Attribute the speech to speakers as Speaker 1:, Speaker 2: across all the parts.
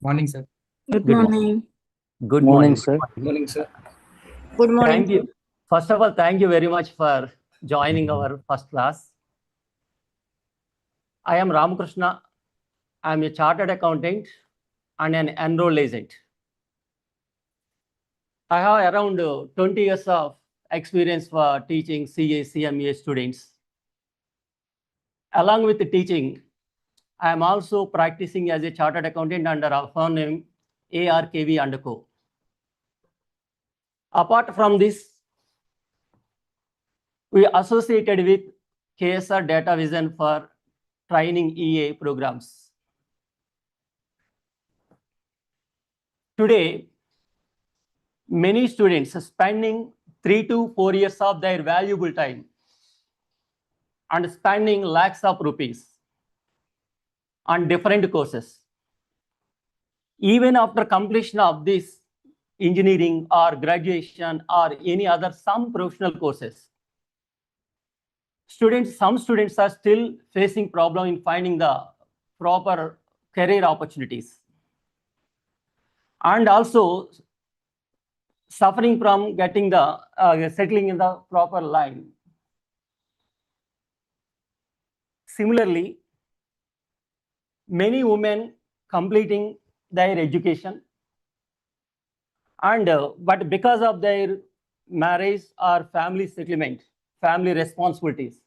Speaker 1: Morning, sir.
Speaker 2: Good
Speaker 3: Good
Speaker 2: morning.
Speaker 3: Good morning, sir.
Speaker 1: Good morning, sir.
Speaker 2: Good morning.
Speaker 3: Thank you. First of all, thank you very much for joining our first class. I am Ramakrishna. I am a chartered accountant and an enrolled agent. I have around 20 years of experience for teaching CA, CMA students. Along with the teaching, I am also practicing as a chartered accountant under a firm name ARKV & Co. Apart from this, we associated with KSR Data Vision for training EA programs. Today, many students are spending 3 to 4 years of their valuable time and spending lakhs of rupees on different courses. Even after completion of this engineering or graduation or any other some professional courses, some students are still facing problem in finding the proper career opportunities, and also suffering from getting the settling in the proper line. Similarly, many women completing their education and but because of their marriage or family settlement, family responsibilities,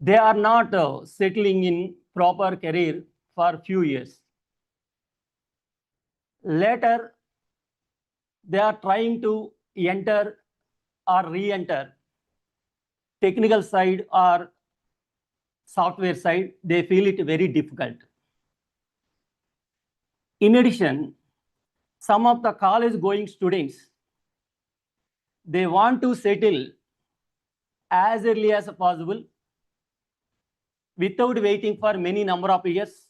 Speaker 3: they are not settling in proper career for few years. Later, they are trying to enter or re-enter technical side or software side. They feel it very difficult. In addition, some of the college going students, they want to settle as early as possible without waiting for many number of years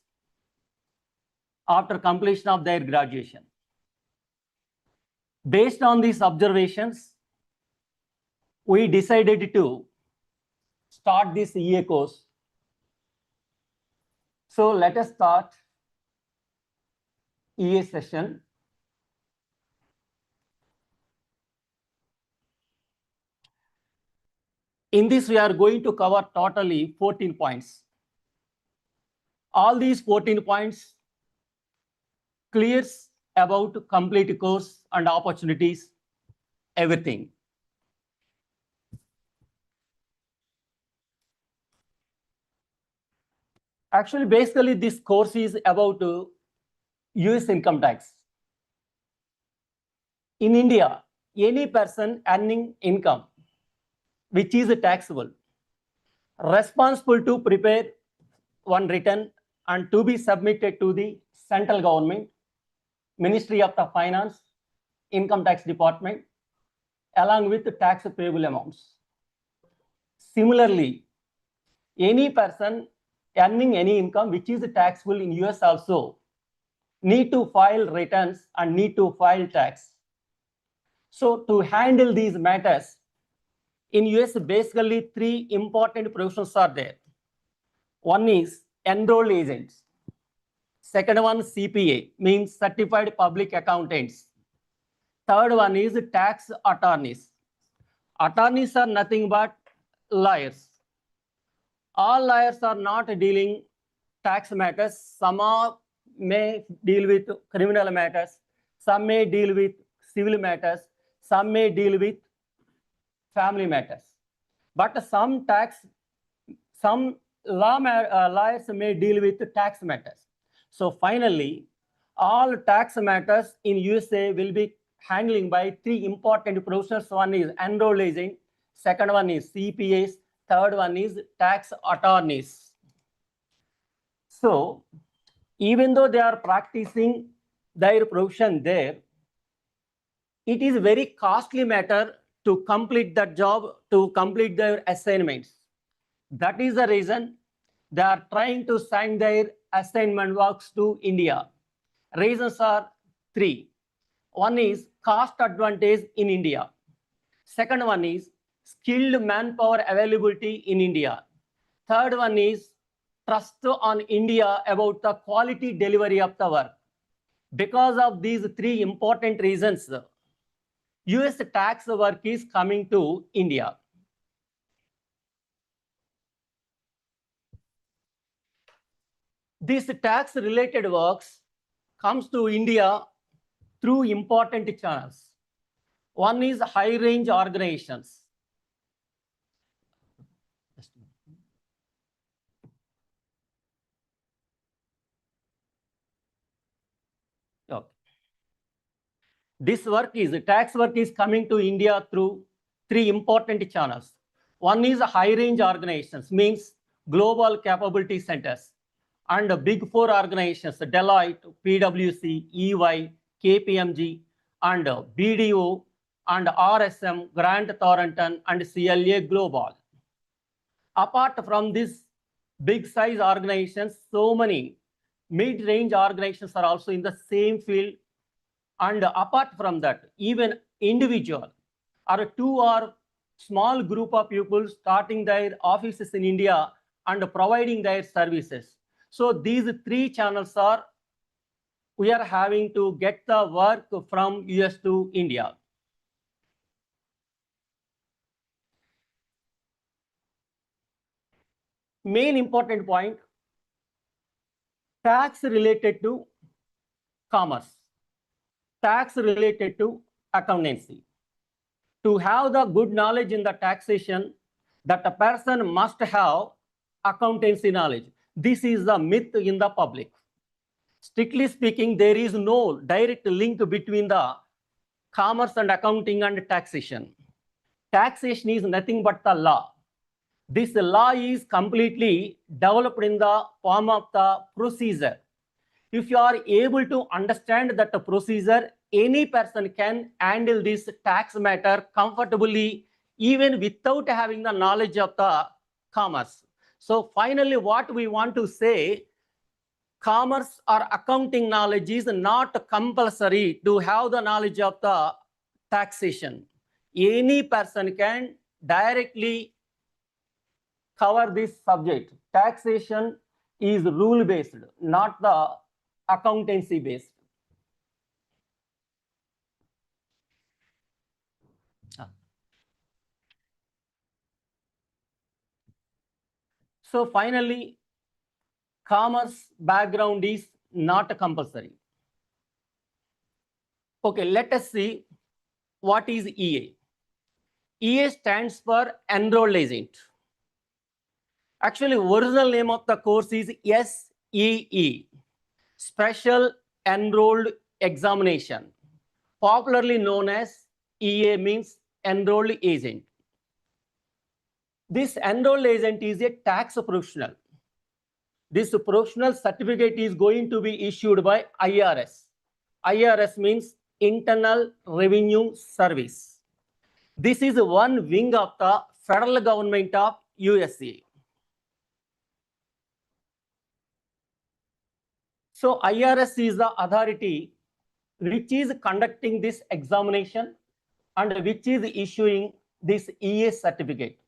Speaker 3: after completion of their graduation. Based on these observations, we decided to start this EA course. So let us start EA session. In this, we are going to cover totally 14 points. All these 14 points clears about complete course and opportunities, everything. Actually, basically, this course is about US income tax. In India, any person earning income which is taxable, responsible to prepare one return and to be submitted to the central government, Ministry of the Finance, Income Tax Department, along with the tax payable amounts. Similarly, any person earning any income which is taxable in US also need to file returns and need to file tax. So to handle these matters, in US basically 3 important professions are there. One is enrolled agents. Second one CPA, means certified public accountants. Third one is tax attorneys. Attorneys are nothing but lawyers. All lawyers are not dealing tax matters. Some may deal with criminal matters. Some may deal with civil matters. Some may deal with family matters. But some lawyers may deal with tax matters. So finally, all tax matters in USA will be handling by 3 important professions. One is enrolled agent, second one is CPAs, third one is tax attorneys. So even though they are practicing their profession there, it is very costly matter to complete that job, to complete their assignments. That is the reason they are trying to send their assignment works to India. Reasons are 3. One is cost advantage in India. Second one is skilled manpower availability in India. Third one is trust on India about the quality delivery of the work. Because of these three important reasons, US tax work is coming to India. These tax related works comes to India through important channels. One is high range organizations. Okay. This tax work is coming to India through three important channels. One is high range organizations, means global capability centers, and big four organizations, Deloitte, PwC, EY, KPMG, and BDO, and RSM, Grant Thornton, and CLA Global. Apart from this big size organizations, so many mid-range organizations are also in the same field. And apart from that, even individual or two or small group of people starting their offices in India and providing their services. So these three channels are, we are having to get the work from US to India. Main important point, tax related to commerce, tax related to accountancy. To have the good knowledge in the taxation, that a person must have accountancy knowledge. This is the myth in the public. Strictly speaking, there is no direct link between the commerce and accounting and taxation. Taxation is nothing but the law. This law is completely developed in the form of the procedure. If you are able to understand that procedure, any person can handle this tax matter comfortably, even without having the knowledge of the commerce. So finally, what we want to say, commerce or accounting knowledge is not compulsory to have the knowledge of the taxation. Any person can directly cover this subject. Taxation is rule-based, not the accountancy-based. So finally, commerce background is not compulsory. Okay, let us see what is EA. EA stands for Enrolled Agent. Actually, original name of the course is SEE, Special Enrolled Examination, popularly known as EA, means Enrolled Agent. This enrolled agent is a tax professional. This professional certificate is going to be issued by IRS. IRS means Internal Revenue Service. This is one wing of the federal government of USA. So IRS is the authority which is conducting this examination and which is issuing this EA certificate.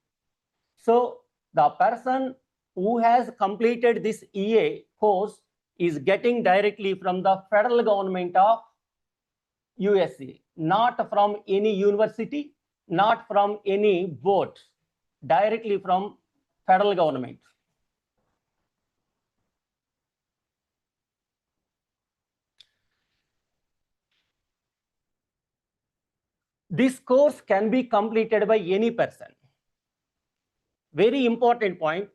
Speaker 3: So the person who has completed this EA course is getting directly from the federal government of USA, not from any university, not from any board, directly from federal government. This course can be completed by any person. Very important point,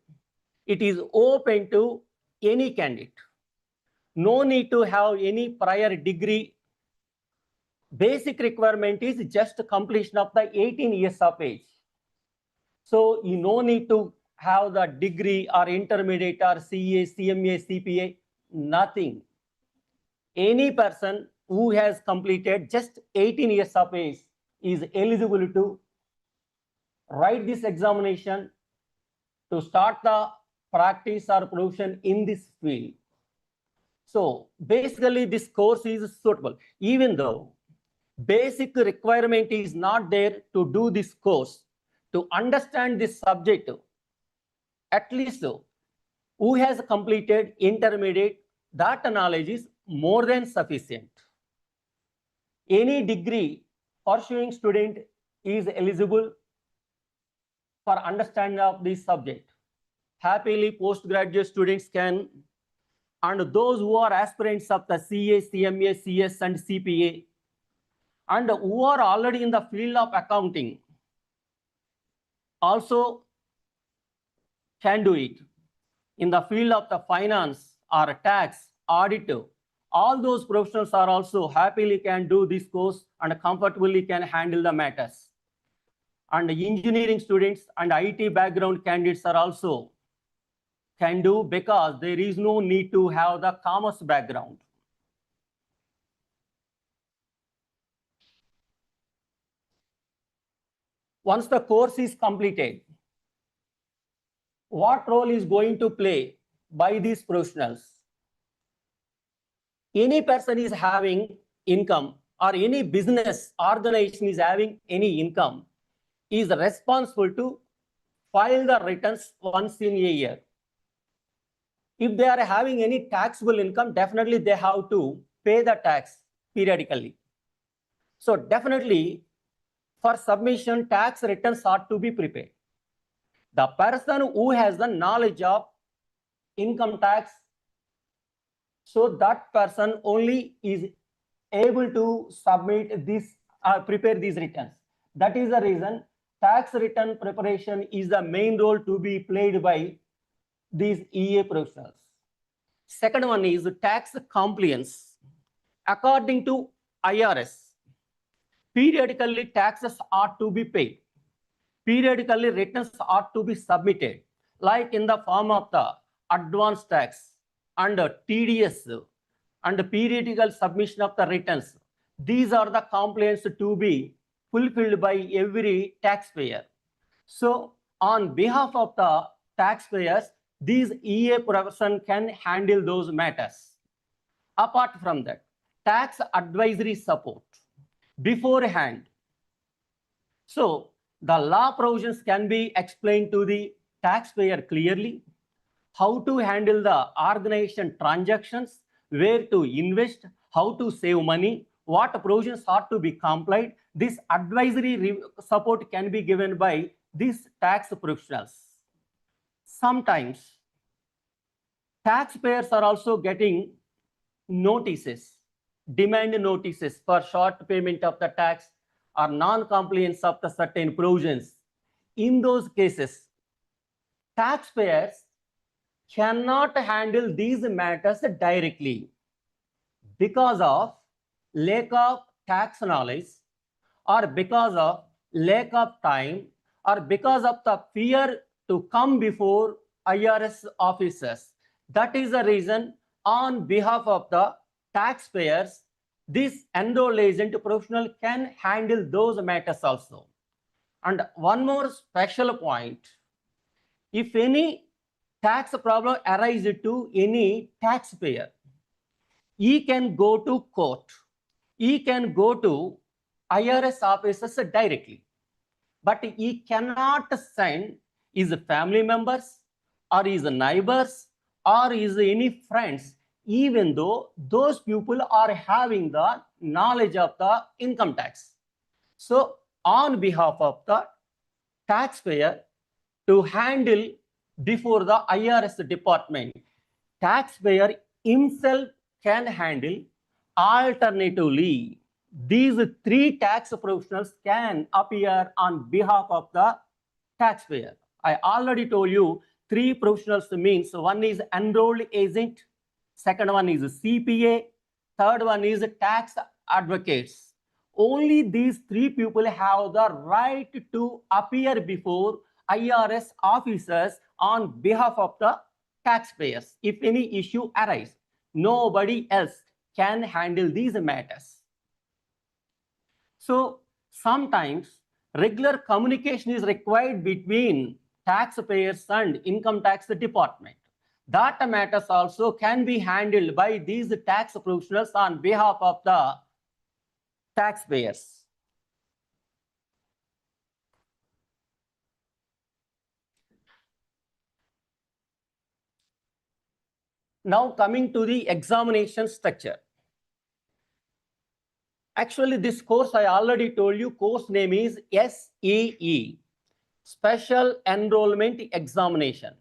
Speaker 3: it is open to any candidate. No need to have any prior degree. Basic requirement is just completion of the 18 years of age. So you no need to have the degree or intermediate or CA, CMA, CPA, nothing. Any person who has completed just 18 years of age is eligible to write this examination to start the practice or profession in this field. So basically this course is suitable, even though basic requirement is not there to do this course. To understand this subject, at least who has completed intermediate, that knowledge is more than sufficient. Any degree pursuing student is eligible for understanding of this subject. Happily, postgraduate students can, and those who are aspirants of the CA, CMA, CS, and CPA, and who are already in the field of accounting, also can do it. In the field of the finance or tax, audit, all those professionals are also happily can do this course and comfortably can handle the matters. And engineering students and IT background candidates are also can do, because there is no need to have the commerce background. Once the course is completed, what role is going to play by these professionals? Any person is having income, or any business organization is having any income, is responsible to file the returns once in a year. If they are having any taxable income, definitely they have to pay the tax periodically. So definitely for submission, tax returns ought to be prepared. The person who has the knowledge of income tax, so that person only is able to submit this, prepare these returns. That is the reason tax return preparation is the main role to be played by these EA professionals. Second one is tax compliance. According to IRS, periodically taxes are to be paid. Periodically returns are to be submitted, like in the form of the advance tax and TDS and periodical submission of the returns. These are the compliance to be fulfilled by every taxpayer. So on behalf of the taxpayers, these EA profession can handle those matters. Apart from that, tax advisory support beforehand. So the law provisions can be explained to the taxpayer clearly, how to handle the organization transactions, where to invest, how to save money, what provisions are to be complied. This advisory support can be given by these tax professionals. Sometimes taxpayers are also getting notices, demand notices for short payment of the tax or non-compliance of the certain provisions. In those cases, taxpayers cannot handle these matters directly because of lack of tax knowledge, or because of lack of time, or because of the fear to come before IRS officers. That is the reason, on behalf of the taxpayers, this enrolled agent professional can handle those matters also. And one more special point, if any tax problem arises to any taxpayer, he can go to court, he can go to IRS officers directly, but he cannot send his family members or his neighbors or his any friends, even though those people are having the knowledge of the income tax. So on behalf of the taxpayer, to handle before the IRS department, taxpayer himself can handle. Alternatively, these three tax professionals can appear on behalf of the taxpayer. I already told you three professionals means one is enrolled agent, second one is CPA, third one is tax advocates. Only these three people have the right to appear before IRS officers on behalf of the taxpayers if any issue arises. Nobody else can handle these matters. So sometimes regular communication is required between taxpayers and income tax department. That matters also can be handled by these tax professionals on behalf of the taxpayers. Now coming to the examination structure. Actually, this course I already told you, course name is SEE, Special Enrollment Examination,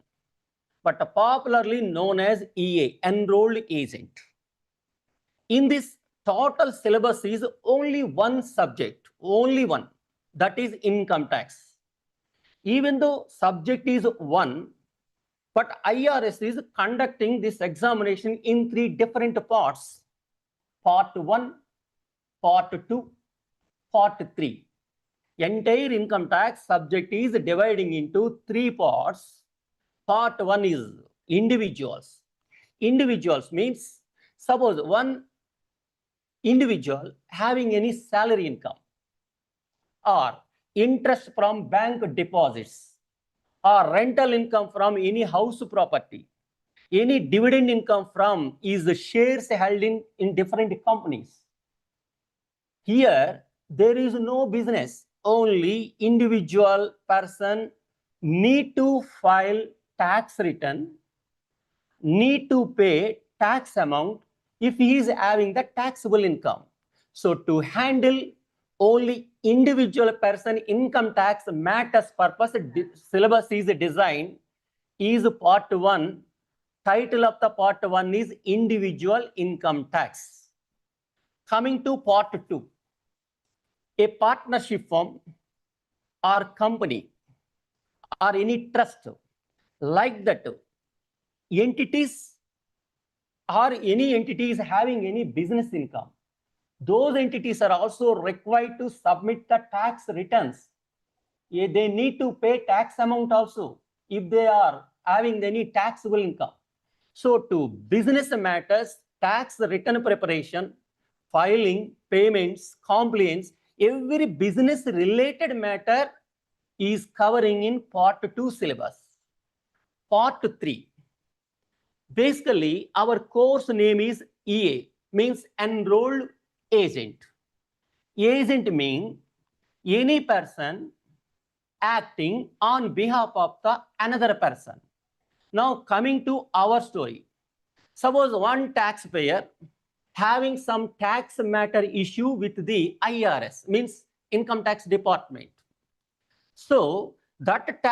Speaker 3: but popularly known as EA, Enrolled Agent. In this total syllabus is only one subject, only one, that is income tax. Even though subject is one, but IRS is conducting this examination in 3 different parts. Part 1, Part 2, Part 3. Entire income tax subject is dividing into 3 parts. Part 1 is individuals. Individuals means, suppose one individual having any salary income or interest from bank deposits or rental income from any house property, any dividend income from is the shares held in different companies. Here, there is no business, only individual person need to file tax return, need to pay tax amount if he is having the taxable income. So to handle only individual person income tax matters purpose, syllabus is designed is part 1. Title of the part 1 is individual income tax. Coming to part 2, a partnership firm or company or any trust like that entities or any entities having any business income, those entities are also required to submit the tax returns. They need to pay tax amount also if they are having any taxable income. So to business matters, tax return preparation, filing, payments, compliance, every business related matter is covering in part 2 syllabus. Part 3. Basically, our course name is EA, means Enrolled Agent. Agent means any person acting on behalf of the another person. Now coming to our story. Suppose one taxpayer having some tax matter issue with the IRS, means income tax department. So that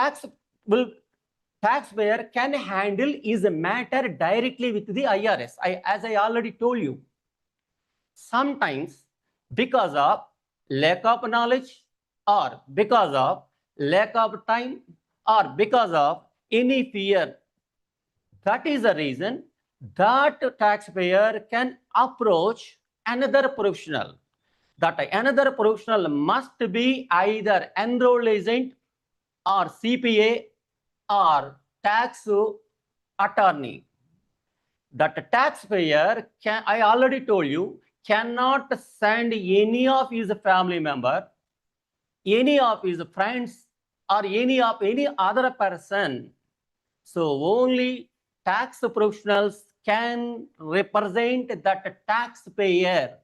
Speaker 3: taxpayer can handle is a matter directly with the IRS. As I already told you, sometimes because of lack of knowledge or because of lack of time or because of any fear, that is the reason that taxpayer can approach another professional. That another professional must be either enrolled agent or CPA or tax attorney. That taxpayer can, I already told you, cannot send any of his family member, any of his friends, or any other person. So only tax professionals can represent that taxpayer.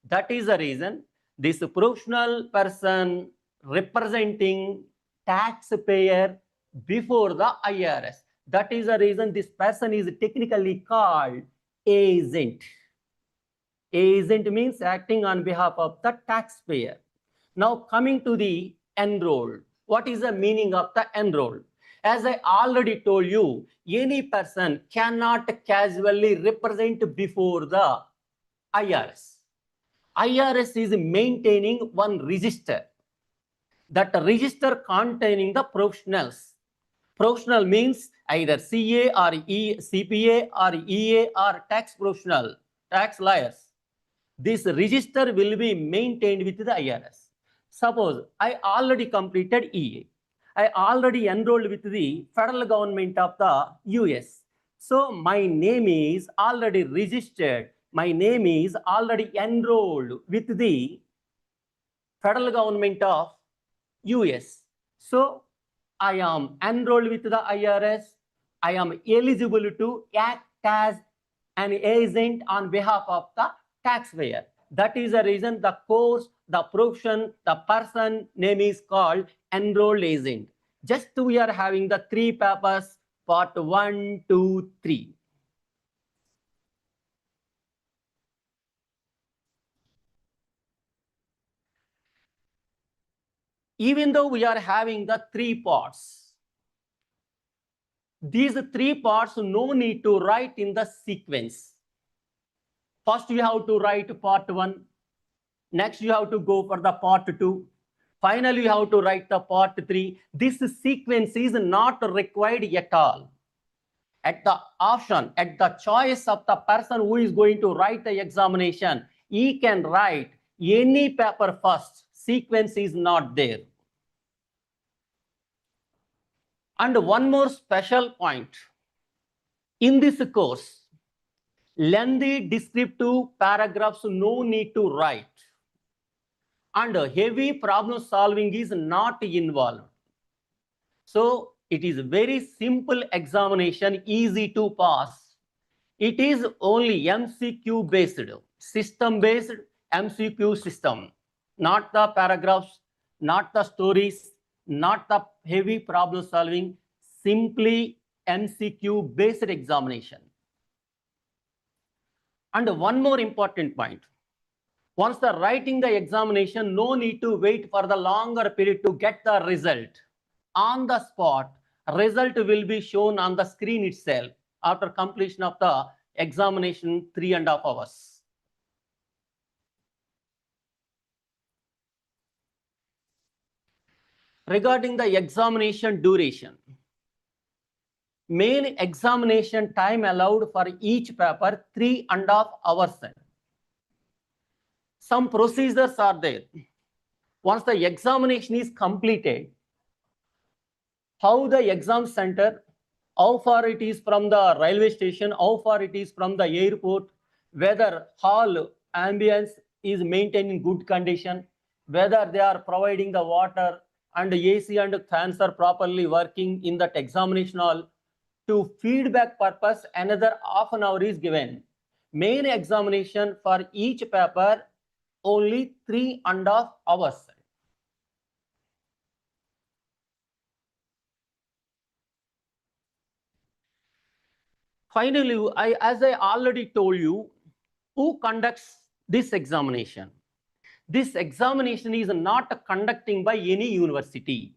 Speaker 3: That is the reason this professional person representing taxpayer before the IRS. That is the reason this person is technically called agent. Agent means acting on behalf of the taxpayer. Now coming to the enrolled. What is the meaning of the enrolled? As I already told you, any person cannot casually represent before the IRS. IRS is maintaining one register. That register containing the professionals. Professional means either CA or CPA or EA or tax professional, tax lawyers. This register will be maintained with the IRS. Suppose I already completed EA. I already enrolled with the federal government of the US. So my name is already registered. My name is already enrolled with the federal government of US. So I am enrolled with the IRS. I am eligible to act as an agent on behalf of the taxpayer. That is the reason the course, the profession, the person name is called enrolled agent. Just we are having the 3 papers, part 1, 2, 3. even though we are having the 3 parts, these 3 parts no need to write in the sequence. First you have to write part 1, next you have to go for the part 2, finally you have to write the part 3. This sequence is not required at all. At the option, at the choice of the person who is going to write the examination, he can write any paper first. Sequence is not there. And one more special point. In this course, lengthy descriptive paragraphs no need to write. And heavy problem solving is not involved. So it is very simple examination, easy to pass. It is only MCQ based, system based MCQ system, not the paragraphs, not the stories, not the heavy problem solving, simply MCQ based examination. And one more important point. Once the writing the examination, no need to wait for the longer period to get the result. On the spot, result will be shown on the screen itself after completion of the examination 3.5 hours. Regarding the examination duration, main examination time allowed for each paper 3.5 hours. Some procedures are there. Once the examination is completed, how the exam center, how far it is from the railway station, how far it is from the airport, whether hall ambience is maintained in good condition, whether they are providing the water and AC and fans are properly working in that examination hall. To feedback purpose, another half an hour is given. Main examination for each paper only 3.5 hours. Finally, as I already told you, who conducts this examination? This examination is not conducting by any university.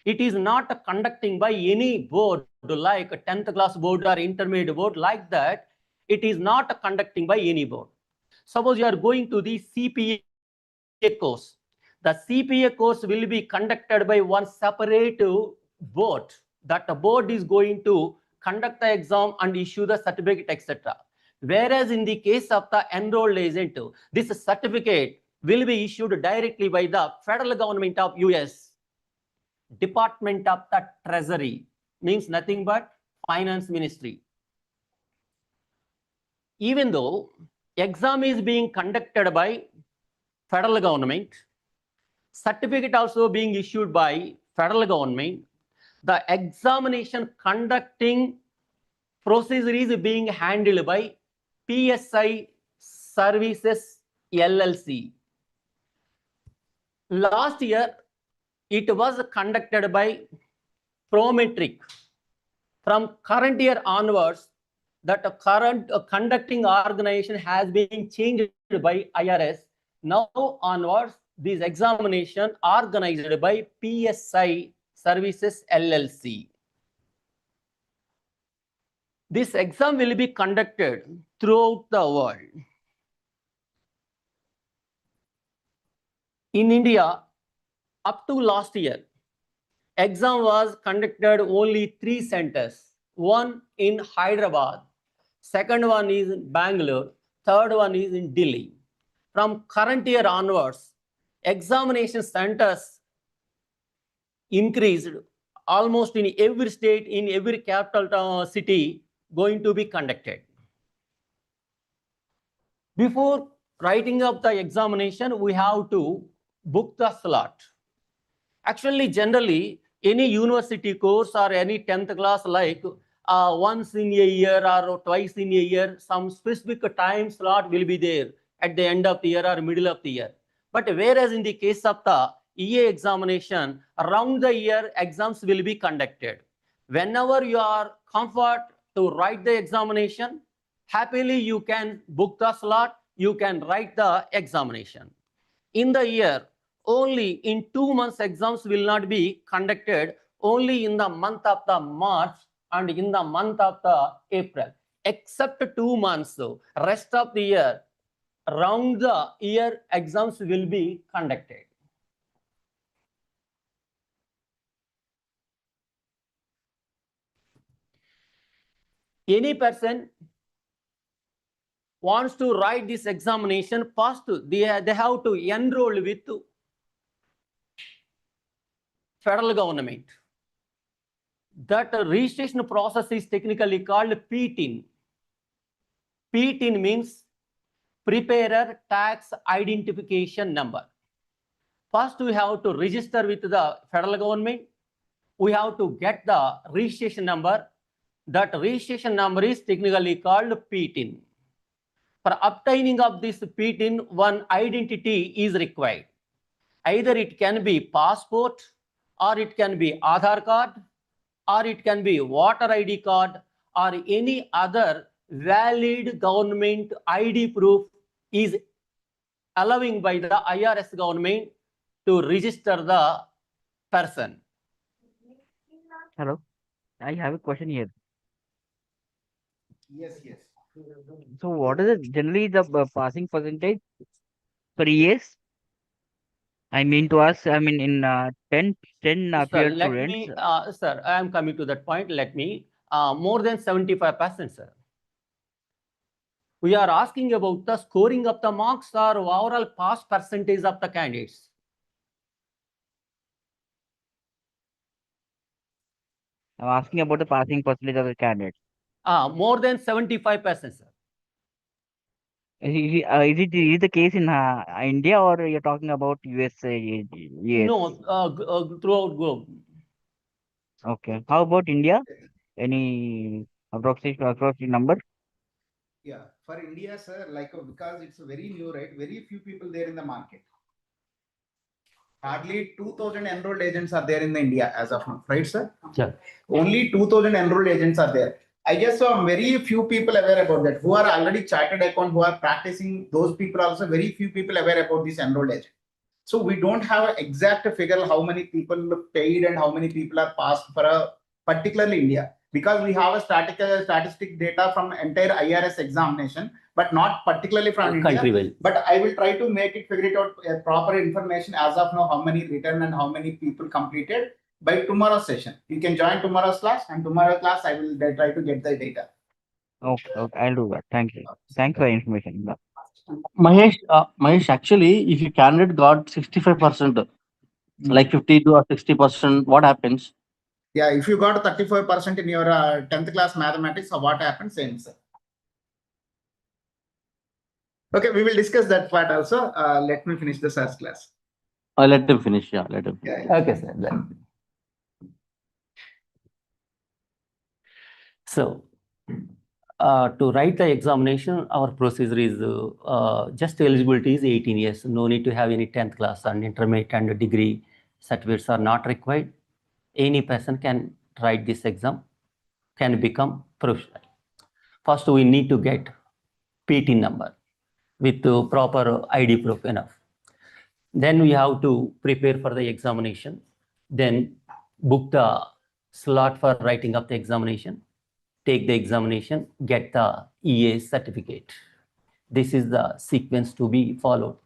Speaker 3: It is not conducting by any board like a 10th class board or intermediate board like that. It is not conducting by any board. Suppose you are going to the CPA course. The CPA course will be conducted by one separate board. That board is going to conduct the exam and issue the certificate, etc. Whereas in the case of the enrolled agent, this certificate will be issued directly by the federal government of US. Department of the Treasury, means nothing but Finance Ministry. Even though exam is being conducted by federal government, certificate also being issued by federal government, the examination conducting procedure is being handled by PSI Services LLC. Last year, it was conducted by Prometric. From current year onwards, that current conducting organization has been changed by IRS. Now onwards, this examination organized by PSI Services LLC. This exam will be conducted throughout the world. In India, up to last year, exam was conducted only 3 centers. One in Hyderabad, second one is in Bangalore, third one is in Delhi. From current year onwards, examination centers increased almost in every state, in every capital city going to be conducted. Before writing up the examination, we have to book the slot. Actually, generally, any university course or any 10th class like once in a year or twice in a year, some specific time slot will be there at the end of the year or middle of the year. But whereas in the case of the EA examination, around the year exams will be conducted. Whenever you are comfort to write the examination, happily you can book the slot, you can write the examination. In the year, only in 2 months exams will not be conducted only in the month of the March and in the month of the April, except 2 months. So rest of the year, round the year exams will be conducted. Any person wants to write this examination, first they have to enroll with federal government. That registration process is technically called PTIN. PTIN means Preparer Tax Identification Number. First, we have to register with the federal government. We have to get the registration number. That registration number is technically called PTIN. For obtaining of this PTIN, one identity is required. Either it can be passport, or it can be Aadhaar card, or it can be voter ID card, or any other valid government ID proof is allowing by the IRS government to register the person.
Speaker 1: Hello, I have a question here.
Speaker 2: Yes, yes.
Speaker 1: So what is it generally the passing percentage per years? I mean to ask, I mean in 10
Speaker 3: Sir,
Speaker 1: appeared
Speaker 3: let
Speaker 1: students.
Speaker 3: me, sir, I am coming to that point. Let me, more than 75%, sir. We are asking about the scoring of the marks or overall pass percentage of the candidates.
Speaker 1: I'm asking about the passing percentage of the candidates.
Speaker 3: More than 75%, sir.
Speaker 1: Is it the case in India, or you're talking about USA? Yes.
Speaker 3: No, throughout globe.
Speaker 1: Okay. How about India? Any approximate number?
Speaker 2: Yeah, for India, sir, like because it's very new, right? Very few people there in the market. Hardly 2,000 enrolled agents are there in India as of now, right, sir?
Speaker 3: Yeah.
Speaker 2: Only 2,000 enrolled agents are there. I guess so. Very few people aware about that. Who are already chartered account, who are practicing, those people also very few people aware about this enrolled agent. So we don't have an exact figure how many people paid and how many people are passed for a particularly India, because we have a statistic data from entire IRS examination, but not particularly from India. But I will try to make it figure it out proper information as of now, how many written and how many people completed by tomorrow's session. You can join tomorrow's class, and tomorrow class I will try to get the data.
Speaker 1: Okay, I'll do that. Thank you. Thanks for the information.
Speaker 4: Mahesh, actually, if your candidate got 65%, like 52 or 60%, what happens?
Speaker 2: Yeah, if you got 34% in your 10th class mathematics, so what happens? Same, sir. Okay, we will discuss that part also. Let me finish the SARS class.
Speaker 4: Let them finish. Yeah, let them.
Speaker 2: Yeah.
Speaker 3: Okay, sir. So, to write the examination, our procedure is just eligibility is 18 years. No need to have any 10th class and intermediate and degree certificates are not required. Any person can write this exam, can become professional. First, we need to get PTIN number with proper ID proof enough. Then we have to prepare for the examination. Then book the slot for writing of the examination. Take the examination, get the EA certificate. This is the sequence to be followed.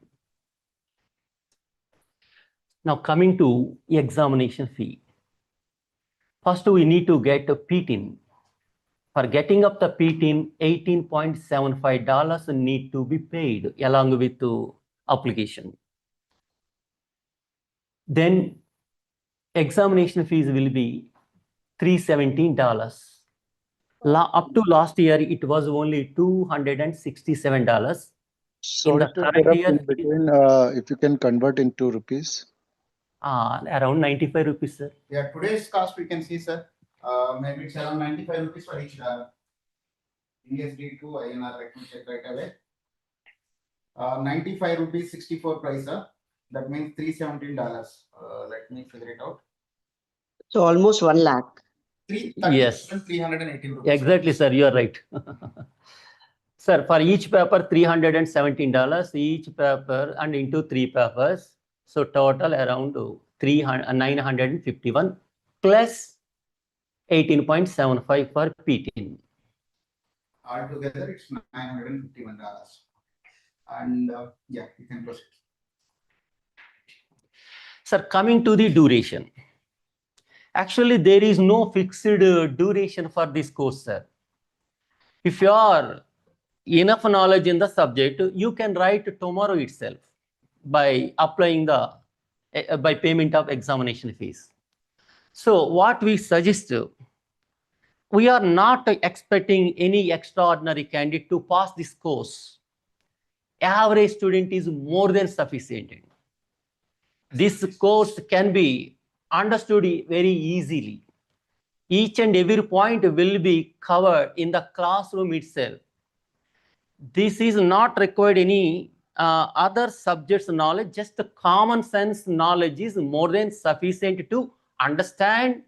Speaker 3: Now coming to examination fee. First, we need to get a PTIN. For getting up the PTIN, $18.75 need to be paid along with the application. Then examination fees will be $317. Up to last year, it was only $267.
Speaker 5: Sorry to interrupt in between. If you can convert into rupees.
Speaker 3: Around 95 rupees, sir.
Speaker 2: Yeah, today's cost we can see, sir. Maybe it's around 95 rupees for each USD to INR. Let me check right away. 95 rupees 64 price, sir. That means $317. Let me figure it out.
Speaker 6: So almost 1 lakh.
Speaker 3: Yes.
Speaker 2: 318 rupees.
Speaker 3: Exactly, sir. You are right. Sir, for each paper, $317, each paper and into 3 papers, So total around 951 plus 18.75 for PTIN.
Speaker 2: Altogether, it's $951. And yeah, you can proceed.
Speaker 3: Sir, coming to the duration. Actually, there is no fixed duration for this course, sir. If you are enough knowledge in the subject, you can write tomorrow itself by applying the by payment of examination fees. So what we suggest, we are not expecting any extraordinary candidate to pass this course. Average student is more than sufficient. This course can be understood very easily. Each and every point will be covered in the classroom itself. This is not required any other subjects knowledge, just the common sense knowledge is more than sufficient to understand,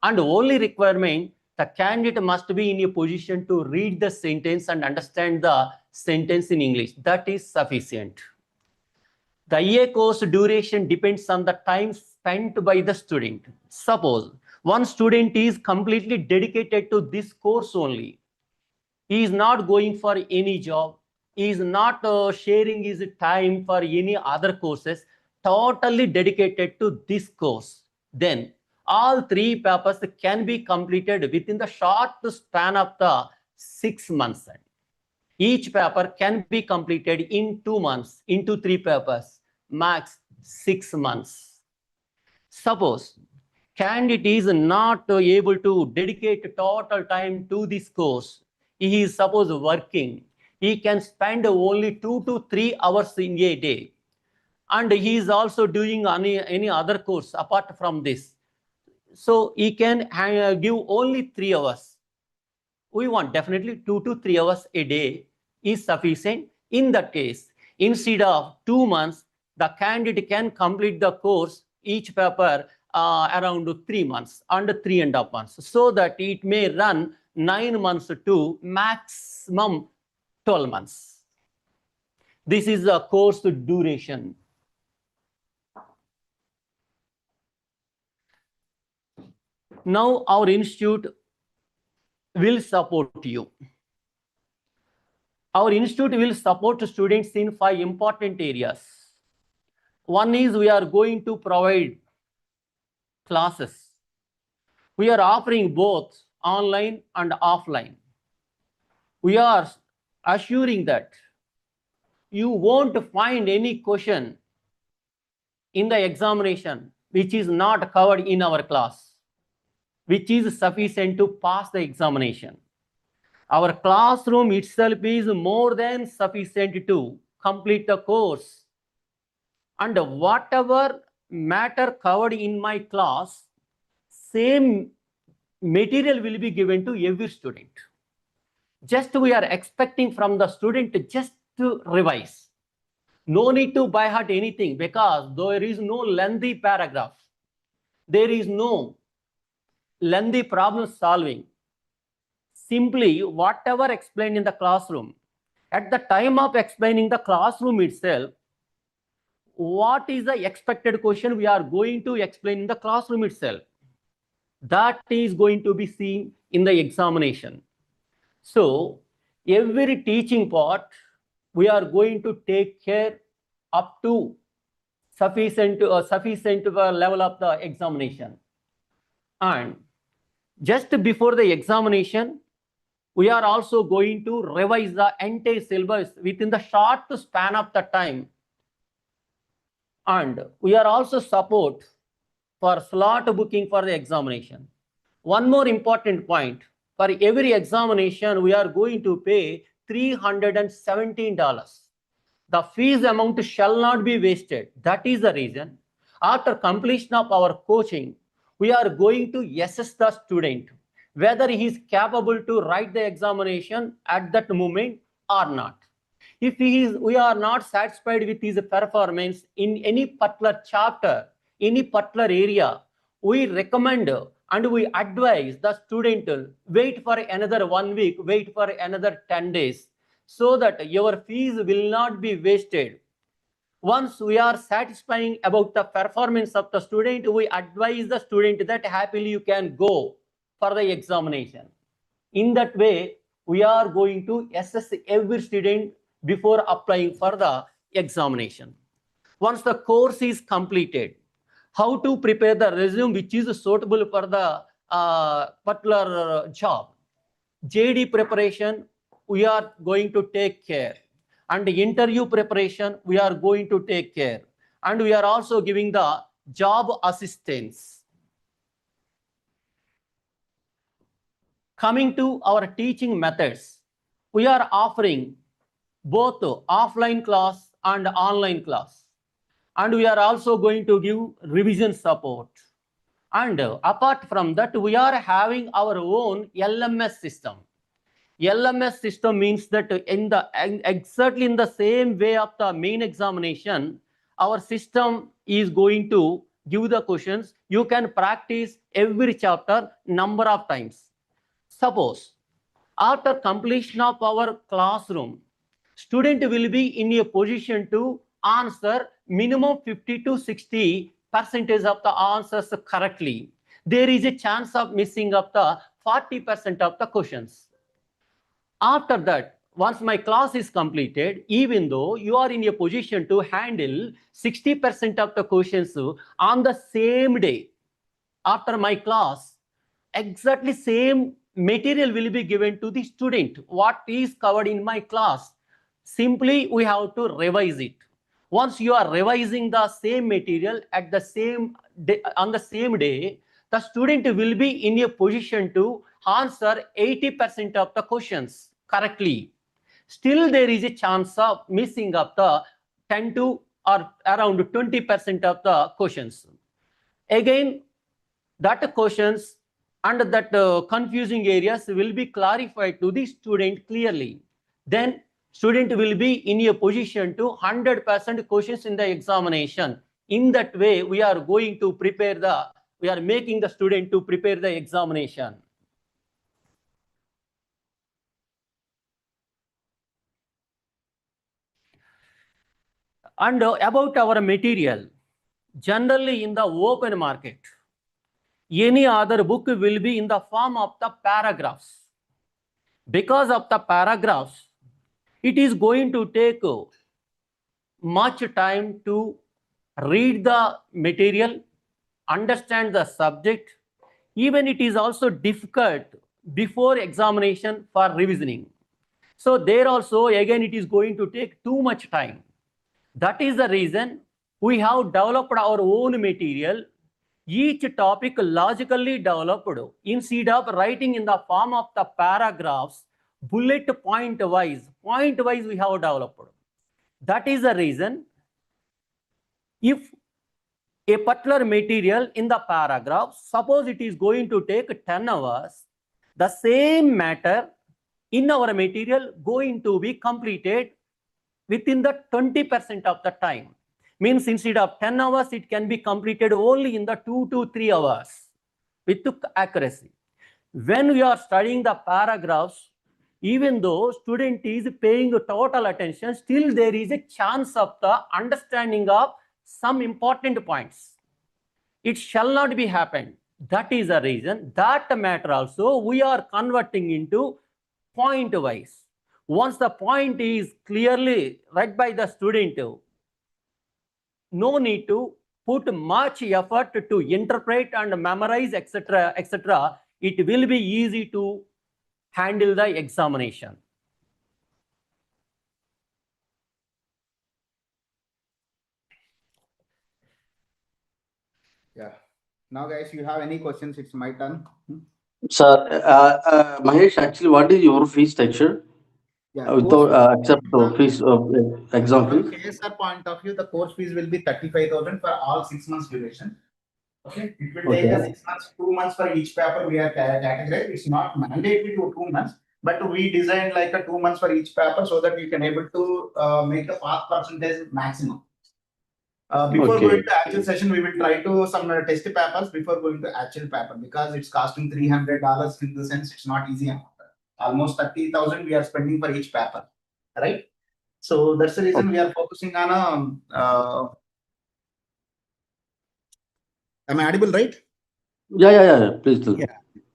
Speaker 3: and only requirement, the candidate must be in a position to read the sentence and understand the sentence in English. That is sufficient. The EA course duration depends on the time spent by the student. Suppose one student is completely dedicated to this course only. He is not going for any job. He is not sharing his time for any other courses. Totally dedicated to this course. Then all 3 papers can be completed within the short span of the 6 months. Each paper can be completed in 2 months into 3 papers, max 6 months. Suppose candidate is not able to dedicate total time to this course. He is suppose working. He can spend only 2 to 3 hours in a day. And he is also doing any other course apart from this. So he can give only 3 hours. We want definitely 2 to 3 hours a day is sufficient. In that case, instead of 2 months, the candidate can complete the course, each paper around 3 months, under 3.5 months, so that it may run 9 months to maximum 12 months. This is the course duration. Now our institute will support you. Our institute will support students in 5 important areas. One is we are going to provide classes. We are offering both online and offline. We are assuring that you won't find any question in the examination which is not covered in our class, which is sufficient to pass the examination. Our classroom itself is more than sufficient to complete the course. And whatever matter covered in my class, same material will be given to every student. Just we are expecting from the student just to revise. No need to by heart anything, because there is no lengthy paragraph. There is no lengthy problem solving. Simply whatever explained in the classroom. At the time of explaining the classroom itself, what is the expected question we are going to explain in the classroom itself? That is going to be seen in the examination. So every teaching part, we are going to take care up to sufficient level of the examination. And just before the examination, we are also going to revise the entire syllabus within the short span of the time. And we are also support for slot booking for the examination. One more important point, for every examination, we are going to pay $317. The fees amount shall not be wasted. That is the reason. After completion of our coaching, we are going to assess the student, whether he is capable to write the examination at that moment or not. If we are not satisfied with his performance in any particular chapter, any particular area, we recommend and we advise the student to wait for another 1 week, wait for another 10 days, so that your fees will not be wasted. Once we are satisfying about the performance of the student, we advise the student that happily you can go for the examination. In that way, we are going to assess every student before applying for the examination. Once the course is completed, how to prepare the resume which is suitable for the particular job. JD preparation, we are going to take care. And the interview preparation, we are going to take care. And we are also giving the job assistance. Coming to our teaching methods, we are offering both offline class and online class. And we are also going to give revision support. And apart from that, we are having our own LMS system. LMS system means that exactly in the same way of the main examination, our system is going to give the questions. You can practice every chapter number of times. Suppose after completion of our classroom, student will be in a position to answer minimum 50 to 60% of the answers correctly. There is a chance of missing up the 40% of the questions. After that, once my class is completed, even though you are in a position to handle 60% of the questions on the same day, after my class, exactly same material will be given to the student. What is covered in my class? Simply, we have to revise it. Once you are revising the same material at the same day, on the same day, the student will be in a position to answer 80% of the questions correctly. Still, there is a chance of missing up the 10 to or around 20% of the questions. Again, that questions and that confusing areas will be clarified to the student clearly. Then student will be in a position to 100% questions in the examination. In that way, we are going to prepare we are making the student to prepare the examination. And about our material, generally in the open market, any other book will be in the form of the paragraphs. Because of the paragraphs, it is going to take much time to read the material, understand the subject. Even it is also difficult before examination for revisioning. So there also, again, it is going to take too much time. That is the reason we have developed our own material, each topic logically developed. Instead of writing in the form of the paragraphs, bullet point wise we have developed. That is the reason, if a particular material in the paragraph, suppose it is going to take 10 hours, the same matter in our material going to be completed within the 20% of the time. Means instead of 10 hours, it can be completed only in the 2 to 3 hours with accuracy. When we are studying the paragraphs, even though student is paying total attention, still there is a chance of the understanding of some important points. It shall not be happened. That is the reason that matter also we are converting into point wise. Once the point is clearly read by the student, no need to put much effort to interpret and memorize, etc., etc. It will be easy to handle the examination.
Speaker 2: Yeah. Now, guys, you have any questions? It's my turn.
Speaker 4: Sir, Mahesh, actually, what is your fee structure?
Speaker 2: Yeah,
Speaker 4: Without except fees, exam
Speaker 2: from
Speaker 4: fees?
Speaker 2: KSR point of view, the course fees will be 35,000 for all 6 months duration. Okay, it will take us 6 months, 2 months for each paper we are categorized. It's not mandatory to 2 months, but we designed like a 2 months for each paper so that we can able to make the pass percentage maximum. Before going to actual session, we will try to some test papers before going to actual paper because it's costing $300 in the sense it's not easy. Almost 30,000 we are spending for each paper, right? So that's the reason we are focusing on am I audible, right?
Speaker 4: Yeah. Please tell.
Speaker 2: Yeah.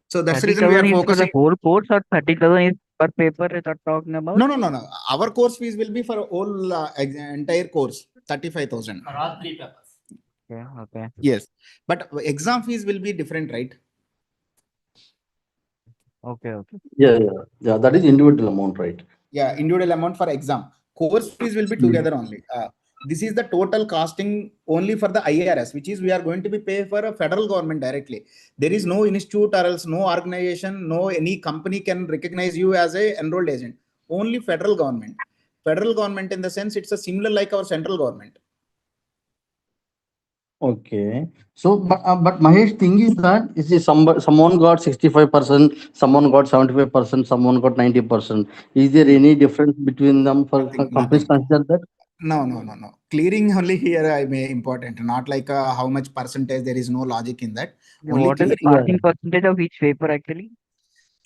Speaker 2: So that's the reason we
Speaker 1: 30,000
Speaker 2: are
Speaker 1: is for the
Speaker 2: focusing.
Speaker 1: whole course, or 30,000 is per paper that are talking about?
Speaker 2: No. Our course fees will be for all entire course, 35,000.
Speaker 3: For all 3 papers.
Speaker 1: Yeah, okay.
Speaker 2: Yes, but exam fees will be different, right?
Speaker 1: Okay.
Speaker 4: Yeah. That is individual amount, right?
Speaker 2: Yeah, individual amount for exam. Course fees will be together only. This is the total costing only for the IRS, which is we are going to be pay for a federal government directly. There is no institute or else no organization, no any company can recognize you as a enrolled agent. Only federal government. Federal government in the sense it's a similar like our central government.
Speaker 4: Okay. So, but Mahesh, thing is that is it someone got 65%, someone got 75%, someone got 90%. Is there any difference between them for companies
Speaker 2: Nothing.
Speaker 4: consider that?
Speaker 2: No. Clearing only here I may important, not like how much percentage. There is no logic in that. Only
Speaker 1: What is the
Speaker 2: clearing.
Speaker 1: passing percentage of each paper actually?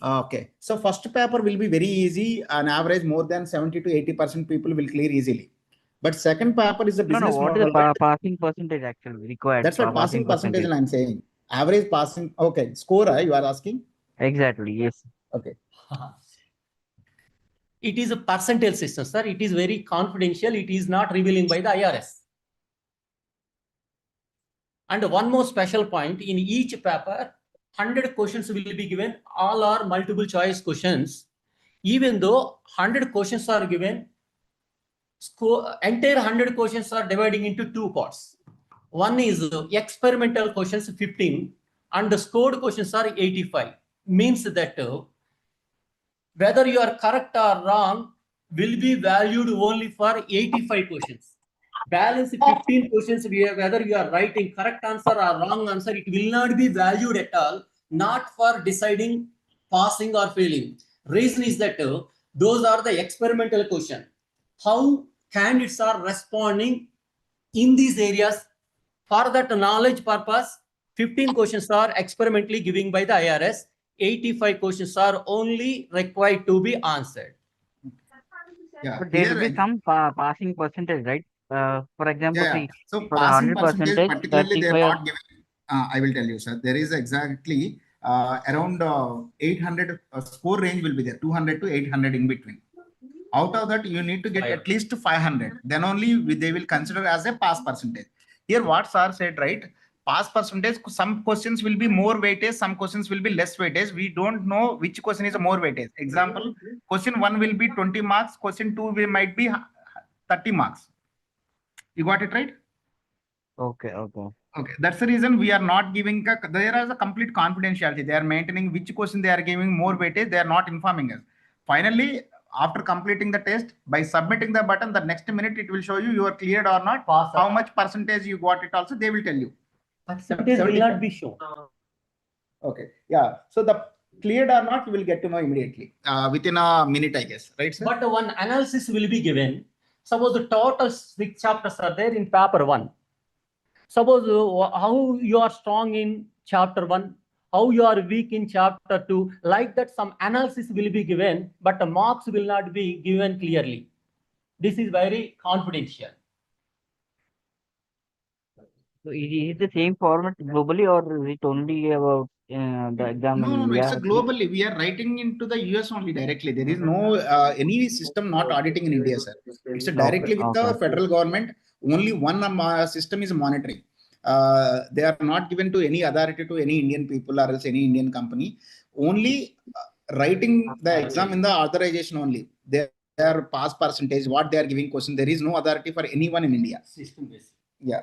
Speaker 2: Okay, so first paper will be very easy. On average, more than 70 to 80% people will clear easily. But second paper is a
Speaker 1: No,
Speaker 2: business
Speaker 1: what is
Speaker 2: model.
Speaker 1: the passing percentage actually required?
Speaker 2: That's what passing percentage I'm saying. Average passing. Okay, score you are asking.
Speaker 1: Exactly, yes.
Speaker 2: Okay.
Speaker 3: It is a percentage system, sir. It is very confidential. It is not revealing by the IRS. And one more special point, in each paper, 100 questions will be given. All are multiple choice questions. Even though 100 questions are given, entire 100 questions are dividing into 2 parts. One is experimental questions 15 and the scored questions are 85. Means that whether you are correct or wrong will be valued only for 85 questions. Balance 15 questions, whether you are writing correct answer or wrong answer, it will not be valued at all, not for deciding passing or failing. Reason is that those are the experimental questions. How candidates are responding in these areas. For that knowledge purpose, 15 questions are experimentally given by the IRS. 85 questions are only required to be answered.
Speaker 2: Yeah,
Speaker 1: But there will be some passing percentage, right? For example,
Speaker 2: yeah.
Speaker 1: see,
Speaker 2: So
Speaker 1: for
Speaker 2: passing
Speaker 1: 100
Speaker 2: percentage,
Speaker 1: percentage,
Speaker 2: particularly they are
Speaker 1: 35
Speaker 2: not given. I will tell you, sir. There is exactly around 800 score range will be there, 200 to 800 in between. Out of that, you need to get at least 500. Then only they will consider as a pass percentage. Here, what sir said, right? Pass percentage, some questions will be more weightage, some questions will be less weightage. We don't know which question is a more weightage. Example, question 1 will be 20 marks, question 2 might be 30 marks. You got it right?
Speaker 1: Okay.
Speaker 2: Okay, that's the reason we are not giving there is a complete confidentiality. They are maintaining which question they are giving more weightage. They are not informing us. Finally, after completing the test, by submitting the button, the next minute it will show you are cleared or not.
Speaker 3: Pass.
Speaker 2: How much percentage you got it also, they will tell you.
Speaker 3: Percentage will not be shown.
Speaker 2: Okay, yeah. So the cleared or not, you will get to know immediately within a minute, I guess, right, sir?
Speaker 3: But one analysis will be given. Suppose the total 6 chapters are there in paper 1. Suppose how you are strong in chapter 1, how you are weak in chapter 2, like that some analysis will be given, but the marks will not be given clearly. This is very confidential.
Speaker 1: So is it the same format globally, or is it only about the exam in
Speaker 2: No,
Speaker 1: India?
Speaker 2: it's a globally. We are writing into the US only directly. There is no any system not auditing in India, sir. It's directly with the federal government. Only one system is monitoring. They are not given to any authority to any Indian people or else any Indian company. Only writing the exam in the authorization only. Their pass percentage, what they are giving question. There is no authority for anyone in India.
Speaker 3: System based.
Speaker 2: Yeah.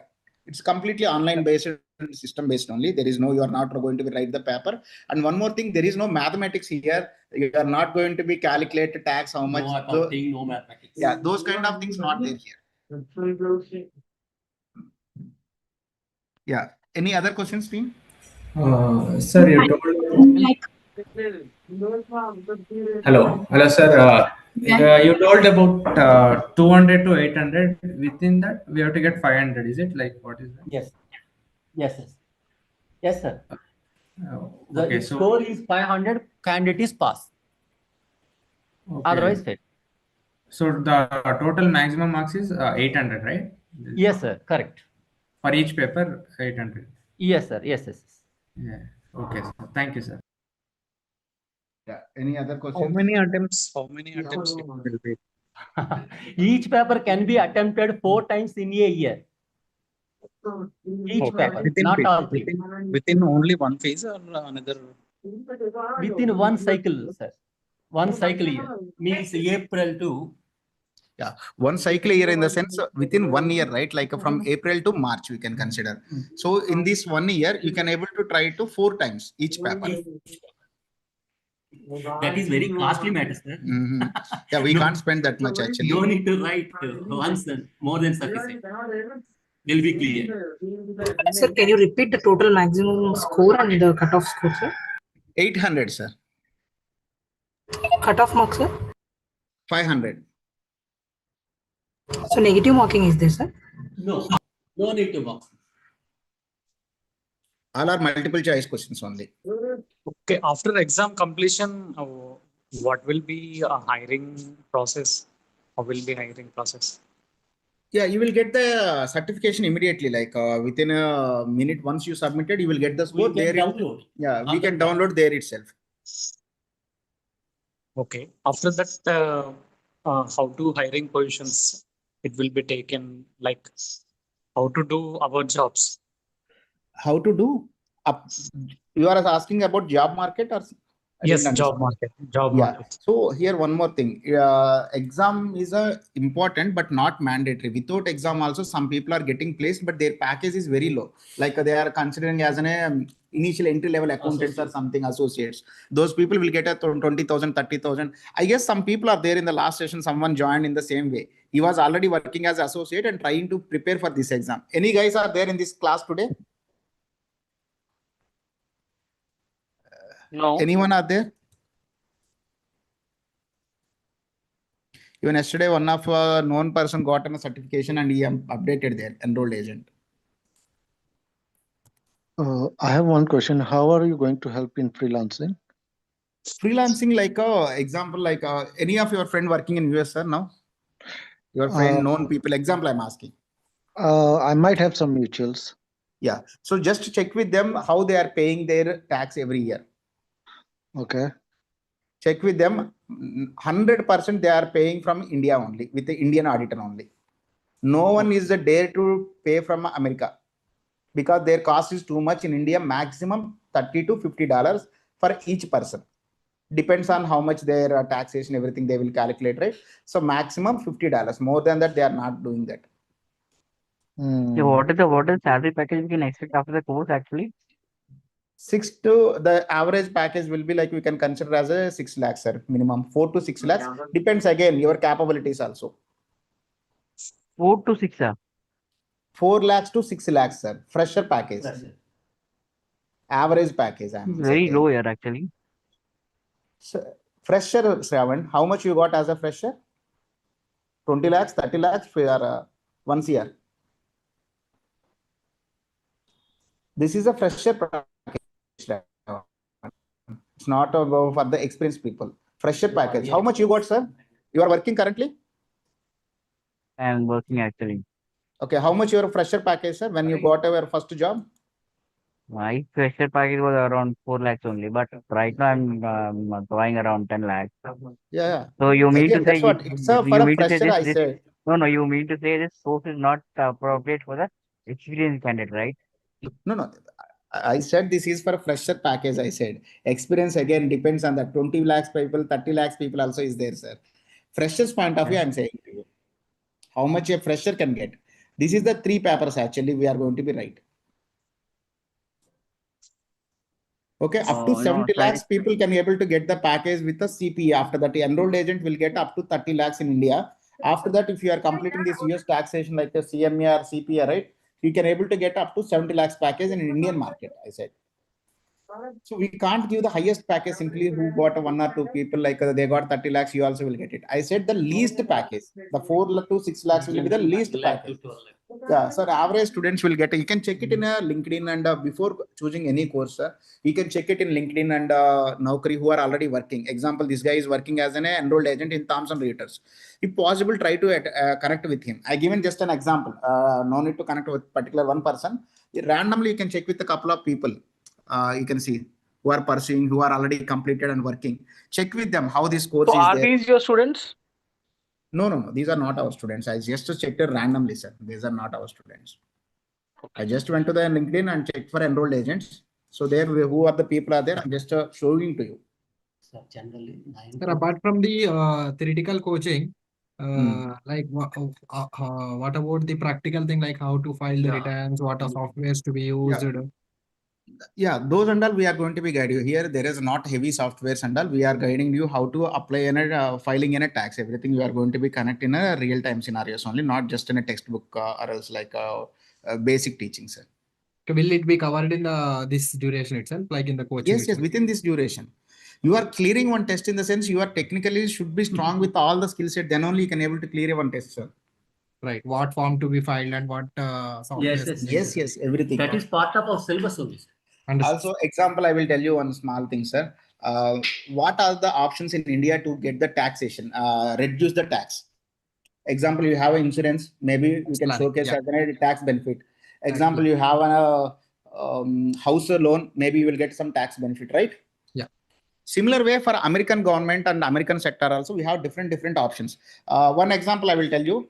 Speaker 2: It's completely online based, system based only. There is no, you are not going to be write the paper. And one more thing, there is no mathematics here. You are not going to be calculate tax, how much.
Speaker 3: No accounting, no mathematics.
Speaker 2: Yeah, those kind of things not there here. Yeah. Any other questions, team?
Speaker 7: Sir, you told. Hello, sir. You told about 200 to 800. Within that, we have to get 500. Is it like what is that?
Speaker 3: Yes, sir.
Speaker 7: Okay,
Speaker 3: The score is 500. Candidate is pass.
Speaker 7: Okay.
Speaker 3: Otherwise, fail.
Speaker 7: So the total maximum marks is 800, right?
Speaker 3: Yes, sir. Correct.
Speaker 7: For each paper, 800.
Speaker 3: Yes, sir. Yes, yes.
Speaker 7: Yeah. Okay, sir. Thank you, sir.
Speaker 2: Yeah. Any other
Speaker 8: How
Speaker 2: questions?
Speaker 8: many attempts? How many attempts it will be?
Speaker 3: Each paper can be attempted 4 times in a year. Each
Speaker 8: Okay.
Speaker 3: paper, not all three.
Speaker 8: Within only one phase or another?
Speaker 3: Within one cycle, sir. One cycle year means April to.
Speaker 2: Yeah, one cycle a year in the sense within 1 year, right? Like from April to March, we can consider. So in this 1 year, you can able to try to 4 times each paper.
Speaker 3: That is very costly matter, sir.
Speaker 2: Yeah, we
Speaker 3: No.
Speaker 2: can't spend that much actually.
Speaker 3: No need to write once, more than sufficient. Will be clear.
Speaker 9: Sir, can you repeat the total maximum score and the cutoff score, sir?
Speaker 2: 800, sir.
Speaker 9: Cutoff mark, sir?
Speaker 2: 500.
Speaker 9: So negative marking is there, sir?
Speaker 3: No, no need to box.
Speaker 2: All are multiple choice questions only.
Speaker 8: Okay. After exam completion, what will be a hiring process? How will be hiring process?
Speaker 2: Yeah, you will get the certification immediately, like within a minute. Once you submitted, you will get the score there.
Speaker 3: Download.
Speaker 2: Yeah, we can download there itself.
Speaker 8: Okay. After that, how to hiring positions it will be taken, like how to do our jobs.
Speaker 2: How to do? You are asking about job market or?
Speaker 8: Yes, job market. Job
Speaker 2: Yeah.
Speaker 8: market.
Speaker 2: So here one more thing. Exam is important but not mandatory. Without exam also some people are getting placed, but their package is very low. Like they are considering as an initial entry level accountants or something, associates. Those people will get a 20,000, 30,000. I guess some people are there in the last session. Someone joined in the same way. He was already working as associate and trying to prepare for this exam. Any guys are there in this class today?
Speaker 1: No.
Speaker 2: Anyone are there? Even yesterday, one of a known person got a certification and he updated their enrolled agent.
Speaker 5: I have one question. How are you going to help in freelancing?
Speaker 2: Freelancing, like example, like any of your friend working in US, sir, now? Your friend, known people, example I'm asking.
Speaker 5: I might have some mutuals.
Speaker 2: Yeah. So just check with them how they are paying their tax every year.
Speaker 5: Okay.
Speaker 2: Check with them. 100% they are paying from India only, with the Indian auditor only. No one is dare to pay from America because their cost is too much in India, maximum $30 to $50 for each person. Depends on how much their taxation, everything they will calculate, right? So maximum $50. More than that, they are not doing that.
Speaker 1: So what is the salary package we can expect after the course actually?
Speaker 2: The average package will be like we can consider as a 6 lakhs, sir, minimum 4 to 6 lakhs. Depends again your capabilities also.
Speaker 1: 4 to 6, sir.
Speaker 2: 4 lakhs to 6 lakhs, sir. Fresher package. Average package.
Speaker 1: Very low here actually.
Speaker 2: So, fresher, Shravan, how much you got as a fresher? 20 lakhs, 30 lakhs for 1 year. This is a fresher package. It's not about for the experienced people. Fresher package. How much you got, sir? You are working currently?
Speaker 1: I am working actually.
Speaker 2: Okay, how much your fresher package, sir, when you got your first job?
Speaker 1: My fresher package was around 4 lakhs only, but right now I'm drawing around 10 lakhs.
Speaker 2: Yeah.
Speaker 1: So you mean
Speaker 2: Again,
Speaker 1: to say
Speaker 2: that's what it's for a fresher, I said.
Speaker 1: No, you mean to say this source is not appropriate for the experienced candidate, right?
Speaker 2: No. I said this is for a fresher package. I said experience again depends on that. 20 lakhs people, 30 lakhs people also is there, sir. Freshers point of view, I'm saying to you. How much a fresher can get. This is the 3 papers actually we are going to be right. Okay, up to 70 lakhs people can be able to get the package with the CPA. After that, the enrolled agent will get up to 30 lakhs in India. After that, if you are completing this US taxation like the CMA or CPA, right, you can able to get up to 70 lakhs package in Indian market, I said. So we can't give the highest package simply who got 1 or 2 people, like they got 30 lakhs, you also will get it. I said the least package, the 4 to 6 lakhs will be the least package. Yeah, so average students will get, you can check it in a LinkedIn and before choosing any course, you can check it in LinkedIn and Naukri who are already working. Example, this guy is working as an enrolled agent in Thomson Reuters. If possible, try to connect with him. I given just an example, no need to connect with particular one person. Randomly, you can check with a couple of people. You can see who are pursuing, who are already completed and working. Check with them how this course
Speaker 10: So
Speaker 2: is
Speaker 10: are
Speaker 2: there.
Speaker 10: these your students?
Speaker 2: No. These are not our students. I just checked it randomly, sir. These are not our students. I just went to the LinkedIn and checked for enrolled agents. So there, who are the people are there? I'm just showing to you.
Speaker 3: So generally,
Speaker 11: Sir, apart from the theoretical coaching, like what about the practical thing, like how to file the returns, what are softwares to be used?
Speaker 2: Yeah, those and all we are going to be guiding you. Here, there is not heavy softwares and all. We are guiding you how to apply in a filing in a tax. Everything you are going to be connect in a real time scenarios only, not just in a textbook or else like basic teaching, sir.
Speaker 11: Will it be covered in this duration itself, like in the coaching?
Speaker 2: Yes, within this duration. You are clearing one test in the sense you are technically should be strong with all the skill set. Then only you can able to clear one test, sir.
Speaker 11: Right. What form to be filed and what software?
Speaker 2: Yes, everything.
Speaker 3: that is part of our syllabus only.
Speaker 2: Also, example, I will tell you one small thing, sir. What are the options in India to get the taxation, reduce the tax? Example, you have an insurance, maybe you can showcase as a tax benefit. Example, you have a house loan, maybe you will get some tax benefit, right?
Speaker 11: Yeah.
Speaker 2: Similar way for American government and American sector also, we have different options. One example I will tell you,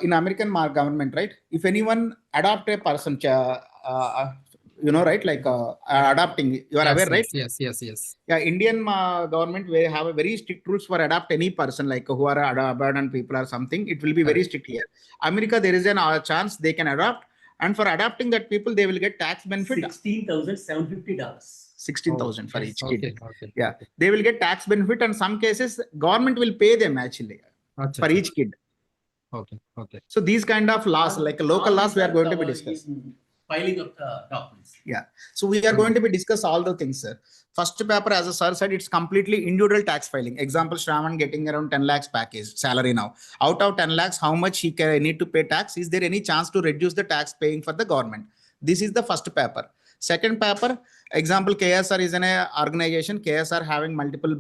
Speaker 2: in American government, right? If anyone adopt a person, right, like adopting, you are aware, right?
Speaker 11: Yes.
Speaker 2: Yeah, Indian government will have a very strict rules for adopt any person, like who are abandoned people or something. It will be very strict here. America, there is a chance they can adopt, and for adopting that people, they will get tax benefit.
Speaker 3: $16,750.
Speaker 2: 16,000 for each kid.
Speaker 11: Okay.
Speaker 2: Yeah, they will get tax benefit, and some cases government will pay them actually for each kid.
Speaker 11: Okay.
Speaker 2: So these kind of laws, like local laws, we are going to be discussing.
Speaker 3: Filing of the documents.
Speaker 2: Yeah. So we are going to be discuss all the things, sir. First paper, as a sir said, it's completely individual tax filing. Example, Shravan getting around 10 lakhs package salary now. Out of 10 lakhs, how much he can need to pay tax? Is there any chance to reduce the tax paying for the government? This is the first paper. Second paper, example, KSR is an organization. KSR having multiple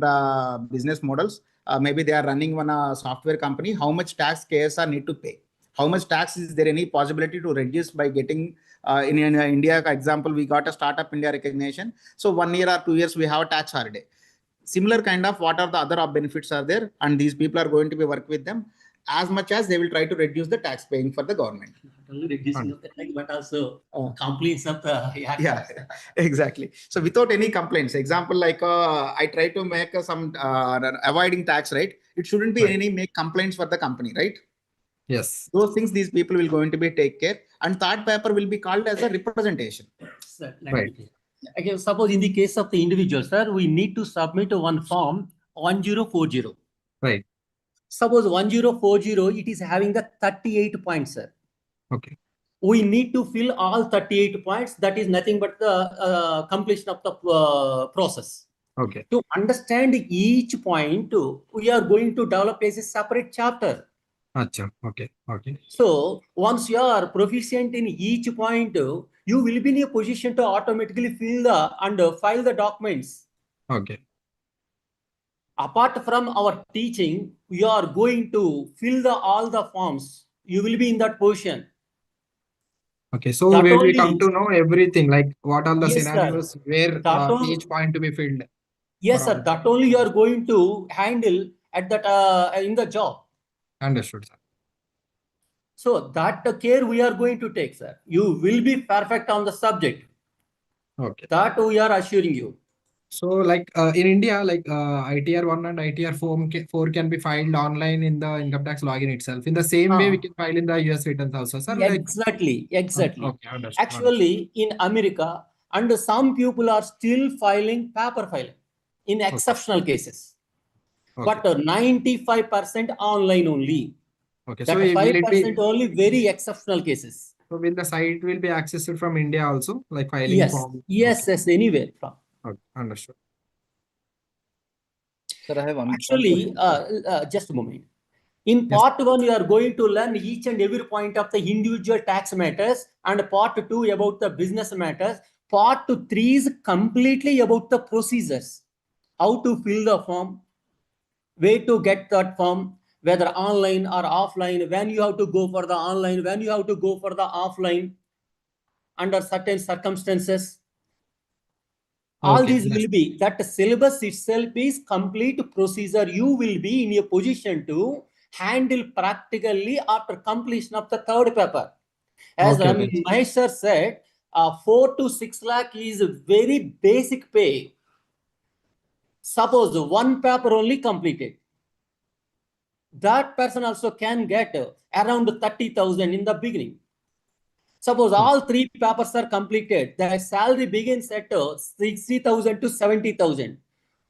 Speaker 2: business models. Maybe they are running one software company. How much tax KSR need to pay? How much tax is there any possibility to reduce by getting in India, example, we got a startup India recognition. So 1 year or 2 years, we have a tax holiday. Similar kind of what are the other benefits are there, and these people are going to be work with them as much as they will try to reduce the tax paying for the government.
Speaker 3: Not only reducing of the tax, but also complaints of the
Speaker 2: yeah, exactly. So without any complaints, example, like I try to make some avoiding tax, right? It shouldn't be any make complaints for the company, right?
Speaker 11: Yes.
Speaker 2: Those things these people will going to be take care. And third paper will be called as a representation.
Speaker 3: Right. Again, suppose in the case of the individual, sir, we need to submit one form 1040.
Speaker 11: Right.
Speaker 3: Suppose 1040, it is having the 38 points, sir.
Speaker 11: Okay.
Speaker 3: We need to fill all 38 points. That is nothing but the completion of the process.
Speaker 11: Okay.
Speaker 3: To understand each point, we are going to develop as a separate chapter.
Speaker 11: Achha. Okay.
Speaker 3: So once you are proficient in each point, you will be in a position to automatically fill and file the documents.
Speaker 11: Okay.
Speaker 3: Apart from our teaching, we are going to fill all the forms. You will be in that position.
Speaker 11: Okay. So where we come to know everything, like what are the scenarios where each point to be filled.
Speaker 3: Yes, sir. That only you are going to handle at that in the job.
Speaker 11: Understood, sir.
Speaker 3: So that care we are going to take, sir. You will be perfect on the subject.
Speaker 11: Okay.
Speaker 3: That we are assuring you.
Speaker 11: So like in India, like ITR 1 and ITR 4 can be filed online in the income tax login itself. In the same way, we can file in the US returns also, sir.
Speaker 3: Exactly.
Speaker 11: Okay, understood.
Speaker 3: Actually, in America, and some people are still filing paper filing in exceptional cases. But 95% online only.
Speaker 11: Okay,
Speaker 3: that
Speaker 11: so
Speaker 3: 5% only very exceptional cases.
Speaker 11: So will the site will be accessed from India also, like filing form?
Speaker 3: Yes, anywhere from.
Speaker 11: Okay, understood.
Speaker 10: Sir, I have one.
Speaker 3: Actually, just a moment. In part 1, you are going to learn each and every point of the individual tax matters, and part 2 about the business matters. Part 3 is completely about the procedures, how to fill the form, where to get that form, whether online or offline, when you have to go for the online, when you have to go for the offline, under certain circumstances. All these will be, that syllabus itself is complete procedure. You will be in a position to handle practically after completion of the third paper. As Mahesh sir said, 4 to 6 lakh is a very basic pay. Suppose one paper only completed, that person also can get around 30,000 in the beginning. Suppose all 3 papers are completed, the salary begins at 60,000 to 70,000.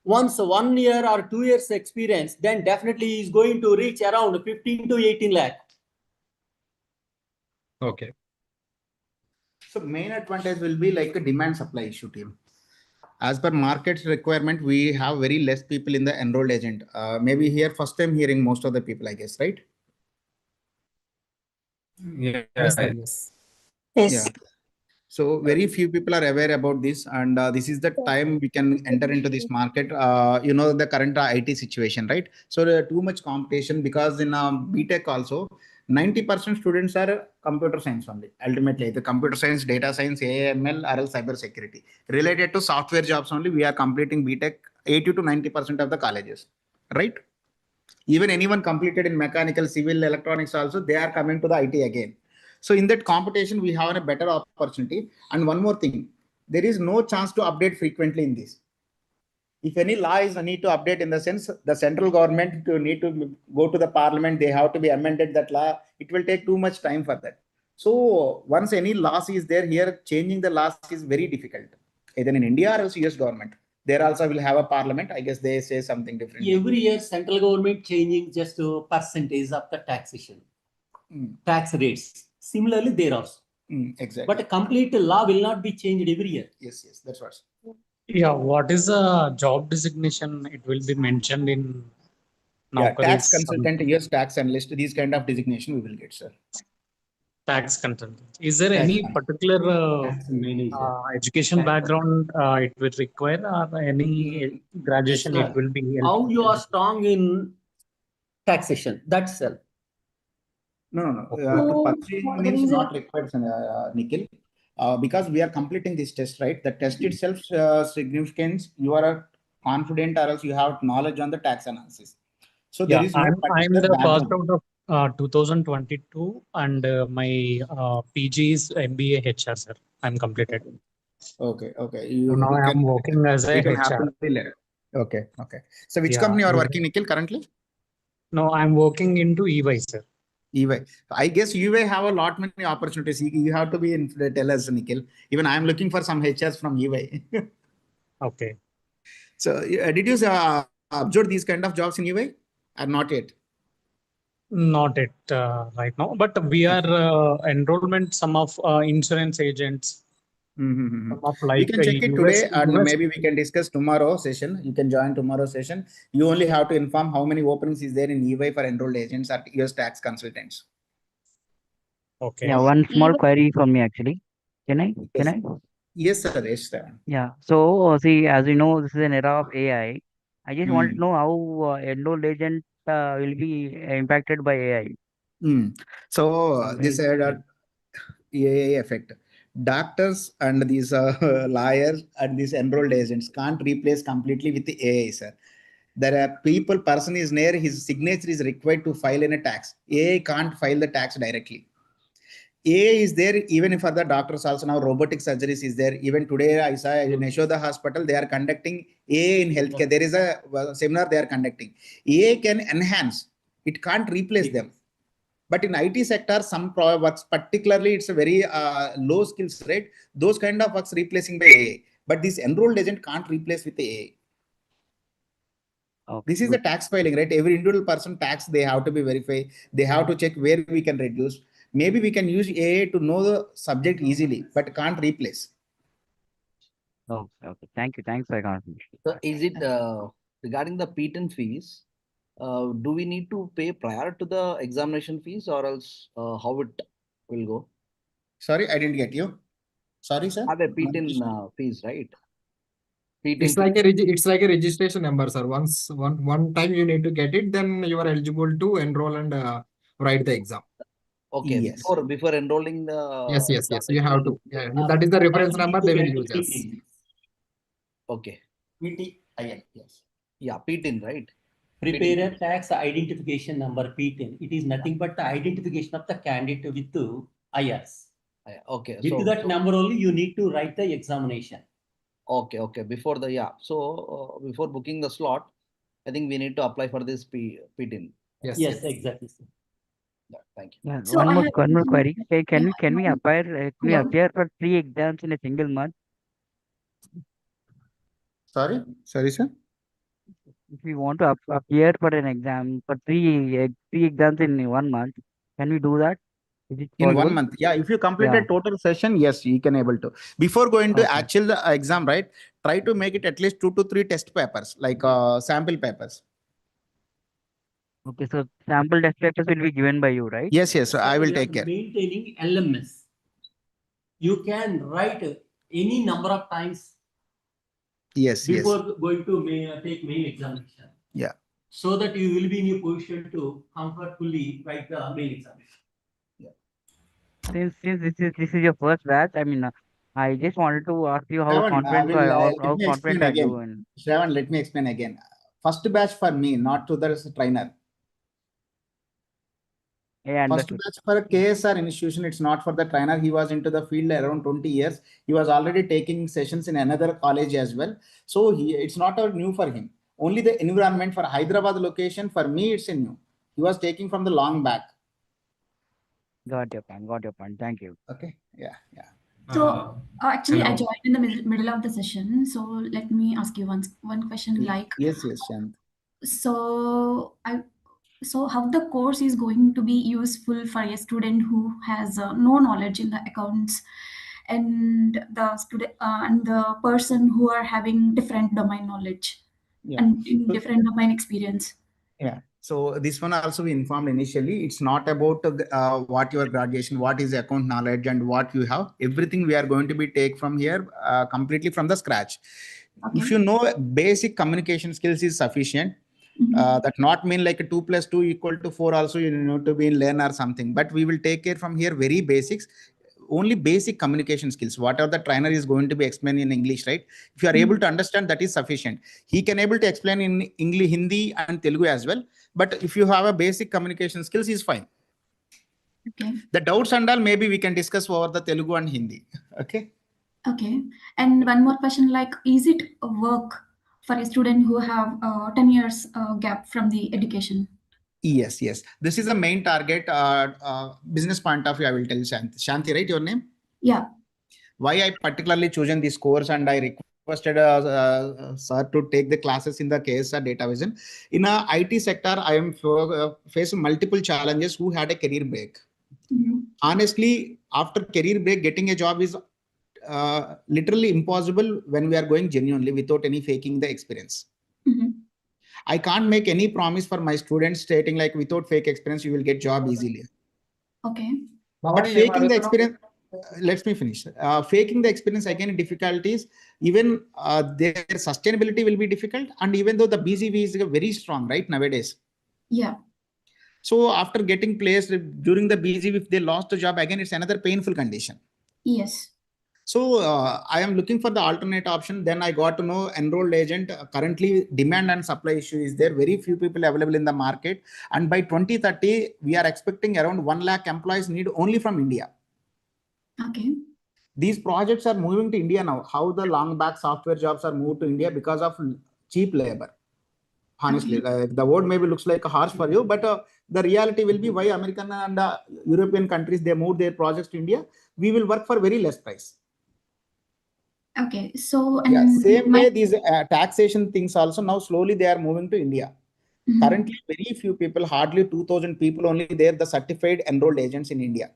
Speaker 3: Once 1 year or 2 years experience, then definitely he is going to reach around 15 to 18 lakh.
Speaker 11: Okay.
Speaker 2: So main advantage will be like a demand supply issue, team. As per market requirement, we have very less people in the enrolled agent. Maybe here first time hearing most of the people, I guess, right?
Speaker 7: Yeah.
Speaker 11: Yes, sir, yes.
Speaker 9: Yes.
Speaker 2: Yeah. So very few people are aware about this, and this is the time we can enter into this market. You know, the current IT situation, right? So there are too much competition, because in BTech also 90% students are computer science only. Ultimately, the computer science, data science, AML, or else cyber security related to software jobs only. We are completing BTech 80 to 90% of the colleges, right? Even anyone completed in mechanical, civil, electronics also, they are coming to the IT again. So in that competition, we have a better opportunity. And one more thing, there is no chance to update frequently in this. If any law is need to update, in the sense the central government to need to go to the parliament, they have to be amended that law. It will take too much time for that. So once any laws is there here, changing the laws is very difficult, either in India or else US government. There also will have a parliament. I guess they say something different.
Speaker 3: Every year, central government changing just a percentage of the taxation, tax rates. Similarly, there also.
Speaker 2: Exactly.
Speaker 3: But a complete law will not be changed every year.
Speaker 2: Yes, that's what.
Speaker 8: Yeah, what is the job designation? It will be mentioned in
Speaker 2: Tax consultant, yes, tax analyst, these kind of designation we will get, sir.
Speaker 8: Tax consultant. Is there any particular education background it will require, or any graduation it will be?
Speaker 3: How you are strong in taxation, that's all.
Speaker 2: No. To pursuing means not required, Nikhil. Because we are completing this test, right? The test itself significance, you are confident or else you have knowledge on the tax analysis. So there is no
Speaker 8: I'm the passed out of 2022, and my PG is MBA HR, sir. I'm completed.
Speaker 2: Okay.
Speaker 8: Now I'm working as a HR.
Speaker 2: Okay. So which company you are working, Nikhil, currently?
Speaker 8: No, I'm working into EY, sir.
Speaker 2: EY. I guess EY have a lot many opportunities. You have to be in, tell us, Nikhil. Even I am looking for some HRs from EY.
Speaker 8: Okay.
Speaker 2: So did you observe these kind of jobs in EY or not yet?
Speaker 8: Not yet right now, but we are enrollment, some of insurance agents. Some of
Speaker 2: We can check it today, and maybe we can discuss tomorrow session. You can join tomorrow session. You only have to inform how many openings is there in EY for enrolled agents or US tax consultants.
Speaker 8: Okay.
Speaker 1: Yeah, one small query from me actually. Can I?
Speaker 2: Yes, sir. Yes, sir.
Speaker 1: Yeah. So see, as you know, this is an era of AI. I just want to
Speaker 2: Hmm.
Speaker 1: know how enrolled agent will be impacted by AI.
Speaker 2: So this had AI effect. Doctors and these lawyers and these enrolled agents can't replace completely with the AI, sir. There are person is near, his signature is required to file in a tax. AI can't file the tax directly. AI is there even for the doctors also. Now robotic surgeries is there. Even today I saw in Yashoda hospital, they are conducting AI in healthcare. There is a seminar they are conducting. AI can enhance, it can't replace them. But in IT sector, some works, particularly it's a very low skills rate. Those kind of works replacing by AI. But this enrolled agent can't replace with AI.
Speaker 1: Okay,
Speaker 2: this is the tax filing, right? Every individual person tax, they have to be verified. They have to check where we can reduce. Maybe we can use AI to know the subject easily, but can't replace.
Speaker 1: Okay. Thank you. Thanks for your confirmation.
Speaker 4: So is it regarding the PTIN fees?
Speaker 10: do we need to pay prior to the examination fees, or else how it will go?
Speaker 2: Sorry, I didn't get you. Sorry, sir.
Speaker 10: Have a PTIN fees, right?
Speaker 11: It's like it's like a registration number, sir. One time you need to get it, then you are eligible to enroll and write the exam.
Speaker 10: Okay,
Speaker 2: Yes.
Speaker 10: before enrolling the
Speaker 11: Yes. You have to. Yeah, that is the reference number they will use us.
Speaker 10: Okay.
Speaker 2: PTIN, yes.
Speaker 10: Yeah, PTIN, right?
Speaker 3: Prepare a tax identification number, PTIN. It is nothing but the identification of the candidate with the IRS.
Speaker 10: Okay.
Speaker 3: With that number only, you need to write the examination.
Speaker 10: Okay. Before the before booking the slot, I think we need to apply for this PTIN.
Speaker 3: Yes, exactly.
Speaker 10: Yeah, thank you.
Speaker 1: Yeah,
Speaker 9: So
Speaker 1: one
Speaker 9: I
Speaker 1: more
Speaker 9: have-
Speaker 1: query. Can
Speaker 9: Yeah,
Speaker 1: we appear for 3 exams in a single month?
Speaker 2: Sorry, sir.
Speaker 1: If we want to appear for an exam for three exams in 1 month, can we do that? Is it
Speaker 2: In 1
Speaker 1: possible?
Speaker 2: month, yeah. If you complete
Speaker 1: Yeah.
Speaker 2: a total session, yes, you can able to. Before going to
Speaker 1: Okay.
Speaker 2: actual exam, right? Try to make it at least 2 to 3 test papers, like sample papers.
Speaker 1: Okay, so sample test papers will be given by you, right?
Speaker 2: Yes, I will take care.
Speaker 3: Maintaining LMS. You can write any number of times
Speaker 2: Yes.
Speaker 3: before going to take main examination.
Speaker 2: Yeah.
Speaker 3: So that you will be in a position to comfortably write the main examination.
Speaker 1: Since this is your first batch, I mean, I just wanted to ask you how
Speaker 2: Shravan,
Speaker 1: confident
Speaker 2: let me
Speaker 1: confident
Speaker 2: explain
Speaker 1: are
Speaker 2: again.
Speaker 1: you in?
Speaker 2: Shravan, let me explain again. First batch for me, not to the trainer.
Speaker 1: Yeah,
Speaker 2: First
Speaker 1: understood.
Speaker 2: batch for a KSR institution, it's not for the trainer. He was into the field around 20 years. He was already taking sessions in another college as well. So it's not a new for him. Only the environment for Hyderabad location, for me, it's a new. He was taking from the long back.
Speaker 1: Got your point. Thank you.
Speaker 2: Okay. Yeah.
Speaker 12: So actually, I
Speaker 7: Hello.
Speaker 12: joined in the middle of the session. So let me ask you one question. Like,
Speaker 2: Yes, Shant.
Speaker 12: so how the course is going to be useful for a student who has no knowledge in the accounts, and the student and the person who are having different domain knowledge and in different domain experience.
Speaker 2: Yeah. So this one also we informed initially. It's not about what your graduation, what is account knowledge, and what you have. Everything we are going to be take from here completely from the scratch.
Speaker 12: Okay.
Speaker 2: If you know basic communication skills is sufficient. That not mean like a 2 + 2 = 4. Also, you need to be in learn or something. But we will take care from here very basics. Only basic communication skills. Whatever the trainer is going to be explaining in English, right? If you are able to understand, that is sufficient. He can able to explain in English, Hindi, and Telugu as well. But if you have a basic communication skills, is fine.
Speaker 12: Okay.
Speaker 2: The doubts and all maybe we can discuss over the Telugu and Hindi. Okay.
Speaker 12: Okay. And one more question, like, is it a work for a student who have 10 years gap from the education?
Speaker 2: Yes. This is the main target business point of view. I will tell Shanti, right? Your name?
Speaker 12: Yeah.
Speaker 2: Why I particularly chosen this course, and I requested sir to take the classes in the KSR data vision. In a IT sector, I am facing multiple challenges who had a career break. Honestly, after career break, getting a job is literally impossible when we are going genuinely without any faking the experience. I can't make any promise for my students stating like without fake experience, you will get job easily.
Speaker 12: Okay.
Speaker 2: But faking the experience, let me finish. Faking the experience, again, difficulties, even their sustainability will be difficult. And even though the BGV is very strong, right, nowadays.
Speaker 12: Yeah.
Speaker 2: So after getting placed during the BGV, if they lost the job, again, it's another painful condition.
Speaker 12: Yes.
Speaker 2: So I am looking for the alternate option. Then I got to know enrolled agent. Currently, demand and supply issue is there. Very few people available in the market. And by 2030, we are expecting around 1 lakh employees need only from India.
Speaker 12: Okay.
Speaker 2: These projects are moving to India now. How the long back software jobs are moved to India because of cheap labor. Honestly, the word maybe looks like harsh for you, but the reality will be why American and European countries, they move their projects to India. We will work for very less price.
Speaker 12: Okay, so
Speaker 2: same way these taxation things also now slowly they are moving to India. Currently, very few people, hardly 2,000 people only there, the certified enrolled agents in India.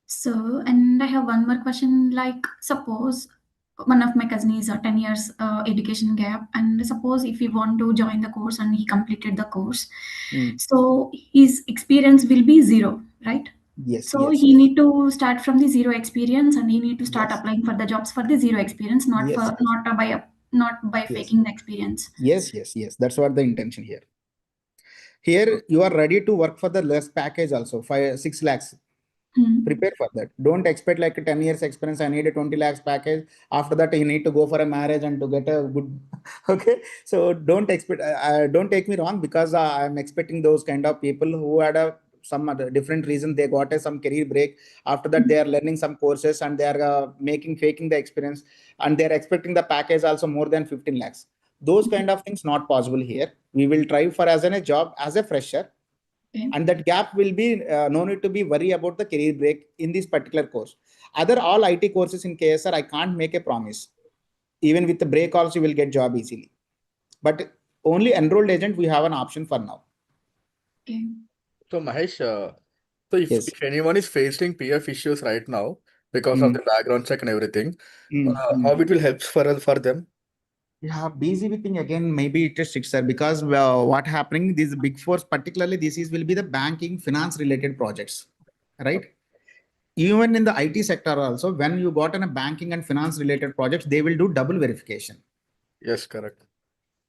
Speaker 12: So, and I have one more question. Like, suppose one of my cousin is 10 years education gap, and suppose if he want to join the course and he completed the course, so his experience will be zero, right?
Speaker 2: Yes.
Speaker 12: So
Speaker 2: yes.
Speaker 12: he need to start from the zero experience, and he need to start
Speaker 2: Yes.
Speaker 12: applying for the jobs for the zero experience, not
Speaker 2: Yes,
Speaker 12: for
Speaker 2: yes.
Speaker 12: not by
Speaker 2: Yes.
Speaker 12: faking the experience.
Speaker 2: Yes. That's what the intention here. Here you are ready to work for the less package also, 6 lakhs. Prepare for that. Don't expect like a 10 years experience. I need a 20 lakhs package. After that, you need to go for a marriage and to get a good. Okay. So don't expect, don't take me wrong, because I'm expecting those kind of people who had some other different reason. They got some career break. After that, they are learning some courses and they are faking the experience, and they're expecting the package also more than 15 lakhs. Those kind of things not possible here. We will try for as a job as a fresher. And that gap will be no need to be worry about the career break in this particular course. Other all IT courses in KSR, I can't make a promise. Even with the break also, you will get job easily. But only enrolled agent, we have an option for now.
Speaker 12: Okay.
Speaker 13: So Mahesh, so if anyone is facing PF issues right now because of the background check and everything, how it will help for them?
Speaker 2: Yeah, BCB thing again, maybe it is sir, because what happening, these big fours, particularly will be the banking, finance related projects, right? Even in the IT sector also, when you got in a banking and finance related projects, they will do double verification.
Speaker 13: Yes, correct.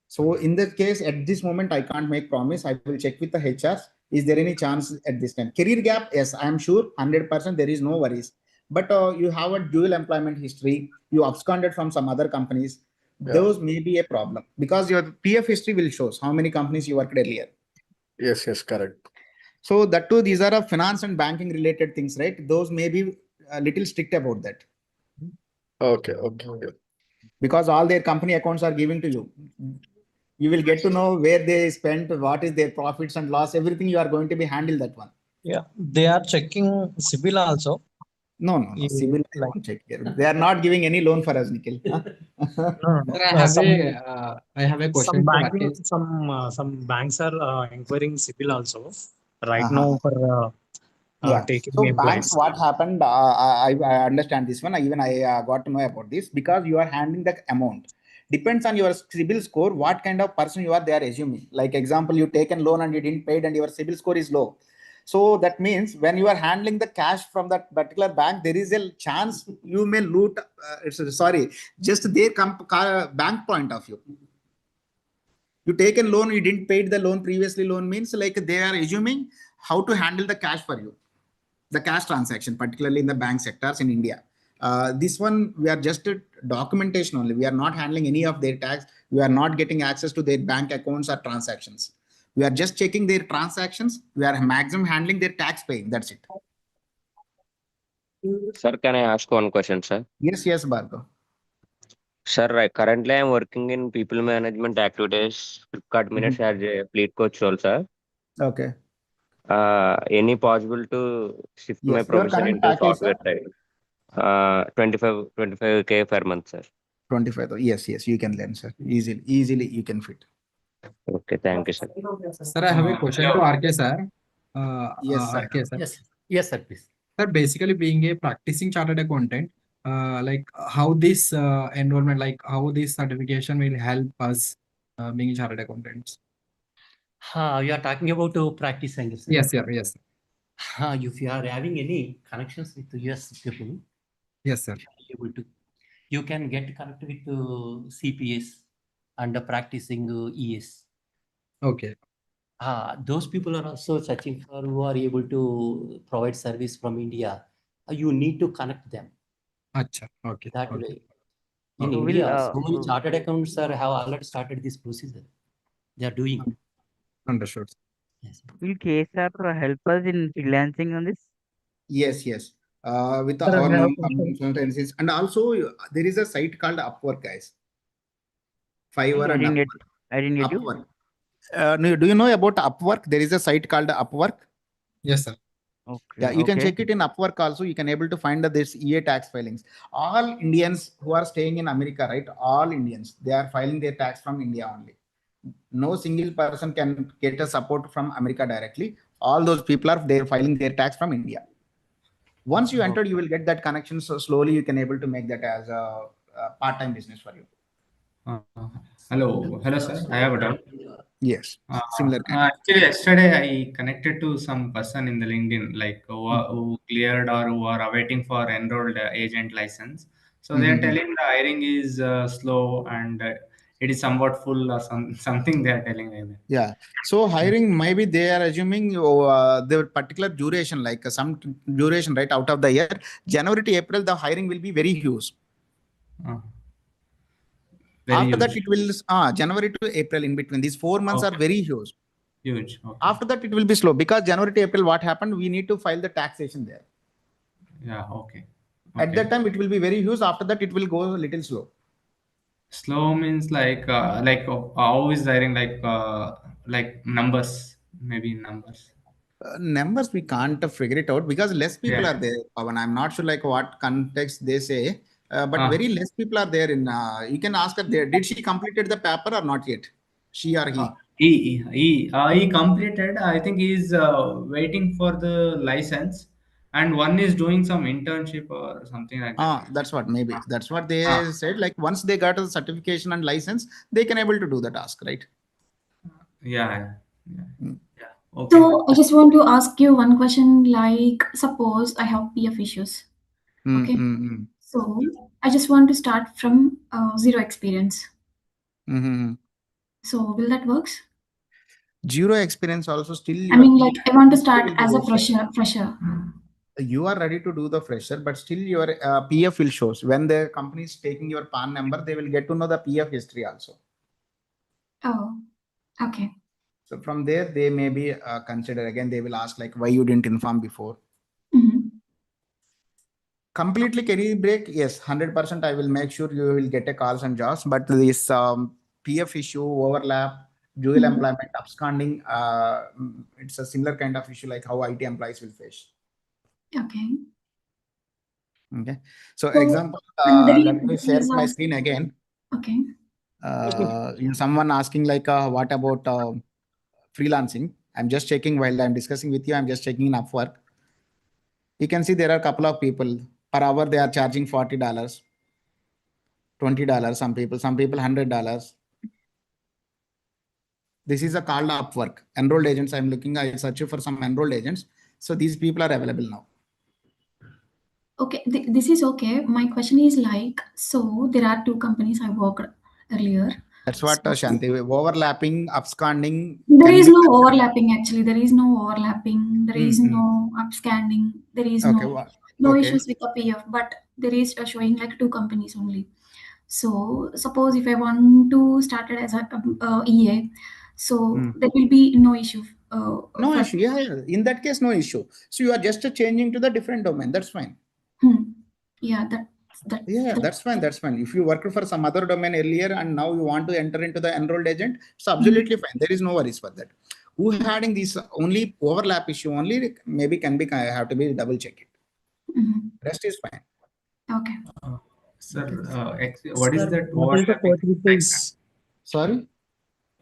Speaker 2: So in that case, at this moment, I can't make promise. I will check with the HRs. Is there any chance at this time? Career gap, yes, I am sure 100% there is no worries. But you have a dual employment history. You absconded from some other companies.
Speaker 13: Yeah.
Speaker 2: Those may be a problem, because your PF history will show how many companies you worked earlier.
Speaker 13: Yes, correct.
Speaker 2: So that too, these are finance and banking related things, right? Those may be a little strict about that.
Speaker 13: Okay.
Speaker 2: Because all their company accounts are given to you. You will get to know where they spent, what is their profits and loss, everything you are going to be handled that one.
Speaker 8: Yeah, they are checking CIBIL also.
Speaker 2: No. CIBIL I won't check here. They are not giving any loan for us, Nikhil.
Speaker 8: No.
Speaker 11: Sir, I have a question for Rakesh.
Speaker 8: Some banks are inquiring CIBIL also right now for taking
Speaker 2: So
Speaker 8: employees.
Speaker 2: banks, what happened? I understand this one. I got to know about this, because you are handling the amount. Depends on your CIBIL score, what kind of person you are, they are assuming. Like example, you take a loan and you didn't pay and your CIBIL score is low. So that means when you are handling the cash from that particular bank, there is a chance you may loot. Just their bank point of view. You take a loan, you didn't pay the loan previously. Loan means like they are assuming how to handle the cash for you. The cash transaction, particularly in the bank sectors in India. This one, we are just a documentation only. We are not handling any of their tax. We are not getting access to their bank accounts or transactions. We are just checking their transactions. We are maximum handling their tax paying. That's it.
Speaker 14: Sir, can I ask one question, sir?
Speaker 2: Yes, Bhargav.
Speaker 14: Sir, currently I'm working in people management activities, Flipkart Minutes as a fleet coach role, sir.
Speaker 2: Okay.
Speaker 14: Any possible to shift my
Speaker 2: Your
Speaker 14: profession
Speaker 2: current
Speaker 14: into
Speaker 2: package,
Speaker 14: software side? 25K per month, sir.
Speaker 2: 25. Yes, you can learn, sir. Easily you can fit.
Speaker 14: Okay, thank you, sir.
Speaker 11: Sir, I have a question to RK, sir.
Speaker 2: Yes, sir.
Speaker 11: RK, sir.
Speaker 3: Yes, sir, please.
Speaker 11: Sir, basically being a practicing chartered accountant, like how this enrollment, like how this certification will help us being chartered accountants.
Speaker 3: You are talking about practice and
Speaker 11: Yes, sir. Yes.
Speaker 3: If you are having any connections with US people,
Speaker 11: Yes, sir.
Speaker 3: You can get connected with CPS and practicing ES.
Speaker 11: Okay.
Speaker 3: Those people are also searching for who are able to provide service from India. You need to connect them.
Speaker 11: Acha. Okay.
Speaker 3: That
Speaker 11: okay.
Speaker 3: way. In
Speaker 1: So
Speaker 3: India, so many chartered accountants have already started this procedure. They are doing.
Speaker 11: Understood.
Speaker 3: Yes.
Speaker 1: Will KSR help us in freelancing on this?
Speaker 2: Yes. With
Speaker 8: Sir,
Speaker 2: our
Speaker 8: I have a
Speaker 2: known
Speaker 8: question.
Speaker 2: consultancies, and also there is a site called Upwork, guys. Fiverr
Speaker 1: I
Speaker 2: and
Speaker 1: didn't get you.
Speaker 2: Upwork. Do you know about Upwork? There is a site called Upwork.
Speaker 11: Yes, sir.
Speaker 1: Okay.
Speaker 2: Yeah, you can check it in Upwork also. You can able to find this EA tax filings. All Indians who are staying in America, right? All Indians, they are filing their tax from India only. No single person can get a support from America directly. All those people are they're filing their tax from India. Once you enter, you will get that connection. So slowly you can able to make that as a part-time business for you.
Speaker 7: Hello, sir. I have a doubt.
Speaker 2: Yes, similar kind.
Speaker 7: Actually, yesterday I connected to some person in the LinkedIn, like who cleared or who are awaiting for enrolled agent license. So they are telling the hiring is slow and it is somewhat full or something they are telling like that.
Speaker 2: Yeah. So hiring, maybe they are assuming the particular duration, like some duration, right, out of the year. January to April, the hiring will be very huge. After that, it will January to April, in between these 4 months are very huge.
Speaker 7: Huge. Okay.
Speaker 2: After that, it will be slow because January to April, what happened? We need to file the taxation there.
Speaker 7: Yeah. Okay.
Speaker 2: At that time, it will be very huge. After that, it will go a little slow.
Speaker 7: Slow means like how is hiring like numbers, maybe numbers.
Speaker 2: Numbers we can't figure it out because less people are there. Pawan, I'm not sure like what context they say, but very less people are there. In you can ask her there. Did she completed the paper or not yet? She or he?
Speaker 7: He completed. I think he's waiting for the license, and one is doing some internship or something like that.
Speaker 2: That's what maybe. That's what they said. Like once they got a certification and license, they can able to do the task, right?
Speaker 7: Yeah. Okay.
Speaker 12: So I just want to ask you one question. Like, suppose I have PF issues. Okay. So I just want to start from zero experience. So will that works?
Speaker 2: Zero experience also still.
Speaker 12: I mean, like I want to start as a fresher.
Speaker 2: You are ready to do the fresher, but still your PF will show. When the company is taking your PAN number, they will get to know the PF history also.
Speaker 12: Oh, okay.
Speaker 2: So from there, they may be consider again. They will ask like, why you didn't inform before? Completely career break, yes, 100%. I will make sure you will get a calls and jobs. But this PF issue, overlap, dual employment, absconding, it's a similar kind of issue like how IT employees will face.
Speaker 12: Okay.
Speaker 2: Okay. So example, let me share my screen again.
Speaker 12: Okay.
Speaker 2: Someone asking like, what about freelancing? I'm just checking while I'm discussing with you. I'm just checking in Upwork. You can see there are a couple of people per hour. They are charging $40, $20. Some people $100. This is a called Upwork enrolled agents. I'm looking. I search for some enrolled agents. So these people are available now.
Speaker 12: Okay, this is okay. My question is like, so there are two companies I worked earlier.
Speaker 2: That's what Shanti, overlapping, absconding.
Speaker 12: There is no overlapping actually. There is no overlapping. There is no absconding. There is no issues with the PF, but there is showing like two companies only. So suppose if I want to start it as a EA, so there will be no issue.
Speaker 2: No issue. Yeah. In that case, no issue. So you are just changing to the different domain. That's fine.
Speaker 12: Yeah,
Speaker 2: that's fine. That's fine. If you worked for some other domain earlier and now you want to enter into the enrolled agent, it's absolutely fine. There is no worries for that. Who having this only overlap issue only maybe can be have to be double check it. Rest is fine.
Speaker 12: Okay.
Speaker 7: Sir, what is that overlapping thing?
Speaker 2: Sorry?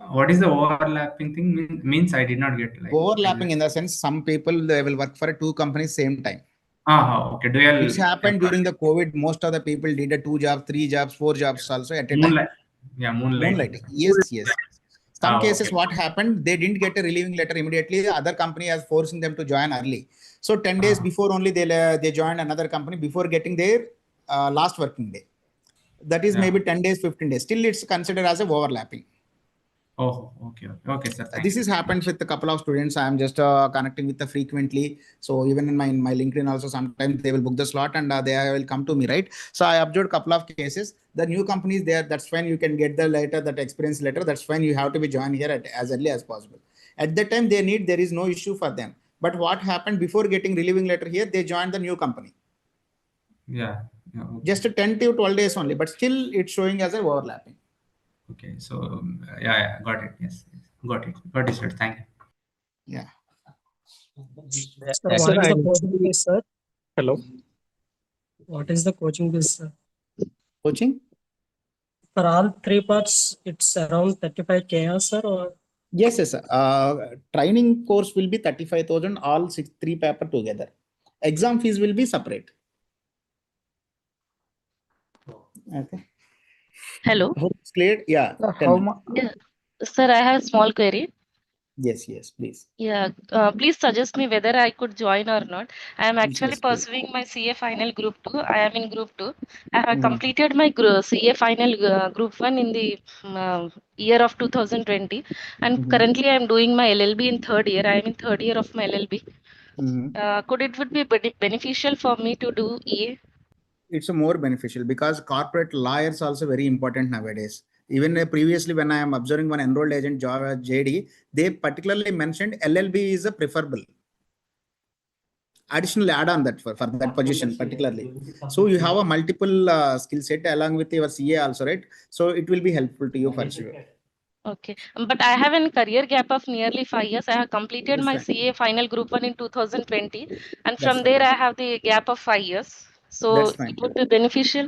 Speaker 7: What is the overlapping thing? Means I did not get like
Speaker 2: overlapping in the sense some people they will work for two companies same time.
Speaker 7: Okay. Dual.
Speaker 2: It's happened during the COVID. Most of the people did a 2 jobs, 3 jobs, 4 jobs also at a time. Moonlighting. Yes. Some cases what happened, they didn't get a relieving letter immediately. The other company is forcing them to join early. So 10 days before only they joined another company before getting their last working day. That is maybe 10 days, 15 days. Still it's considered as a overlapping.
Speaker 7: Oh, okay, sir.
Speaker 2: This has happened with a couple of students. I am just connecting with them frequently. So even in my LinkedIn also, sometimes they will book the slot and they will come to me, right? So I observed a couple of cases. The new companies there, that's when you can get the letter, that experience letter. That's when you have to be joined here as early as possible. At that time there is no issue for them. But what happened before getting relieving letter here, they joined the new company.
Speaker 7: Yeah.
Speaker 2: Just 10 to 12 days only, but still it's showing as a overlapping.
Speaker 7: Okay, so got it. Yes, got it, sir. Thank you.
Speaker 2: Yeah.
Speaker 15: Sir, what is the coaching fees, sir? Hello. What is the coaching fees, sir?
Speaker 2: Coaching?
Speaker 15: For all three parts, it's around 35K, sir? Or?
Speaker 2: Yes. Training course will be 35,000, all 3 paper together. Exam fees will be separate. Okay.
Speaker 16: Hello.
Speaker 2: Hope it's clear. Yeah. Tell me.
Speaker 16: Yeah. Sir, I have a small query.
Speaker 2: Yes, please.
Speaker 16: Yeah, please suggest me whether I could join or not. I am actually
Speaker 2: Yes, please.
Speaker 16: pursuing my CA final group 2. I am in group 2. I have completed my CA final group 1 in the year of 2020, and currently I am doing my LLB in third year. I am in third year of my LLB. Could it would be beneficial for me to do EA?
Speaker 2: It's a more beneficial because corporate lawyers also very important nowadays. Even previously, when I am observing one enrolled agent job at JD, they particularly mentioned LLB is a preferable additional add-on that for that position particularly. So you have a multiple skill set along with your CA also, right? So it will be helpful to you for sure.
Speaker 16: Okay, but I have a career gap of nearly 5 years. I have completed my CA final group 1 in 2020, and from there I have the gap of 5 years. So
Speaker 2: That's fine.
Speaker 16: it would be beneficial.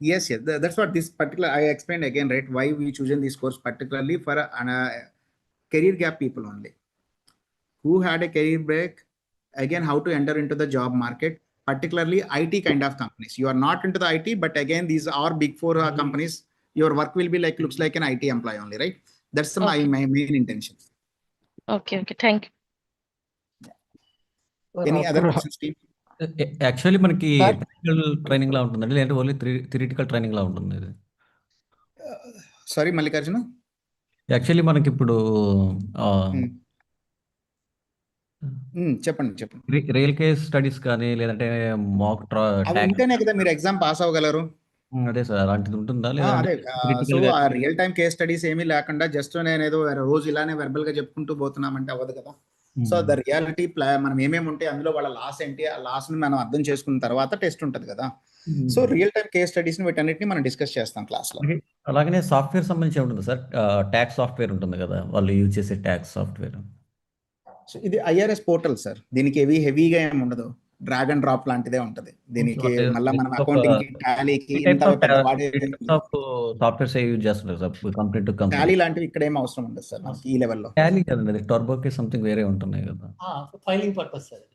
Speaker 2: Yes, that's what this particular I explained again, right? Why we chosen this course particularly for career gap people only who had a career break. Again, how to enter into the job market, particularly IT kind of companies. You are not into the IT, but again, these are big four companies. Your work will be looks like an IT employee only, right? That's my main intention.
Speaker 16: Okay, thank you.
Speaker 2: Any other questions, Steve?
Speaker 17: Actually మనకి practical training లా ఉంటుందండి, లేదంటే only theoretical training లా ఉంటుంది ఇది?
Speaker 2: Sorry Mallikarjuna,
Speaker 17: actually మనకి ఇప్పుడు
Speaker 2: చెప్పండి.
Speaker 17: Real case studies కానీ లేదంటే మాక్
Speaker 2: అవి ఉంటేనే కదా మీరు ఎగ్జామ్ పాస్ అవ్వగలరు.
Speaker 17: అదే సార్, అలాంటిది ఉంటుందా
Speaker 2: అదే సో ఆ రియల్ టైం కేస్ స్టడీస్ ఏమీ లేకుండా జస్ట్ నేను ఏదో రోజు ఇలానే వెర్బల్ గా చెప్పుకుంటూ పోతున్నామంటే అవ్వదు కదా. సో ద రియాలిటీ మనం ఏమేమి ఉంటే అందులో వాళ్ళ లాస్ ఏంటి, ఆ లాస్ ని మనం అర్థం చేసుకున్న తర్వాత టెస్ట్ ఉంటది కదా. So real time case studies ని వీటన్నిటిని మనం డిస్కస్ చేస్తాం క్లాస్ లో.
Speaker 17: అలాగనే సాఫ్ట్వేర్ సంబంధించి ఉంటుంది సార్, ట్యాక్స్ సాఫ్ట్వేర్ ఉంటుంది కదా, వాళ్ళు యూజ్ చేసే ట్యాక్స్ సాఫ్ట్వేర్.
Speaker 2: సో ఇది ఐఆర్ఎస్ పోర్టల్ సార్, దీనికి హెవీగా ఏమి ఉండదు, డ్రాగ్ అండ్ డ్రాప్ లాంటిదే ఉంటది. దీనికి మళ్ళీ మనం అకౌంటింగ్ కి టాలీకి
Speaker 17: సాఫ్ట్వేర్స్ యూజ్ చేస్తున్నారు sir complete to complete.
Speaker 2: Tally లాంటివి ఇక్కడ ఏం అవసరం ఉండదు సార్ మనకి ఈ లెవెల్లో.
Speaker 17: టాలీ కదండి, అది టర్బోకి సంథింగ్ వేరే ఉంటున్నాయి కదా.
Speaker 15: Filing purpose sir.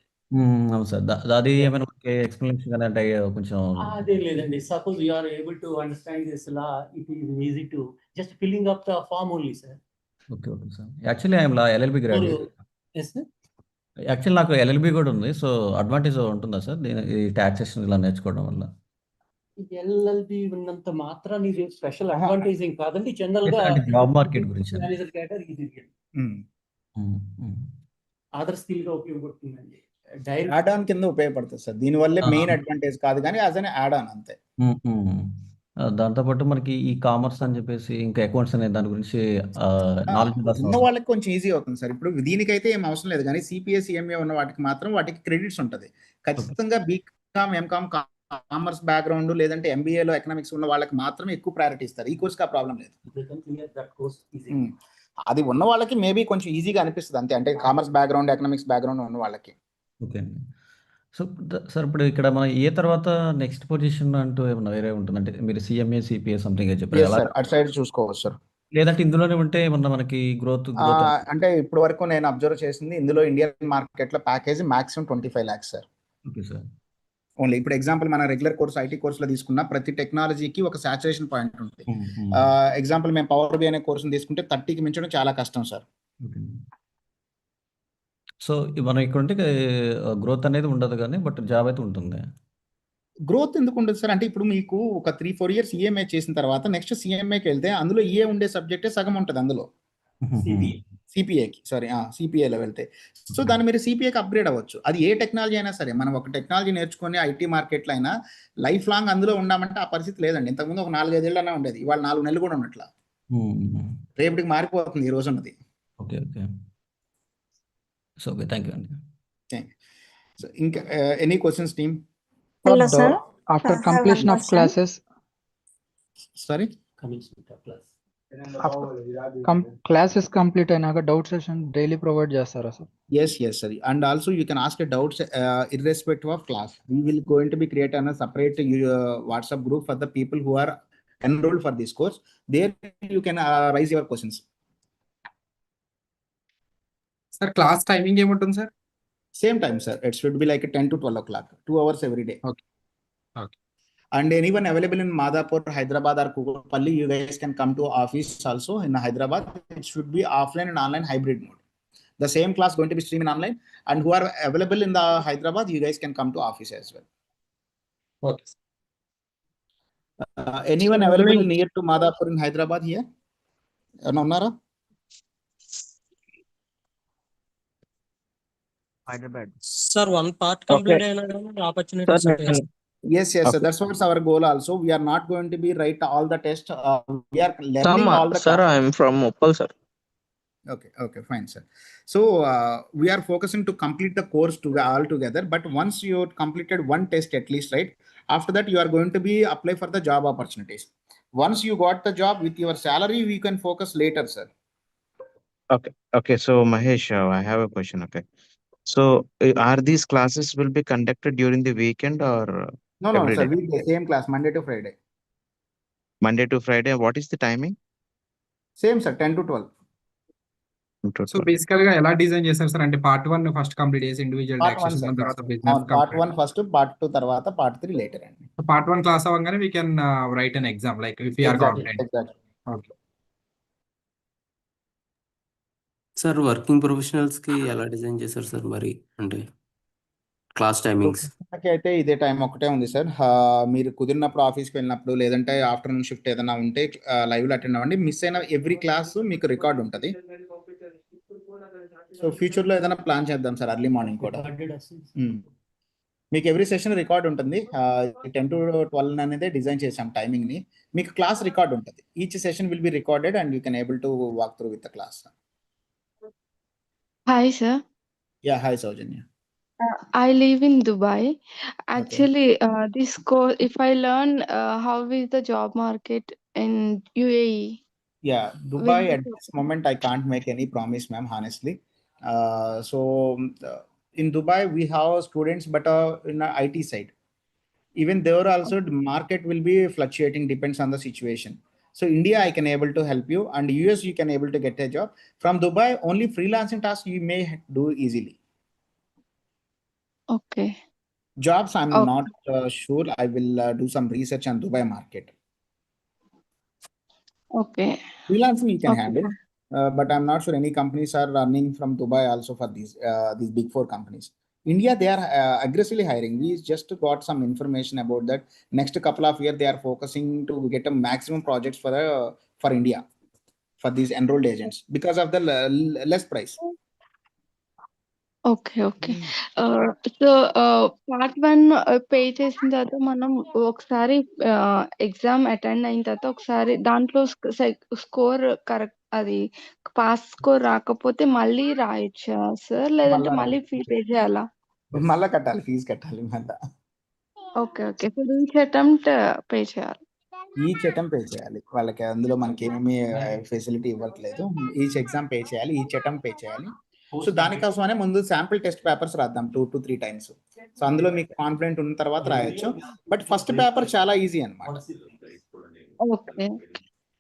Speaker 17: అవును సార్, అది ఏమైనా ఎక్స్ప్లెనేషన్ కానీ అంటే కొంచెం
Speaker 15: అదే లేదండి. Suppose you are able to understand this law, it is easy to just filling up the form only sir.
Speaker 17: Okay sir. Actually I'm LLB graduate. Actually నాకు LLB కూడా ఉంది. సో అడ్వాంటేజ్ ఉంటుందా సార్ ఈ టాక్సేషన్ ఇలా నేర్చుకోవడం వల్ల?
Speaker 15: LLB ఉన్నంత మాత్రాన్ని ఇది స్పెషల్ అడ్వాంటేజ్ ఏం కాదండి. జనరల్ గా
Speaker 17: జాబ్ మార్కెట్ గురించి
Speaker 15: మేనేజర్ కేటగిరీ ఇది అదర్ స్కిల్ గా ఉపయోగపడుతుందండి.
Speaker 2: యాడ్ ఆన్ కింద ఉపయోగపడుతుంది సార్, దీని వల్లే మెయిన్ అడ్వాంటేజ్ కాదు కానీ యాజ్ అన్ యాడ్ ఆన్ అంతే.
Speaker 17: దాంతోపాటు మనకి ఈ కామర్స్ అని చెప్పేసి ఇంకా అకౌంట్స్ అనే దాని గురించి
Speaker 2: ఉన్న వాళ్ళకి కొంచెం ఈజీ అవుతుంది సార్. ఇప్పుడు దీనికైతే ఏం అవసరం లేదు కానీ సిపిఎస్ సిఎంఏ ఉన్న వాటికి మాత్రం వాటికి క్రెడిట్స్ ఉంటుంది ఖచ్చితంగా. బీకామ్ ఎంకామ్ కామర్స్ బ్యాక్గ్రౌండ్ లేదంటే ఎంబీఏలో ఎకనామిక్స్ ఉన్న వాళ్ళకి మాత్రం ఎక్కువ ప్రయారిటీ ఇస్తారు. ఈ కోర్స్కి ఆ ప్రాబ్లం లేదు. అది ఉన్న వాళ్ళకి మేబీ కొంచెం ఈజీగా అనిపిస్తుంది అంతే, అంటే కామర్స్ బ్యాక్గ్రౌండ్ ఎకనామిక్స్ బ్యాక్గ్రౌండ్ ఉన్న వాళ్ళకి.
Speaker 17: ఓకే అండి. సో సార్ ఇప్పుడు ఇక్కడ మన ఏ తర్వాత నెక్స్ట్ పొజిషన్ అంటూ ఏమన్నా వేరే ఉంటుంది అంటే మీరు సిఎంఏ సిపిఏ సంథింగ్ చెప్పారు,
Speaker 2: అటు సైడ్ చూసుకోవచ్చు సార్.
Speaker 17: లేదంటే ఇందులోనే ఉంటే ఏమన్నా మనకి గ్రోత్
Speaker 2: అంటే ఇప్పటి వరకు నేను అబ్జర్వ్ చేసింది ఇందులో ఇండియన్ మార్కెట్ లో package maximum 25 lakhs sir.
Speaker 17: Okay sir.
Speaker 2: Only ఇప్పుడు ఎగ్జాంపుల్ మన రెగ్యులర్ కోర్స్ ఐటీ కోర్సులో తీసుకున్న ప్రతి టెక్నాలజీకి ఒక సాచురేషన్ పాయింట్ ఉంటుంది. ఎగ్జాంపుల్ మేము పవర్ బి అనే కోర్సును తీసుకుంటే 30కి మించడం చాలా కష్టం సార్.
Speaker 17: సో మనం ఇక్కడ ఉంటే గ్రోత్ అనేది ఉండదు కానీ బట్ జాబ్ అయితే ఉంటుంది.
Speaker 2: గ్రోత్ ఎందుకు ఉండదు సార్ అంటే ఇప్పుడు మీకు ఒక 3-4 years ఈఎంఐ చేసిన తర్వాత నెక్స్ట్ సిఎంఐకి వెళ్తే అందులో ఈఏ ఉండే సబ్జెక్టే సగం ఉంటుంది అందులో. సిపిఏలో వెళ్తే సో దాన్ని మీరు సిపిఏకి అప్గ్రేడ్ అవ్వచ్చు. అది ఏ టెక్నాలజీ అయినా సరే, మనం ఒక టెక్నాలజీ నేర్చుకుని ఐటీ మార్కెట్లో అయినా లైఫ్ లాంగ్ అందులో ఉండామంటే ఆ పరిస్థితి లేదండి. ఇంతకుముందు ఒక 4-5 ఏళ్ళైనా ఉండేది, ఇవాళ 4 నెలలు కూడా ఉన్నట్ల, రేపటికి మారిపోతుంది ఈ రోజు ఉన్నది.
Speaker 17: Okay so okay, thank you అండి.
Speaker 2: సో ఇంకా any questions team?
Speaker 18: Hello sir. After completion of classes,
Speaker 2: sorry,
Speaker 18: classes complete అయినాక డౌట్ సెషన్ డైలీ ప్రొవైడ్ చేస్తారా sir?
Speaker 2: Yes sir, and also you can ask a doubts irrespective of class. We will going to be create a separate WhatsApp group for the people who are enrolled for this course. There you can raise your questions.
Speaker 11: Sir, class timing ఏముంటుంది sir?
Speaker 2: Same time sir, it should be like 10 to 12 o'clock, 2 hours every day.
Speaker 11: Okay.
Speaker 2: And anyone available in Madhapur, Hyderabad or Kukatpalli, you guys can come to office also in Hyderabad. It should be offline and online hybrid mode. The same class going to be streaming online, and who are available in the Hyderabad, you guys can come to office as well.
Speaker 15: Okay.
Speaker 2: Anyone
Speaker 15: So
Speaker 2: available
Speaker 15: only-
Speaker 2: near to Madhapur in Hyderabad here? Unnara?
Speaker 1: Hyderabad.
Speaker 15: Sir, one part complete opportunities.
Speaker 2: Yes, yes. So that's what's our goal also. We are not going to be write all the tests. We are learning all the
Speaker 19: Sir, I
Speaker 2: classes.
Speaker 19: am from Uppal, sir.
Speaker 2: Okay, fine, sir. So we are focusing to complete the course all together. But once you completed one test at least, right? After that, you are going to be apply for the job opportunities. Once you got the job with your salary, we can focus later, sir.
Speaker 19: Okay. So Mahesh, I have a question. Okay. So are these classes will be conducted during the weekend or
Speaker 2: No,
Speaker 19: every
Speaker 2: sir.
Speaker 19: day?
Speaker 2: We the same class, Monday to Friday.
Speaker 19: Monday to Friday. What is the timing?
Speaker 2: Same, sir. 10 to 12.
Speaker 11: So బేసికల్ గా ఎలా design చేస్తారు sir అంటే part 1 first complete చేసి individual
Speaker 2: Part 1,
Speaker 11: taxation
Speaker 2: sir.
Speaker 11: దాని తర్వాత business
Speaker 2: Part 1 first, part 2 తర్వాత, part 3 later.
Speaker 11: Part 1 class అవ్వగానే we can write an exam like if we are confident.
Speaker 2: Exactly.
Speaker 11: Okay.
Speaker 20: Sir working professionals కి ఎలా design చేశారు sir మరి అంటే క్లాస్ టైమింగ్స్?
Speaker 2: అయితే ఇదే టైం ఒకటే ఉంది సార్. మీరు కుదిరినప్పుడు ఆఫీస్కి వెళ్ళినప్పుడు లేదంటే ఆఫ్టర్నూన్ షిఫ్ట్ ఏదైనా ఉంటే లైవ్లో అటెండ్ అవ్వండి. మిస్ అయిన ఎవ్రీ క్లాస్ మీకు రికార్డ్ ఉంటుంది. సో ఫ్యూచర్లో ఏదైనా ప్లాన్ చేద్దాం సార్, ఎర్లీ మార్నింగ్ కూడా. మీకు ఎవ్రీ సెషన్ రికార్డ్ ఉంటుంది. 10 to 12 అనేది డిజైన్ చేసాం టైమింగ్ని. మీకు క్లాస్ రికార్డ్ ఉంటుంది. Each session will be recorded and you can able to walk through with the class.
Speaker 21: Hi, sir.
Speaker 2: Yeah, hi Saujanya.
Speaker 21: I live in Dubai. Actually, this course, if I learn, how is the job market in UAE?
Speaker 2: Yeah, Dubai at this moment I can't make any promise, ma'am, honestly. So in Dubai we have students, but in the IT side, even there also the market will be fluctuating, depends on the situation. So India I can able to help you, and US you can able to get a job. From Dubai only freelancing tasks you may do easily.
Speaker 21: Okay.
Speaker 2: Jobs I'm not sure. I will do some research on Dubai market.
Speaker 21: Okay.
Speaker 2: Freelancing you can handle, but I'm not sure any companies are running from Dubai also for these big four companies. India, they are aggressively hiring. We just got some information about that. Next couple of years, they are focusing to get a maximum projects for India, for these enrolled agents because of the less price.
Speaker 21: Okay. So part 1 pay చేసిన తర్వాత మనం ఒకసారి exam attend అయిన తర్వాత ఒకసారి దాంట్లో score correct అది pass score రాకపోతే మళ్ళీ రాయొచ్చా సార్, లేదంటే మళ్ళీ ఫీ పే చేయాలా?
Speaker 2: మళ్ళా కట్టాలి, ఫీజు కట్టాలి మళ్ళా.
Speaker 21: Okay. So each attempt pay చేయాలి.
Speaker 2: ఈచ్ అటెంప్ట్ పే చేయాలి. వాళ్ళకి అందులో మనకి ఏమేమి ఫెసిలిటీ ఇవ్వట్లేదు. ఈచ్ ఎగ్జామ్ పే చేయాలి, ఈచ్ అటెంప్ట్ పే చేయాలి. సో దానికోసమనే ముందు శాంపుల్ టెస్ట్ పేపర్స్ రాద్దాం 2 to 3 times. సో అందులో మీకు కాన్ఫిడెంట్ ఉన్న తర్వాత రాయొచ్చు. బట్ ఫస్ట్ పేపర్ చాలా ఈజీ అన్నమాట.
Speaker 21: ఓకే.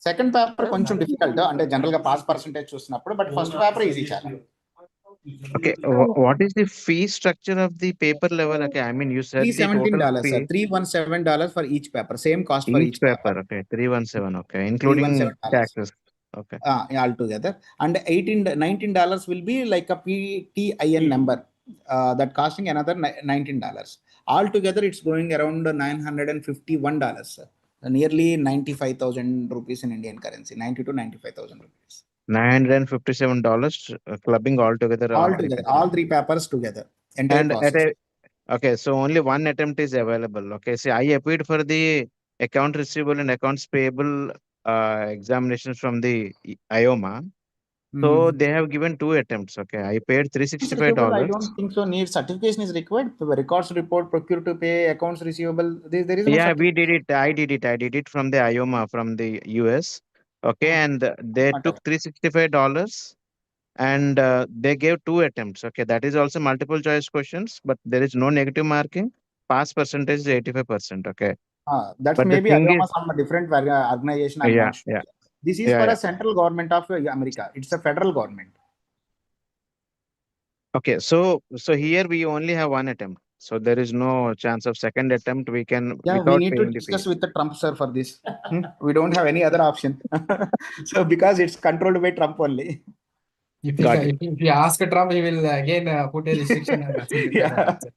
Speaker 2: సెకండ్ పేపర్ కొంచెం డిఫికల్ట్, అంటే జనరల్ గా పాస్ పర్సెంటేజ్ చూసినప్పుడు, బట్ ఫస్ట్ పేపర్ ఈజీ చాలా.
Speaker 19: Okay, what is the fee structure of the paper level? Okay, I mean you said the total
Speaker 2: $317,
Speaker 19: fee.
Speaker 2: sir. $317 for each paper. Same cost for each
Speaker 19: paper. Okay, 317. Okay, including taxes. Okay.
Speaker 2: Altogether, and $19 will be like a PTIN number, that costing another $19. Altogether, it's going around $951, sir. Nearly 95,000 rupees in Indian currency. 90 to 95,000 rupees.
Speaker 19: $957, clubbing all together.
Speaker 2: All three papers together. Entire process.
Speaker 19: Okay, so only one attempt is available. Okay, see, I applied for the account receivable and accounts payable examinations from the IOMA. So they have given 2 attempts. Okay, I paid $365.
Speaker 2: I don't think so. Need certification is required. Records report, procure to pay, accounts receivable. There is no.
Speaker 19: Yeah, we did it. I did it from the IOMA from the US. Okay, and they took $365 and they gave 2 attempts. Okay, that is also multiple choice questions, but there is no negative marking. Pass percentage is 85%. Okay.
Speaker 2: That's
Speaker 19: but
Speaker 2: maybe
Speaker 19: IOMA
Speaker 2: some different organization. I'm not sure. This is for a central government of America. It's a federal government.
Speaker 19: Okay, so here we only have one attempt. So there is no chance of second attempt. We can
Speaker 2: Yeah, we
Speaker 19: without
Speaker 2: need to
Speaker 19: paying the
Speaker 2: discuss
Speaker 19: fee.
Speaker 2: with the Trump sir for this. We don't have any other option. So because it's controlled by Trump only.
Speaker 19: Got it.
Speaker 11: If you ask Trump, he will again put a restriction on accelerated
Speaker 2: Yeah,
Speaker 11: transfer.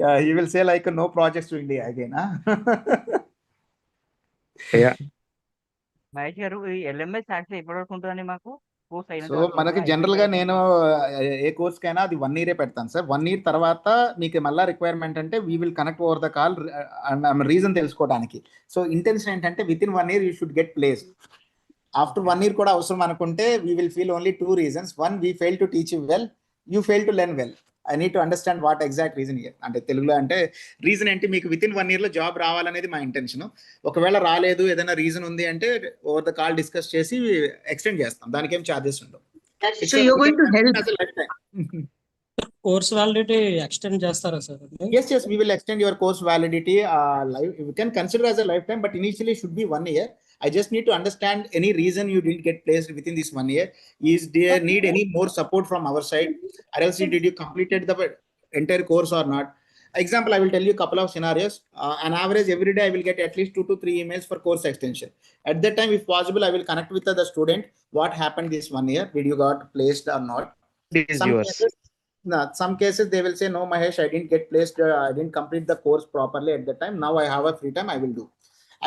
Speaker 2: yeah, he will say like no projects to India again.
Speaker 19: Yeah.
Speaker 1: Mahesh గారు ఈ LMS actual ఎప్పటి వరకు ఉంటుందని మాకు course అయిన
Speaker 2: so
Speaker 1: తర్వాత
Speaker 2: మనకి
Speaker 1: ఉంటుందా?
Speaker 2: జనరల్ గా నేను ఏ కోర్స్ కైనా అది 1 year పెడతాను సార్. 1 year తర్వాత మీకు మళ్ళీ రిక్వైర్మెంట్ అంటే we will connect over the call reason తెలుసుకోవడానికి. సో ఇంటెన్షన్ ఏంటంటే with in 1 year you should get place. After 1 year కూడా అవసరం అనుకుంటే we will feel only 2 reasons. One, we fail to teach you well, you fail to learn well. I need to understand what exact reason year. అంటే తెలుగులో అంటే reason ఏంటి, మీకు with in 1 year లో job రావాలనేది మా ఇంటెన్షన్. ఒకవేళ రాలేదు, ఏదైనా రీజన్ ఉంది అంటే ఓవర్ ద కాల్ డిస్కస్ చేసి ఎక్స్టెండ్ చేస్తాం. దానికి ఏం ఛార్జెస్ ఉండవు.
Speaker 15: So you're going to help
Speaker 11: course validity extend చేస్తారా sir?
Speaker 2: Yes, yes, we will extend your course validity. You can consider as a lifetime, but initially should be 1 year. I just need to understand any reason you didn't get placed within this 1 year. Is there need any more support from our side? Or else did you completed the entire course or not? Example, I will tell you a couple of scenarios. On average, every day I will get at least 2 to 3 emails for course extension. At that time, if possible, I will connect with the student. What happened this 1 year? Did you got placed or not? Some cases they will say, no, Mahesh, I didn't get placed. I didn't complete the course properly at the time. Now I have a free time. I will do.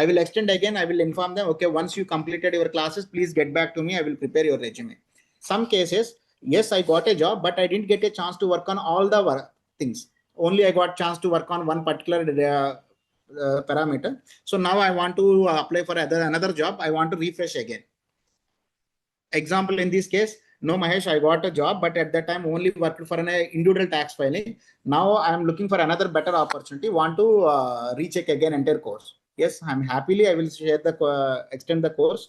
Speaker 2: I will extend again. I will inform them, okay, once you completed your classes, please get back to me. I will prepare your resume. Some cases, yes, I got a job, but I didn't get a chance to work on all the things. Only I got chance to work on one particular parameter. So now I want to apply for another job. I want to refresh again. Example, in this case, no, Mahesh, I got a job, but at that time only worked for an individual tax filing. Now I am looking for another better opportunity. Want to recheck again entire course. Yes, I'm happily I will share the extend the course.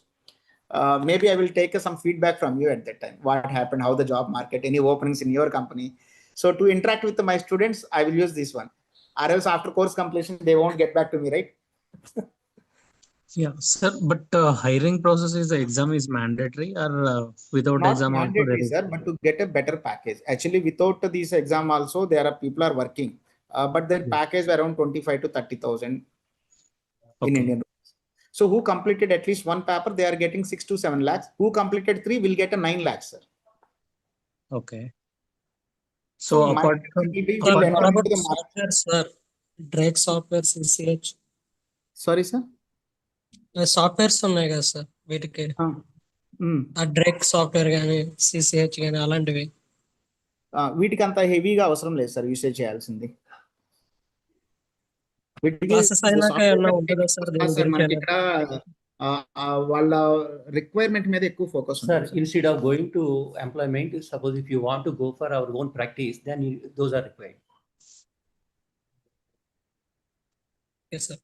Speaker 2: Maybe I will take some feedback from you at that time. What happened? How the job market? Any openings in your company? So to interact with my students, I will use this one. Or else after course completion, they won't get back to me, right?
Speaker 8: Yeah, sir. But hiring process is the exam is mandatory or without
Speaker 2: Not
Speaker 8: exam
Speaker 2: mandatory,
Speaker 8: also?
Speaker 2: sir, but to get a better package. Actually, without this exam also, there are people are working, but their package around 25 to 30,000 in Indian rupees. So who completed at least one paper, they are getting 6 to 7 lakhs. Who completed 3 will get a 9 lakhs, sir.
Speaker 8: Okay. So apart from
Speaker 11: what about the software, sir? Drake software, CCH.
Speaker 2: Sorry, sir.
Speaker 11: Softwares ఉన్నాయి కదా sir వీటికి, ఆ డ్రెక్ software కానీ CCH కానీ అలాంటివి
Speaker 2: వీటికి అంత హెవీగా అవసరం లేదు సార్ యూసేజ్ చేయాల్సింది.
Speaker 11: క్లాసెస్ అయినాక ఏమన్నా ఉంటుందా సార్ దీని గురించి?
Speaker 2: మనకి ఇక్కడ వాళ్ళ రిక్వైర్మెంట్ మీద ఎక్కువ focus
Speaker 3: sir. Instead of going to employment, suppose if you want to go for our own practice, then those are required.
Speaker 11: Yes sir.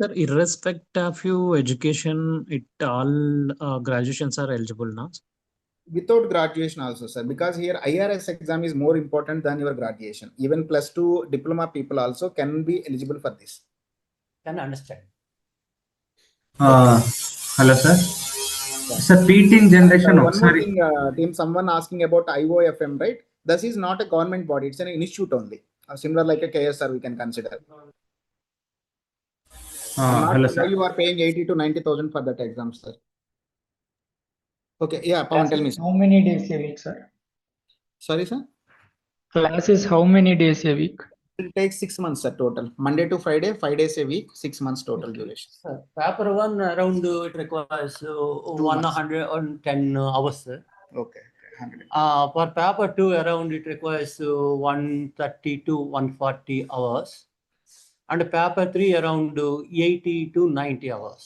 Speaker 8: Sir, irrespective of your education, all graduations are eligible now?
Speaker 2: Without graduation also, sir, because here IRS exam is more important than your graduation. Even +2 diploma people also can be eligible for this.
Speaker 3: Can understand.
Speaker 6: Hello, sir. Sir, PTIN generation.
Speaker 2: One more thing, team, someone asking about IOFM, right? This is not a government body; it's an institute only. Similar like a KSR, we can consider.
Speaker 6: Hello, sir.
Speaker 2: You are paying 80 to 90,000 for that exam, sir. Okay, yeah, Pawan, tell me.
Speaker 18: How many days a week, sir?
Speaker 2: Sorry, sir.
Speaker 18: Classes how many days a week?
Speaker 2: It takes 6 months, sir, total. Monday to Friday, 5 days a week, 6 months total duration.
Speaker 3: Sir, paper 1 around it requires 110 hours, sir.
Speaker 2: Okay, 100.
Speaker 3: For paper 2 around it requires 130 to 140 hours. And paper 3 around 80 to 90 hours.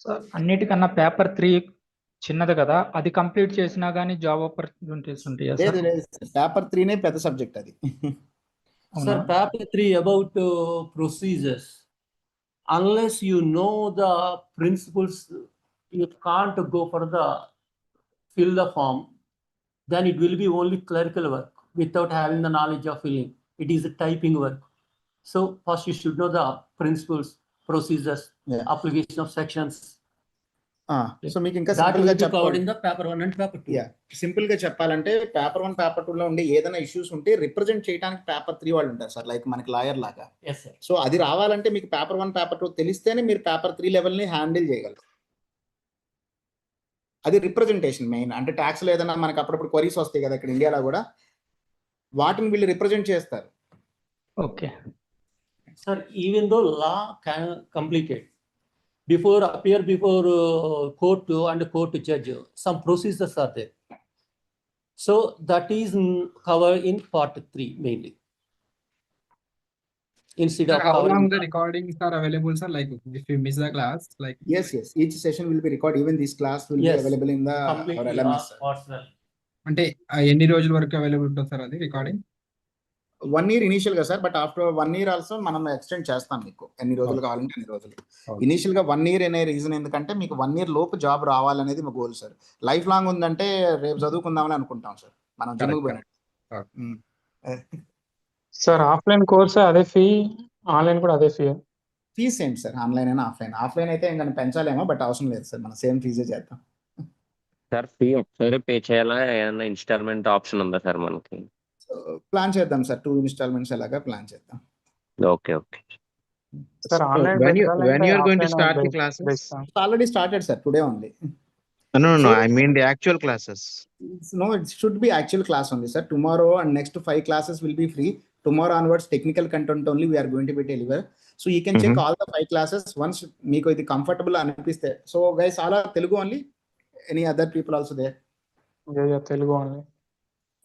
Speaker 18: Sir అన్నిటికన్నా paper 3 చిన్నది కదా, అది complete చేసినా గానీ job opportunities ఉంటాయా sir?
Speaker 2: Paper 3 నే పెద్ద subject అది.
Speaker 3: Sir, paper 3 about procedures. Unless you know the principles, you can't go for the fill the form. Then it will be only clerical work without having the knowledge of filling. It is a typing work. So first you should know the principles, procedures, application of sections.
Speaker 2: So మీకు ఇంకా
Speaker 3: That
Speaker 2: simple
Speaker 3: will
Speaker 2: గా
Speaker 3: be covered
Speaker 2: చెప్పాలి
Speaker 3: in the paper 1 and paper 2.
Speaker 2: Simple గా చెప్పాలంటే paper 1 paper 2 లో ఉండే ఏదైనా issues ఉంటే రిప్రజెంట్ చేయడానికి పేపర్ 3 వాళ్ళు ఉంటారు సార్, లైక్ మనకి లాయర్ లాగా.
Speaker 3: Yes, sir.
Speaker 2: సో అది రావాలంటే మీకు పేపర్ 1 పేపర్ 2 తెలిస్తేనే మీరు పేపర్ 3 లెవెల్ ని హ్యాండిల్ చేయగలరు. అది రిప్రజెంటేషన్ మెయిన్. అంటే ట్యాక్స్ లో ఏదైనా మనకి అప్పుడప్పుడు క్వరీస్ వస్తాయి కదా ఇక్కడ ఇండియాలో కూడా, వాటిని వీళ్ళు రిప్రజెంట్ చేస్తారు.
Speaker 3: Okay. Sir, even though law can completed, before appear before court and court judge, some procedures are there. So that is covered in part 3 mainly. Instead
Speaker 11: Sir,
Speaker 3: of
Speaker 11: how
Speaker 3: covering
Speaker 11: long the recordings are available, sir? Like if you miss the class, like
Speaker 2: Yes, each session will be recorded. Even this class will be available in the our LMS.
Speaker 11: అంటే ఎన్ని రోజుల వరకు available ఉంటుంది sir అది recording?
Speaker 2: 1 year initial గా sir, but after 1 year also మనం extend చేస్తాం మీకు ఎన్ని రోజులు కావాలంటే అన్ని రోజులు. ఇనిషియల్ గా 1 year అనే రీజన్ ఎందుకంటే మీకు 1 year లోపు జాబ్ రావాలనేది మా గోల్ సార్. లైఫ్ లాంగ్ ఉందంటే రేపు చదువుకుందామని అనుకుంటాం సార్, మనం జిమ్కి పోయినట్టు.
Speaker 18: సార్ ఆఫ్లైన్ కోర్స్ అదే ఫీ, ఆన్లైన్ కూడా అదే fee?
Speaker 2: Fees same sir, online అయినా ఆఫ్లైన్. ఆఫ్లైన్ అయితే ఇంకా పెంచాలేమో, బట్ అవసరం లేదు సార్, మనం సేమ్ ఫీజే చేద్దాం.
Speaker 14: సార్ ఫీ ఒకసారి పే చేయాలా, ఏదైనా ఇన్స్టాల్మెంట్ ఆప్షన్ ఉందా సార్ మనకి?
Speaker 2: ప్లాన్ చేద్దాం సార్, 2 installments అలాగా ప్లాన్ చేద్దాం.
Speaker 14: Okay.
Speaker 18: Sir online
Speaker 19: when you are going to start the classes?
Speaker 2: Already started sir, today only.
Speaker 19: No,
Speaker 2: So,
Speaker 19: I mean the actual classes.
Speaker 2: No, it should be actual class only sir. Tomorrow and next 5 classes will be free. Tomorrow onwards technical content only we are going to be deliver. So you can check all the 5 classes once meeku idi comfortable anipiste. So guys, all are Telugu only? Any other people also there?
Speaker 18: Yeah, Telugu only.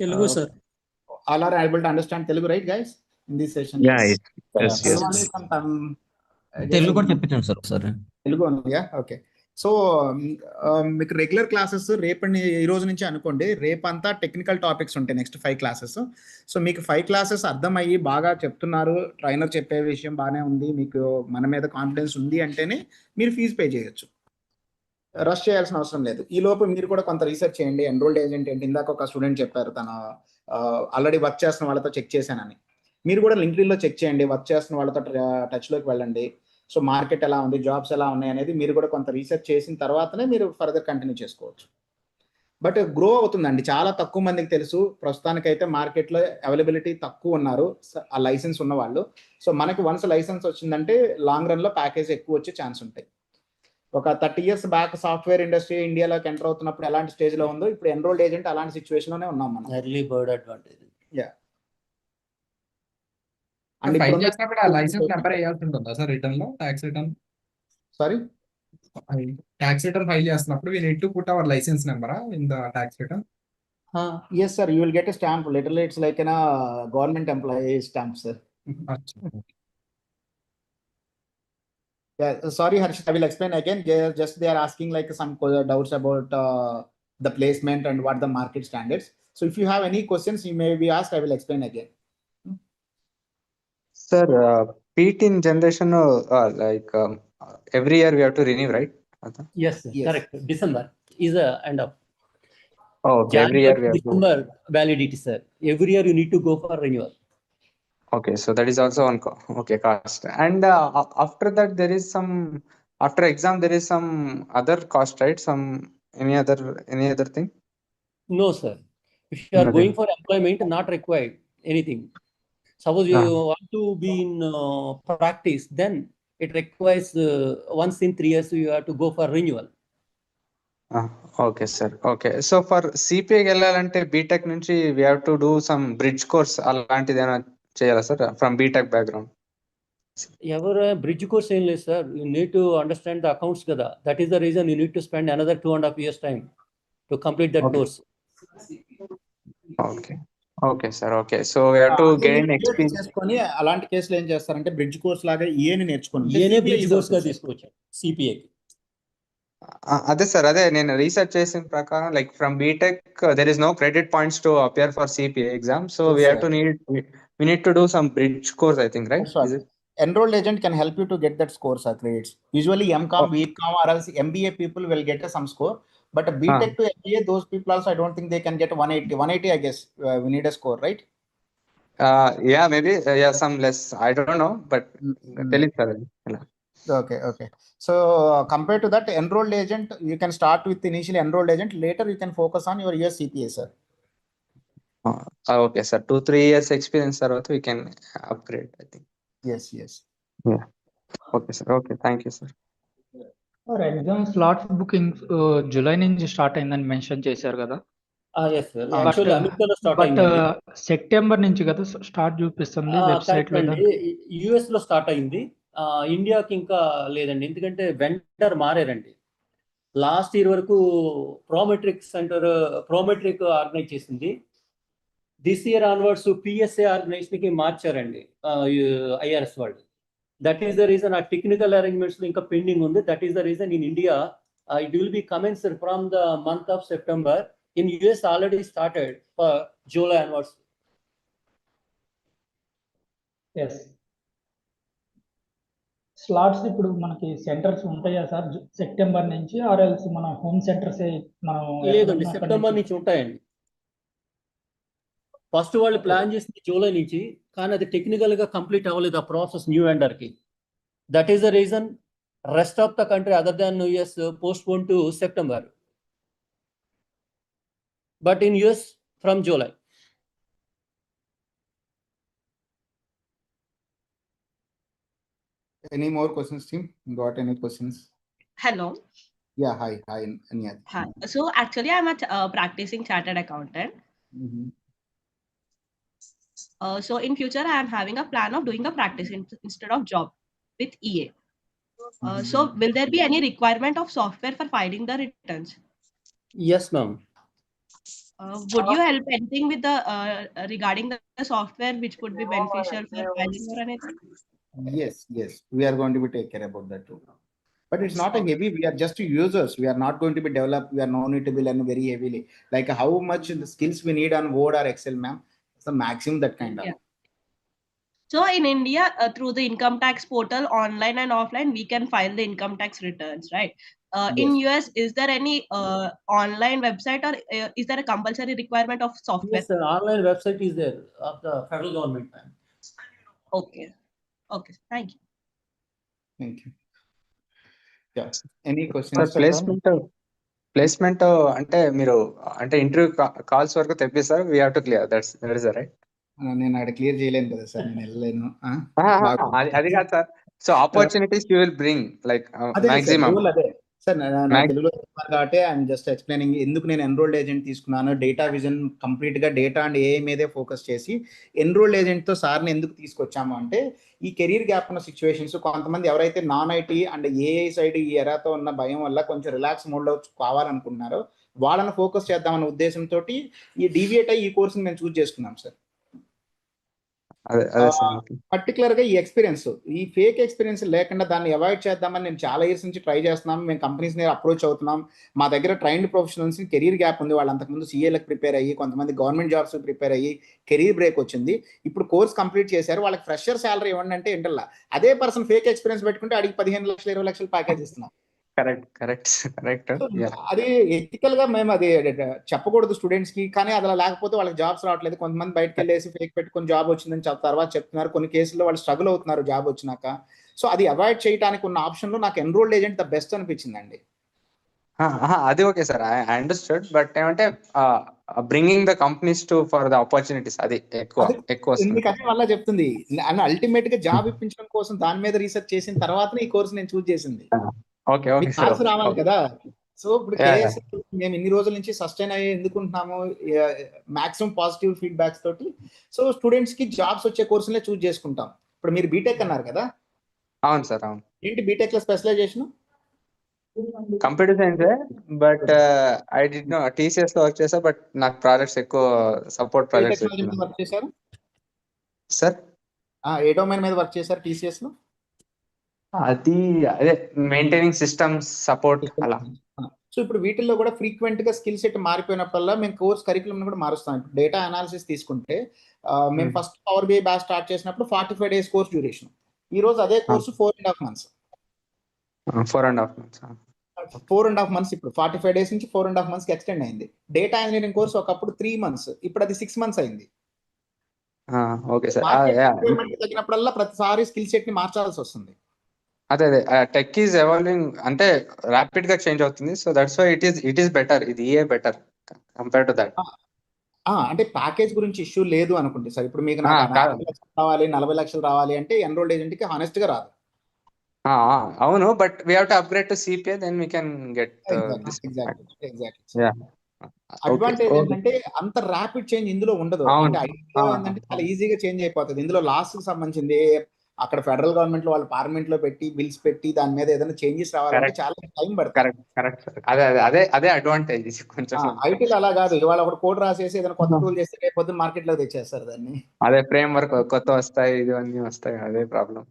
Speaker 15: Telugu sir.
Speaker 2: All are able to understand Telugu, right guys, in this session?
Speaker 19: Yes.
Speaker 17: Telugu కూడా చెప్పించండి sir ఒకసారి.
Speaker 2: Telugu yeah okay. So మీకు regular classes రేపటి ఈ రోజు నుంచి అనుకోండి, రేపంతా technical topics ఉంటాయి next 5 classes. So మీకు 5 classes అర్థమయ్యి బాగా చెప్తున్నారు, ట్రైనర్ చెప్పే విషయం బాగానే ఉంది, మీకు మన మీద కాన్ఫిడెన్స్ ఉంది అంటేనే మీరు ఫీజు పే చేయొచ్చు. రష్ చేయాల్సిన అవసరం లేదు. ఈ లోపు మీరు కూడా కొంత రీసెర్చ్ చేయండి. ఎన్రోల్డ్ ఏజెంట్ ఏంటి, ఇందాక ఒక స్టూడెంట్ చెప్పారు తన ఆల్రెడీ వర్క్ చేస్తున్న వాళ్ళతో చెక్ చేశానని. మీరు కూడా లింక్డ్ఇన్లో చెక్ చేయండి, వర్క్ చేస్తున్న వాళ్ళతో టచ్లోకి వెళ్ళండి. సో మార్కెట్ ఎలా ఉంది, జాబ్స్ ఎలా ఉన్నాయి అనేది మీరు కూడా కొంత రీసెర్చ్ చేసిన తర్వాతనే మీరు ఫర్దర్ కంటిన్యూ చేసుకోవచ్చు. బట్ గ్రో అవుతుందండి, చాలా తక్కువ మందికి తెలుసు. ప్రస్తుతానికైతే మార్కెట్లో అవైలబిలిటీ తక్కువ ఉన్నారు ఆ లైసెన్స్ ఉన్న వాళ్ళు. సో మనకి వన్స్ లైసెన్స్ వచ్చిందంటే లాంగ్ రన్లో ప్యాకేజ్ ఎక్కువ వచ్చే ఛాన్స్ ఉంటాయి. ఒక 30 years బ్యాక్ సాఫ్ట్వేర్ ఇండస్ట్రీ ఇండియాలోకి ఎంటర్ అవుతున్నప్పుడు ఎలాంటి స్టేజ్లో ఉందో ఇప్పుడు ఎన్రోల్డ్ ఏజెంట్ అలాంటి సిచ్యువేషన్లోనే ఉన్నాం మనం.
Speaker 3: Early bird advantage.
Speaker 2: And
Speaker 11: file చేసినప్పుడు ఆ లైసెన్స్ నెంబర్ వేయాల్సి ఉంటుందా సార్ రిటర్న్ లో? Tax return
Speaker 2: sorry
Speaker 11: tax return file చేస్తున్నప్పుడు we need to put our license number in the tax return?
Speaker 2: Yes sir, you will get a stamp. Literally it's like a government employee stamp sir. Yeah, sorry Harshit, I will explain again. Just they are asking like some doubts about the placement and what the market standards. So if you have any questions you may be asked, I will explain again.
Speaker 6: Sir, PTIN generation like every year we have to renew, right?
Speaker 3: Yes, correct. December is the end of.
Speaker 6: Okay, every year we have
Speaker 3: December validity sir. Every year you need to go for renewal.
Speaker 6: Okay, so that is also on cost. And after that there is some, after exam there is some other cost, right? Any other thing?
Speaker 3: No sir, if you are going for employment, not required anything. Suppose you want to be in practice, then it requires once in 3 years you have to go for renewal.
Speaker 6: Okay sir, okay. So for CPA వెళ్ళాలంటే BTech నుంచి we have to do some bridge course అలాంటిది ఏమైనా చేయాలా sir from BTech background?
Speaker 3: ఎవరు bridge course ఏం లేదు sir, you need to understand the accounts కదా. That is the reason you need to spend another 2.5 years time to complete that course.
Speaker 6: Okay sir, okay. So we have to gain experience
Speaker 2: చేసుకొని అలాంటి కేసులు ఏం చేస్తారంటే bridge course లాగా ఈఏని నేర్చుకోండి.
Speaker 3: ఈఏనే bridge course గా తీసుకోవచ్చు సిపిఏ.
Speaker 6: అదే సార్, అదే నేను రీసెర్చ్ చేసిన ప్రకారం like from BTech there is no credit points to appear for CPA exam, so we need to do some bridge course, I think, right? Is it?
Speaker 2: Enrolled agent can help you to get that score sir, credits. Usually MCOM, BCom or else MBA people will get some score, but BTech to MBA those people also I don't think they can get 180 I guess. We need a score, right?
Speaker 6: Yeah, maybe some less, I don't know, but tell it sir.
Speaker 2: Okay. So compared to that enrolled agent, you can start with initially enrolled agent. Later you can focus on your US CPA, sir.
Speaker 6: Okay, sir. 2-3 years experience, sir. We can upgrade, I think.
Speaker 2: Yes.
Speaker 6: Yeah. Okay, sir. Okay, thank you, sir.
Speaker 18: Exam slots booking July నుంచి start అయిందని mention చేశారు కదా.
Speaker 3: Yes sir, actually అమెరికాలో start
Speaker 18: but
Speaker 3: అయింది.
Speaker 18: September నుంచి కదా start చూపిస్తుంది website లో.
Speaker 3: యుఎస్ లో స్టార్ట్ అయింది, ఇండియాకి ఇంకా లేదండి, ఎందుకంటే వెండర్ మారారండి. లాస్ట్ ఇయర్ వరకు ప్రోమెట్రిక్ ఆర్గనైజ్ చేసింది. This year onwards PSA organisation కి మార్చారండి ఐఆర్ఎస్ వాళ్ళు. దట్ ఈస్ ద రీజన్ ఆ టెక్నికల్ అరేంజ్మెంట్స్ ఇంకా పెండింగ్ ఉంది. That is the reason in India it will be commenced from the month of September. In US already started for July onwards.
Speaker 18: Yes, slots ఇప్పుడు మనకి centres ఉంటాయా sir September నుంచి, or else మన home centres మనం?
Speaker 3: లేదండి, September నుంచి ఉంటాయండి. First వాళ్ళు ప్లాన్ చేసింది జూలై నుంచి, కానీ అది టెక్నికల్ గా కంప్లీట్ అవ్వలేదు ఆ ప్రాసెస్ న్యూ వెండర్ కి. That is the reason rest of the country other than US postpone to September, but in US from July.
Speaker 2: Any more questions, team? Got any questions?
Speaker 5: Hello.
Speaker 2: Yeah, hi, Aniyat.
Speaker 5: Hi. So actually, I'm a practicing chartered accountant. So in future, I am having a plan of doing a practice instead of job with EA. So will there be any requirement of software for filing the returns?
Speaker 3: Yes, ma'am.
Speaker 5: Would you help anything with the regarding the software which could be beneficial for filing or anything?
Speaker 2: Yes, we are going to be take care about that too. But it's not a heavy, we are just users. We are not going to be developed, we are no need to be learn very heavily. Like how much the skills we need on Word or Excel, ma'am? It's the maximum that kind of.
Speaker 5: So in India, through the income tax portal, online and offline, we can file the income tax returns, right?
Speaker 2: Yes.
Speaker 5: In US, is there any online website or is there a compulsory requirement of software?
Speaker 3: Yes, sir. Online website is there of the federal government, ma'am.
Speaker 5: Okay, thank you.
Speaker 2: Yeah. Any questions?
Speaker 6: Placement అంటే మీరు అంటే interview calls వరకు తెప్పిస్తారు, we have to clear. That is right.
Speaker 2: నేను అక్కడ clear చేయలేను కదా sir, నేను వెళ్ళలేను.
Speaker 6: అది కాదు sir. So opportunities you will bring like maximum.
Speaker 2: అదే సార్, నా తెలుగులో కాబట్టి ఐఎమ్ జస్ట్ ఎక్స్ప్లెయినింగ్ ఎందుకు నేను ఎన్రోల్డ్ ఏజెంట్ తీసుకున్నాను. డేటా విజన్ కంప్లీట్ గా డేటా అండ్ ఏఐ మీదే ఫోకస్ చేసి ఎన్రోల్డ్ ఏజెంట్ తో సార్ని ఎందుకు తీసుకొచ్చాము అంటే, ఈ కెరీర్ గ్యాప్ ఉన్న సిచ్యువేషన్స్ కొంతమంది ఎవరైతే non IT and AI side ఈ ఎరాతో ఉన్న భయం వల్ల కొంచెం రిలాక్స్ మోడ్ లో కావాలనుకుంటున్నారో వాళ్ళని ఫోకస్ చేద్దామన్న ఉద్దేశంతో ఈ డీవియేట్ అయ్యి ఈ కోర్సుని మేము చూస్ చేసుకున్నాం సార్. పర్టికులర్ గా ఈ ఎక్స్పీరియన్స్, ఈ ఫేక్ ఎక్స్పీరియన్స్ లేకుండా దాన్ని అవాయిడ్ చేద్దామని నేను చాలా ఇయర్స్ నుంచి ట్రై చేస్తున్నాం. మేము కంపెనీస్ ని అప్రోచ్ అవుతున్నాం. మా దగ్గర ట్రైన్డ్ ప్రొఫెషనల్స్ కెరీర్ గ్యాప్ ఉంది, వాళ్ళు అంతకుముందు సీఏలకు ప్రిపేర్ అయ్యి, కొంతమంది గవర్నమెంట్ జాబ్స్ ప్రిపేర్ అయ్యి కెరీర్ బ్రేక్ వచ్చింది. ఇప్పుడు కోర్స్ కంప్లీట్ చేశారు, వాళ్ళకి ఫ్రెషర్ శాలరీ ఇవ్వండి అంటే ఏంటల్లా అదే పర్సన్ ఫేక్ ఎక్స్పీరియన్స్ పెట్టుకుంటే అడిగి 15 లక్షలు 20 లక్షలు ప్యాకేజ్ ఇస్తున్నాం.
Speaker 6: కరెక్ట్.
Speaker 2: అది ఎథికల్ గా మేము అది చెప్పకూడదు స్టూడెంట్స్ కి, కానీ అలా లేకపోతే వాళ్ళకి జాబ్స్ రావట్లేదు. కొంతమంది బయటకు వెళ్ళేసి ఫేక్ పెట్టుకుని జాబ్ వచ్చిందని తర్వాత చెప్తున్నారు. కొన్ని కేసుల్లో వాళ్ళు స్ట్రగుల్ అవుతున్నారు జాబ్ వచ్చినాక. సో అది అవాయిడ్ చేయడానికి ఉన్న ఆప్షన్ లో నాకు ఎన్రోల్డ్ ఏజెంట్ ద బెస్ట్ అనిపించిందండి.
Speaker 6: అది okay sir, I understood. But ఏమంటే bringing the companies to for the opportunities అది ఎక్కువ
Speaker 2: ఎందుకంటే వల్ల చెప్తుంది అల్టిమేట్ గా జాబ్ ఇప్పించడం కోసం దాని మీద రీసెర్చ్ చేసిన తర్వాత ఈ కోర్స్ నేను చూస్ చేసింది. కాల్స్ రావాలి కదా. సో ఇప్పుడు కేఎస్ మేము ఇన్ని రోజుల నుంచి సస్టైన్ అయ్యి ఎందుకుంటున్నాము, మాక్సిమం పాజిటివ్ ఫీడ్బ్యాక్స్ తోటి. సో స్టూడెంట్స్ కి జాబ్స్ వచ్చే కోర్సులే చూస్ చేసుకుంటాం. ఇప్పుడు మీరు బీటెక్ అన్నారు కదా.
Speaker 6: అవును సార్, అవును.
Speaker 2: ఏంటి బీటెక్ లో specialisation?
Speaker 6: Computer science, but I did no TCS లో వర్క్ చేసా, బట్ నాకు ప్రాజెక్ట్స్ ఎక్కువ సపోర్ట్ ప్రాజెక్ట్స్
Speaker 2: వర్క్ చేశారు
Speaker 6: సార్.
Speaker 2: ఏ డొమైన్ మీద వర్క్ చేశారు టీసీఎస్ లో?
Speaker 6: అదే మెయింటైనింగ్ సిస్టమ్స్ సపోర్ట్ అలా.
Speaker 2: సో ఇప్పుడు వీటిల్లో కూడా ఫ్రీక్వెంట్ గా స్కిల్ సెట్ మారిపోయినప్పుడల్లా మేము కోర్స్ కరికులం కూడా మారుస్తాం. ఇప్పుడు డేటా అనాలిసిస్ తీసుకుంటే మేము first power BI batch start చేసినప్పుడు 45 days కోర్స్ డ్యూరేషన్. ఈ రోజు అదే కోర్సు 4.5 months. 4.5 months ఇప్పుడు 45 days నుంచి 4.5 months కి ఎక్స్టెండ్ అయింది. డేటా ఇంజనీరింగ్ కోర్స్ ఒకప్పుడు 3 months, ఇప్పుడు అది 6 months అయింది. తగినప్పుడల్లా ప్రతిసారి స్కిల్ సెట్ ని మార్చాల్సి వస్తుంది.
Speaker 6: అదే టెక్ ఈజ్ ఎవాల్వింగ్ అంటే ర్యాపిడ్ గా చేంజ్ అవుతుంది. So that's why it is better. ఇది a better compare to that.
Speaker 2: అంటే ప్యాకేజ్ గురించి ఇష్యూ లేదు అనుకుంటే సార్. ఇప్పుడు మీకు నాకు 50 లక్షలు రావాలి, 40 లక్షలు రావాలి అంటే ఎన్రోల్డ్ ఏజెంట్ కి హానెస్ట్ గా రాదు.
Speaker 6: అవును, but we have to upgrade to CPI, then we can get this.
Speaker 2: Exactly. Advantage ఏంటంటే అంత ర్యాపిడ్ చేంజ్ ఇందులో ఉండదు. అంటే ఐటీలో ఏంటంటే చాలా ఈజీగా చేంజ్ అయిపోతుంది. ఇందులో లాస్ కి సంబంధించింది అక్కడ ఫెడరల్ గవర్నమెంట్ లో వాళ్ళు పార్లమెంట్ లో పెట్టి బిల్స్ పెట్టి దాని మీద ఏదైనా చేంజెస్ రావాలంటే చాలా టైం పడుతుంది.
Speaker 6: కరెక్ట్. అదే అడ్వాంటేజ్ కొంచెం.
Speaker 2: ఐటీలో అలా కాదు. ఇవాళ ఒక కోడ్ రాసేసి ఏదైనా కొత్త టూల్ చేస్తే రేపు పొద్దున్న మార్కెట్ లో తెచ్చేస్తారు దాన్ని.
Speaker 6: అదే ఫ్రేమ్ వర్క్ కొత్త వస్తాయి, ఇవన్నీ వస్తాయి. అదే problem.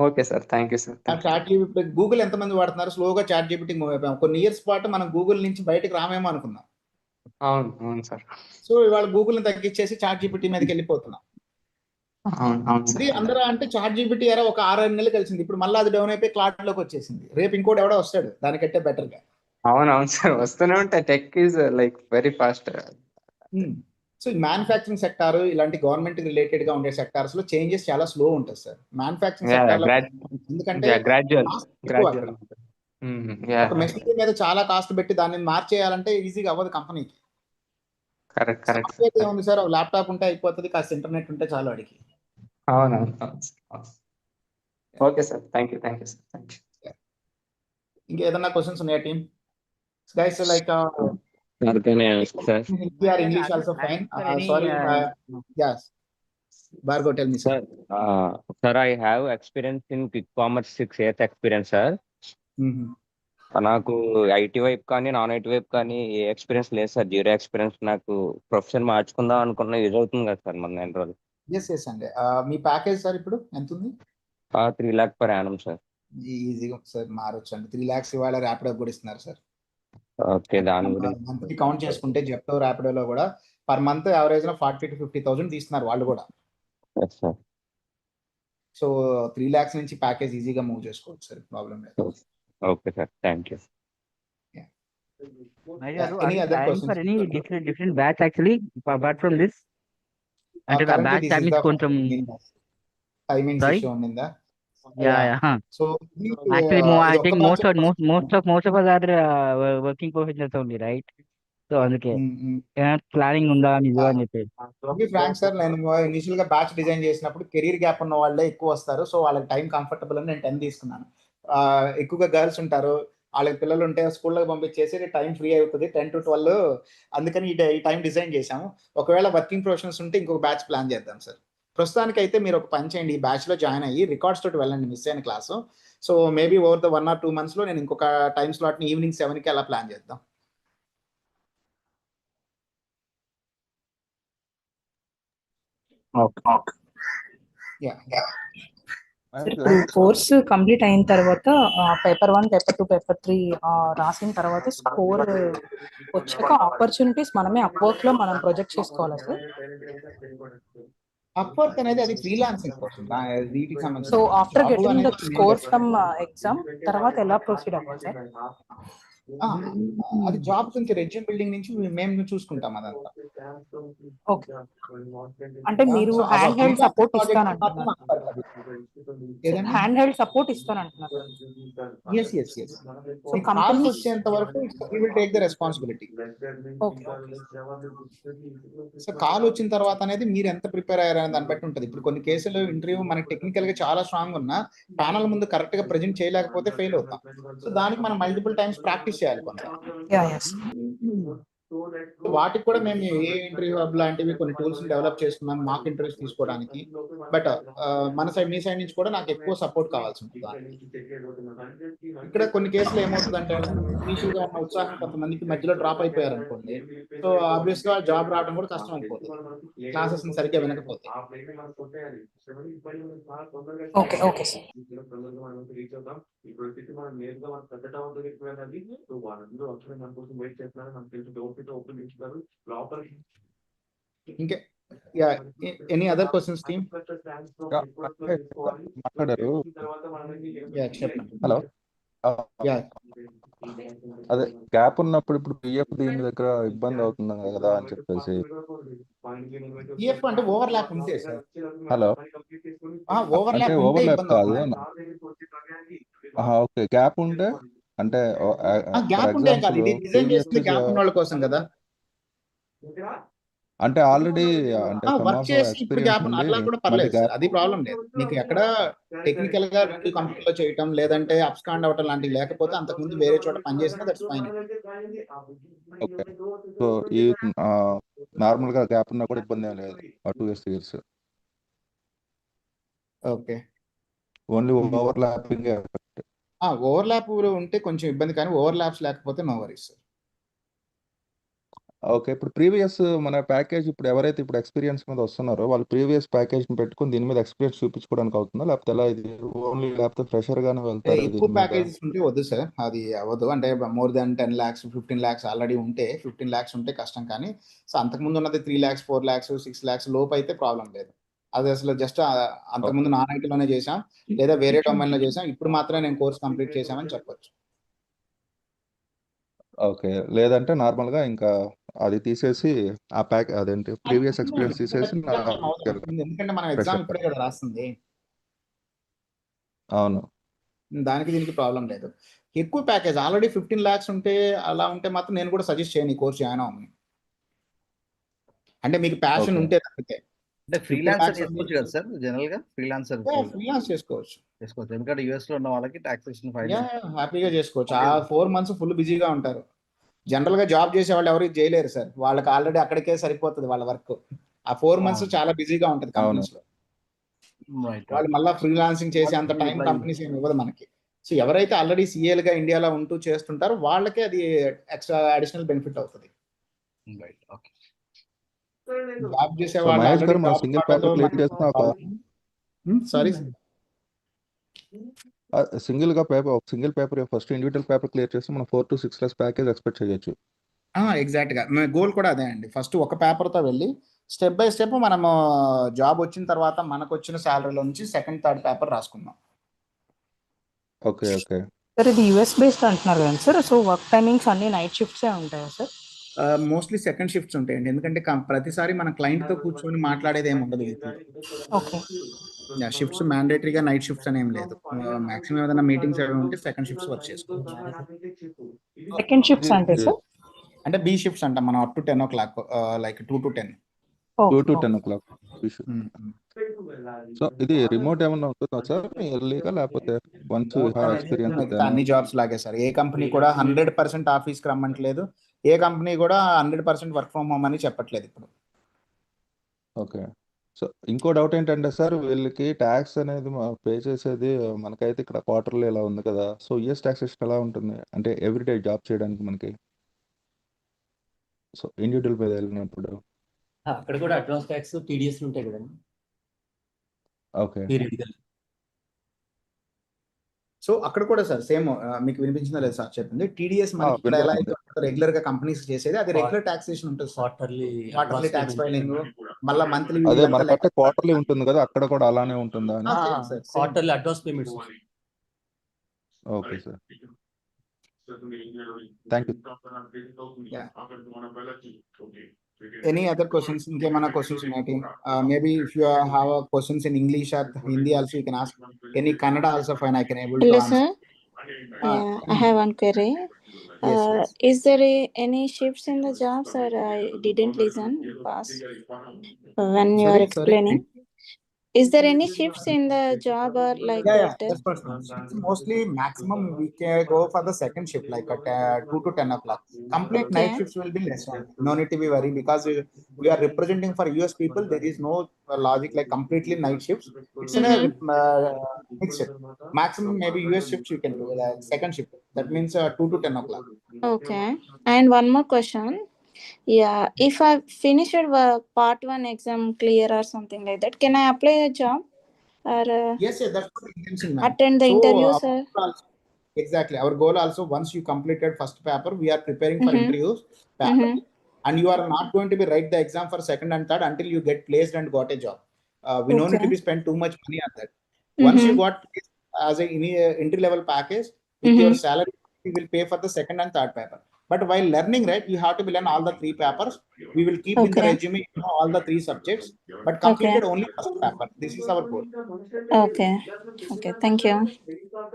Speaker 6: Okay sir, thank you sir.
Speaker 2: Chat GPT Google ఎంతమంది వాడుతున్నారు? స్లోగా చాట్ జీపీటీ మూవ్ అయిపోయాం. కొన్ని ఇయర్స్ పాటు మనం గూగుల్ నుంచి బయటకు రామేమో అనుకున్నాం.
Speaker 6: అవును సార్.
Speaker 2: సో ఇవాళ గూగుల్ ని తగ్గించేసి చాట్ జీపీటీ మీదకి వెళ్ళిపోతున్నాం. అందరూ అంటే చాట్ జీపీటీ era ఒక 6-7 నెలలు కలిసింది. ఇప్పుడు మళ్ళీ అది డౌన్ అయిపోయి క్లాడ్ లోకి వచ్చేసింది. రేపు ఇంకోటి ఎవడో వస్తాడు దానికంటే బెటర్ గా.
Speaker 6: అవును సార్, వస్తూనే ఉంటాయి. Tech is like very fast.
Speaker 2: So manufacturing sector ఇలాంటి గవర్నమెంట్ రిలేటెడ్ గా ఉండే సెక్టార్స్ లో చేంజెస్ చాలా స్లో ఉంటుంది సార్. మ్యానుఫ్యాక్చరింగ్ సెక్టార్ లో ఎందుకంటే ఒక మెషినరీ మీద చాలా కాస్ట్ పెట్టి దాన్ని మార్చేయాలంటే ఈజీగా అవ్వదు కంపెనీకి.
Speaker 6: కరెక్ట్.
Speaker 2: ఏముంది సార్, ల్యాప్టాప్ ఉంటే అయిపోతుంది, కాస్త ఇంటర్నెట్ ఉంటే చాలు అడిగి.
Speaker 6: అవును. Okay sir, thank you sir.
Speaker 2: ఇంకా ఏదన్నా క్వశ్చన్స్ ఉన్నాయా team guys? Like English also fine. Sorry. Yes. Bhargav, tell me, sir.
Speaker 14: Sir, I have experience in quick commerce, 6 years experience, sir. నాకు ఐటీ వైపు కానీ నాన్ ఐటీ వైపు కానీ ఏ experience లేదు sir. Zero experience. నాకు ప్రొఫెషన్ మార్చుకుందాం అనుకున్న use అవుతుంది కదా సార్ మన ఎన్రోల్?
Speaker 2: ఎస్ అండి. మీ ప్యాకేజ్ సార్ ఇప్పుడు ఎంత ఉంది?
Speaker 14: 3 lakhs per annum సార్.
Speaker 2: ఈజీగా సార్ మారొచ్చు అండి. 3 lakhs ఇవాళ ర్యాపిడో కూడా ఇస్తున్నారు సార్.
Speaker 14: ఓకే, దాని గురించి
Speaker 2: మంత్లీ కౌంట్ చేసుకుంటే జెప్టో ర్యాపిడోలో కూడా పర్ మంత్ యావరేజ్ 40,000 to 50,000 తీస్తున్నారు వాళ్ళు కూడా. సో 3 lakhs నుంచి ప్యాకేజ్ ఈజీగా మూవ్ చేసుకోవచ్చు సార్, ప్రాబ్లం లేదు.
Speaker 14: Okay sir, thank you.
Speaker 2: Any other questions?
Speaker 1: For any different batch actually apart from this? అంటే నా బ్యాచ్ టైమింగ్ కొంచెం
Speaker 2: టైమింగ్స్ ఇష్యూ ఉండిందా?
Speaker 1: Yeah.
Speaker 2: So
Speaker 1: actually, I think most of us are working professionals only, right? So అందుకే planning ఉందా నిజం అని చెప్పి.
Speaker 2: Frank sir, నేను ఇనిషియల్ గా బ్యాచ్ డిజైన్ చేసినప్పుడు కెరీర్ గ్యాప్ ఉన్న వాళ్ళే ఎక్కువ వస్తారు. సో వాళ్ళకి టైం కంఫర్టబుల్ అని నేను 10 తీసుకున్నాను. ఎక్కువగా గర్ల్స్ ఉంటారు, వాళ్ళకి పిల్లలు ఉంటే స్కూల్లోకి పంపించేసి టైం ఫ్రీ అవుతుంది 10 to 12. అందుకని ఈ టైం డిజైన్ చేశాము. ఒకవేళ వర్కింగ్ ప్రొఫెషనల్స్ ఉంటే ఇంకొక బ్యాచ్ ప్లాన్ చేద్దాం సార్. ప్రస్తుతానికి అయితే మీరు ఒక పని చేయండి, ఈ బ్యాచ్ లో జాయిన్ అయ్యి రికార్డ్స్ తోటి వెళ్ళండి మిస్ అయిన class. So maybe over the 1 or 2 months లో నేను ఇంకొక టైం స్లాట్ ని ఈవినింగ్ 7కి అలా ప్లాన్ చేద్దాం.
Speaker 9: కోర్స్ కంప్లీట్ అయిన తర్వాత పేపర్ 1, పేపర్ 2, పేపర్ 3 రాసిన తర్వాత స్కోర్ వచ్చాక ఆపర్చునిటీస్ మనమే అప్వర్క్ లో మనం ప్రొజెక్ట్ చేసుకోవాలా సార్?
Speaker 2: అప్వర్క్ అనేది అది ఫ్రీలాన్సింగ్ కోసం. వీటికి సంబంధించి
Speaker 9: so after getting the score from exam తర్వాత ఎలా ప్రొసీడ్ అవ్వాలి సార్?
Speaker 2: అది జాబ్ నుంచి రెజ్యూమ్ బిల్డింగ్ నుంచి మేము చూసుకుంటాం అదంతా.
Speaker 9: ఓకే, అంటే మీరు హ్యాండ్ హెల్డ్ సపోర్ట్ ఇస్తానంటున్నారు. హ్యాండ్ హెల్డ్ సపోర్ట్ ఇస్తానంటున్నారు.
Speaker 2: సో కంపెనీ వచ్చేంత వరకు we will take the responsibility. So call వచ్చిన తర్వాత అనేది మీరు ఎంత ప్రిపేర్ అయ్యారనే దాన్ని బట్టి ఉంటుంది. ఇప్పుడు కొన్ని కేసులు ఇంటర్వ్యూ మనకి టెక్నికల్ గా చాలా స్ట్రాంగ్ ఉన్నా ప్యానల్ ముందు కరెక్ట్ గా ప్రెజెంట్ చేయలేకపోతే ఫెయిల్ అవుతాం. సో దానికి మనం మల్టిపుల్ టైమ్స్ ప్రాక్టీస్ చేయాలి కొంత. వాటికి కూడా మేము ఏ ఇంటర్వ్యూ హబ్ లాంటివి కొన్ని టూల్స్ డెవలప్ చేసుకున్నాం మాక్ ఇంటర్వ్యూస్ తీసుకోవడానికి. బట్ మీ సైడ్ నుంచి కూడా నాకు ఎక్కువ సపోర్ట్ కావాల్సి ఉంటుంది. ఇక్కడ కొన్ని కేసులు ఏమవుతుందంటే ఇనిషియల్ గా ఉన్న ఉత్సాహం కొంతమందికి మధ్యలో డ్రాప్ అయిపోయారు అనుకోండి. సో ఆబ్వియస్ గా జాబ్ రావడం కూడా కష్టం అయిపోతుంది, క్లాసెస్ సరిగ్గా వినకపోతే.
Speaker 9: Okay sir.
Speaker 2: ఇంకా ఎనీ అదర్ క్వశ్చన్స్ టీమ్?
Speaker 4: మాట్లాడారు.
Speaker 2: చెప్పండి.
Speaker 4: హలో, అదే గ్యాప్ ఉన్నప్పుడు ఇప్పుడు పిఎఫ్ దీని దగ్గర ఇబ్బంది అవుతుంది కదా అని చెప్పేసి.
Speaker 2: పిఎఫ్ అంటే ఓవర్లాప్ ఉంటే సార్.
Speaker 4: హలో,
Speaker 2: ఓవర్లాప్
Speaker 4: ఓవర్లాప్ కాదు, ఓకే. గ్యాప్ ఉంటే అంటే ఫర్
Speaker 2: గ్యాప్ ఉంటే ఏం కాదు,
Speaker 4: ఎగ్జాంపుల్
Speaker 2: ఇది రిజైన్ చేస్తుంది గ్యాప్ ఉన్న వాళ్ళ కోసం కదా.
Speaker 4: అంటే ఆల్రెడీ అంటే సమ్
Speaker 2: వర్క్
Speaker 4: ఆఫ్
Speaker 2: చేసి ఇప్పుడు
Speaker 4: ఎక్స్పీరియన్స్
Speaker 2: గ్యాప్
Speaker 4: ఉండి
Speaker 2: అట్లా కూడా
Speaker 4: మళ్ళీ
Speaker 2: పర్లేదు సార్,
Speaker 4: గ్యాప్
Speaker 2: అది ప్రాబ్లం లేదు. మీకు ఎక్కడ టెక్నికల్ గా 2 కంపెనీలో చేయటం లేదంటే అప్స్కాండ్ అవటం లాంటివి లేకపోతే అంతకుముందు వేరే చోట పనిచేసినా దట్స్ ఫైన్.
Speaker 4: ఓకే. సో ఈ నార్మల్ గా గ్యాప్ ఉన్నా కూడా ఇబ్బంది ఏం లేదు. 2 years 3 years.
Speaker 2: Okay.
Speaker 4: Only overlapping effect.
Speaker 2: Overlap ఉంటే కొంచెం ఇబ్బంది, కానీ ఓవర్లాప్స్ లేకపోతే నో వరీస్ సార్.
Speaker 4: ఓకే. ఇప్పుడు ప్రీవియస్ మన ప్యాకేజ్ ఇప్పుడు ఎవరైతే ఇప్పుడు ఎక్స్పీరియన్స్ మీద వస్తున్నారో వాళ్ళు ప్రీవియస్ ప్యాకేజ్ పెట్టుకుని దీని మీద ఎక్స్పీరియన్స్ చూపించుకోవడానికి అవుతుందా, లేకపోతే ఎలా ఇది ఓన్లీ లేకపోతే ఫ్రెషర్ గానే వెళ్తారా
Speaker 2: ఎక్కువ
Speaker 4: దీని మీద?
Speaker 2: ప్యాకేజెస్ ఉంటే వద్దు సార్, అది అవ్వదు. అంటే more than 10 lakhs 15 lakhs already ఉంటే 15 lakhs ఉంటే కష్టం. కానీ సో అంతకుముందు ఉన్నది 3 lakhs 4 lakhs 6 lakhs లోపు అయితే ప్రాబ్లం లేదు. అది అసలు జస్ట్ అంతకుముందు నాన్ ఐటీలోనే చేసాం లేదా వేరే డొమైన్లో చేసాం, ఇప్పుడు మాత్రమే నేను కోర్స్ కంప్లీట్ చేశామని చెప్పొచ్చు.
Speaker 4: ఓకే. లేదంటే నార్మల్ గా ఇంకా అది తీసేసి ఆ ప్యాక్ అదేంటి ప్రీవియస్ ఎక్స్పీరియన్స్ తీసేసి
Speaker 2: ఎందుకంటే మనం ఎగ్జామ్ ఇప్పుడే కదా రాస్తుంది.
Speaker 4: అవును.
Speaker 2: దానికి దీనికి ప్రాబ్లం లేదు. ఎక్కువ ప్యాకేజ్ ఆల్రెడీ 15 lakhs ఉంటే అలా ఉంటే మాత్రం నేను కూడా సజెస్ట్ చేయను ఈ కోర్స్ జాయిన్ అవ్వమని. అంటే మీకు ప్యాషన్ ఉంటే తప్పితే.
Speaker 10: అంటే ఫ్రీలాన్సర్ చేసుకోవచ్చు కదా సార్, జనరల్ గా ఫ్రీలాన్సర్
Speaker 2: ఫ్రీలాన్స్ చేసుకోవచ్చు.
Speaker 10: ఎందుకంటే యుఎస్ లో ఉన్న వాళ్ళకి టాక్సేషన్ ఫైల్
Speaker 2: హ్యాపీగా చేసుకోవచ్చు. ఆ 4 months ఫుల్ బిజీగా ఉంటారు. జనరల్ గా జాబ్ చేసే వాళ్ళు ఎవరికి చేయలేరు సార్, వాళ్ళకి ఆల్రెడీ అక్కడికే సరిపోతుంది వాళ్ళ వర్క్. ఆ 4 months చాలా బిజీగా ఉంటుంది కంపెనీస్ లో. వాళ్ళు మళ్ళీ ఫ్రీలాన్సింగ్ చేసే అంత టైం కంపెనీస్ ఏమి ఇవ్వదు మనకి. సో ఎవరైతే ఆల్రెడీ సిఏలుగా ఇండియాలో ఉంటూ చేస్తుంటారో వాళ్ళకే అది ఎక్స్ట్రా అడిషనల్ బెనిఫిట్ అవుతుంది. జాబ్ చేసే వాళ్ళు
Speaker 4: మహేష్ గారు మన సింగిల్ పేపర్ క్లియర్ చేసిన ఒక
Speaker 2: సారీ
Speaker 4: single paper first individual paper clear చేస్తే మనం 4 to 6 lakhs ప్యాకేజ్ ఎక్స్పెక్ట్ చేయొచ్చు.
Speaker 2: ఎగ్జాక్ట్ గా గోల్ కూడా అదే అండి. ఫస్ట్ ఒక పేపర్ తో వెళ్ళి స్టెప్ బై స్టెప్ మనము జాబ్ వచ్చిన తర్వాత మనకు వచ్చిన శాలరీలో నుంచి సెకండ్ థర్డ్ పేపర్ రాసుకుందాం.
Speaker 4: ఓకే. ఓకే.
Speaker 9: సార్ ఇది యూఎస్ బేస్డ్ అంటున్నారు కదా సార్, సో వర్క్ టైమింగ్స్ అన్ని నైట్ షిఫ్ట్స్ ఉంటాయా సార్?
Speaker 2: మోస్ట్లీ సెకండ్ షిఫ్ట్స్ ఉంటాయండి, ఎందుకంటే ప్రతిసారి మన క్లయింట్ తో కూర్చొని మాట్లాడేది ఏమి ఉండదు.
Speaker 9: ఓకే.
Speaker 2: షిఫ్ట్స్ మ్యాండేటరీగా నైట్ షిఫ్ట్స్ అని ఏం లేదు. మాక్సిమం ఏదైనా మీటింగ్స్ అవి ఉంటే సెకండ్ షిఫ్ట్స్ వర్క్ చేసుకోవచ్చు.
Speaker 9: సెకండ్ షిఫ్ట్స్ అంటే సార్
Speaker 2: అంటే బి షిఫ్ట్స్ అంట మనం up to 10 o'clock, like 2 to 10.
Speaker 4: 2 to 10 o'clock. So ఇది రిమోట్ ఏమన్నా ఉంటుందా సార్ ఎర్లీగా, లేకపోతే వన్స్ యూ హావ్ ఎక్స్పీరియన్స్?
Speaker 2: అన్ని జాబ్స్ లాగే సార్, ఏ కంపెనీ కూడా 100% ఆఫీస్కి రమ్మంటలేదు, ఏ కంపెనీ కూడా 100% వర్క్ ఫ్రమ్ హోమ్ అని చెప్పట్లేదు ఇప్పుడు.
Speaker 4: ఓకే. సో ఇంకో డౌట్ ఏంటంటే సార్, వీళ్ళకి ట్యాక్స్ అనేది పే చేసేది మనకైతే ఇక్కడ క్వార్టర్లీ ఇలా ఉంది కదా, సో యూఎస్ ట్యాక్సేషన్ ఎలా ఉంటుంది అంటే ఎవ్రీడే జాబ్ చేయడానికి మనకి? సో ఇండివిజువల్ మీద వెళ్ళినప్పుడు
Speaker 3: అక్కడ కూడా అడ్వాన్స్ ట్యాక్స్ టీడీఎస్ ఉంటాయి కదండి.
Speaker 4: ఓకే.
Speaker 2: సో అక్కడ కూడా సార్ సేమ్ మీకు వినిపించిందా లేదు సార్ చెప్పింది. టీడీఎస్ మనకి ఇక్కడ ఎలా అయితే రెగ్యులర్ గా కంపెనీస్ చేసేది అది రెగ్యులర్ టాక్సేషన్ ఉంటుంది. క్వార్టర్లీ ట్యాక్స్ ఫైలింగ్, మళ్ళీ మంత్లీ
Speaker 4: అదే మన కట్టే క్వార్టర్లీ ఉంటుంది కదా, అక్కడ కూడా అలానే ఉంటుందా అని?
Speaker 3: Quarterly advance payments.
Speaker 4: Okay sir, thank you.
Speaker 2: Any other questions? ఇంకేమైనా క్వశ్చన్స్ ఉన్నాయి team? Maybe if you have questions in English or Hindi also you can ask. Any Kannada also fine, I can able to answer.
Speaker 22: I have one query.
Speaker 2: Yes.
Speaker 22: Is there any shifts in the jobs, or I didn't listen past when you are explaining? Is there any shifts in the job or like that?
Speaker 2: That's personal. Mostly maximum we can go for the second shift, like at 2 to 10 o'clock. Complete night shifts will be less. No need to be worried, because we are representing for US people. There is no logic like completely night shifts. It's a mixed shift. Maximum maybe US shifts you can do second shift. That means 2 to 10 o'clock.
Speaker 22: Okay. And one more question. Yeah, if I finished part 1 exam clear or something like that, can I apply a job or
Speaker 2: yes, that's the intention, ma'am.
Speaker 22: attend the interview, sir?
Speaker 2: Exactly. Our goal also, once you completed first paper, we are preparing for interviews paper, and you are not going to be write the exam for second and third until you get placed and got a job. We don't need to be spend too much money on that. Once you got as a entry level package with your salary, we will pay for the second and third paper. But while learning, right, you have to be learn all the 3 papers. We will keep in the resume all the 3 subjects, but completed only first paper. This is our goal.
Speaker 22: Okay. Okay. Thank you.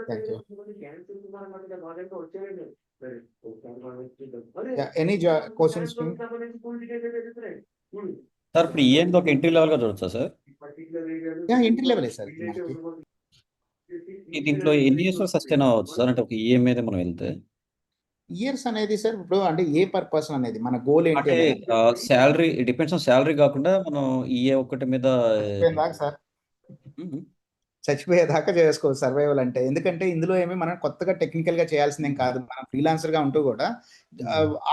Speaker 2: Thank you. Yeah. Any questions?
Speaker 17: Sir ఇప్పుడు ఈఎంకి ఒక entry లెవెల్గా చూడొచ్చా sir?
Speaker 2: Entry level sir మనకి.
Speaker 17: దీంట్లో ఎన్ని years sustain అవ్వచ్చు sir? అంటే ఒక ఈఎం మీద మనం వెళ్తే
Speaker 2: ఇయర్స్ అనేది సార్ ఇప్పుడు అంటే ఏ పర్పస్ అనేది మన గోల్ ఏంటి
Speaker 17: అంటే శాలరీ డిపెండ్స్ ఆన్ శాలరీ కాకుండా మనం ఈఏ ఒకటి మీద
Speaker 2: సార్ చచ్చిపోయేదాకా చేసుకోవచ్చు సర్వైవల్ అంటే. ఎందుకంటే ఇందులో ఏమి మనం కొత్తగా టెక్నికల్ గా చేయాల్సిందేం కాదు. మనం ఫ్రీలాన్సర్ గా ఉంటూ కూడా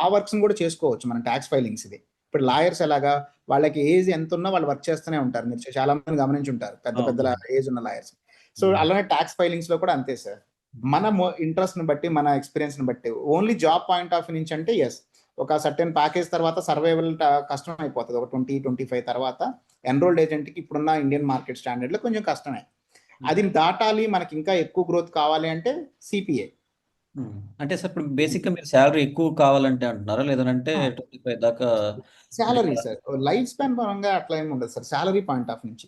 Speaker 2: ఆ వర్క్స్ కూడా చేసుకోవచ్చు. మన ట్యాక్స్ ఫైలింగ్స్ ఇది. ఇప్పుడు లాయర్స్ ఎలాగా వాళ్ళకి ఏజ్ ఎంత ఉన్నా వాళ్ళు వర్క్ చేస్తూనే ఉంటారు. మీరు చాలా మంది గమనించి ఉంటారు పెద్ద పెద్ద ఏజ్ ఉన్న లాయర్స్. సో అలానే ట్యాక్స్ ఫైలింగ్స్ లో కూడా అంతే సార్. మన ఇంట్రెస్ట్ ని బట్టి మన ఎక్స్పీరియన్స్ ని బట్టి ఓన్లీ జాబ్ పాయింట్ ఆఫ్ నుంచి అంటే ఎస్ ఒక సర్టెన్ ప్యాకేజ్ తర్వాత సర్వైవల్ కష్టం అయిపోతుంది. ఒక 20-25 తర్వాత ఎన్రోల్డ్ ఏజెంట్ కి ఇప్పుడున్న ఇండియన్ మార్కెట్ స్టాండర్డ్ లో కొంచెం కష్టమే. అది దాటాలి, మనకి ఇంకా ఎక్కువ గ్రోత్ కావాలి అంటే సిపిఏ.
Speaker 17: అంటే సార్ ఇప్పుడు బేసిక్ గా మీరు శాలరీ ఎక్కువ కావాలంటే అంటున్నారా, లేదంటే 25 దాకా
Speaker 2: శాలరీ సార్ లైఫ్ స్పాన్ పరంగా అట్లా ఏమి ఉండదు సార్. శాలరీ పాయింట్ ఆఫ్ నుంచి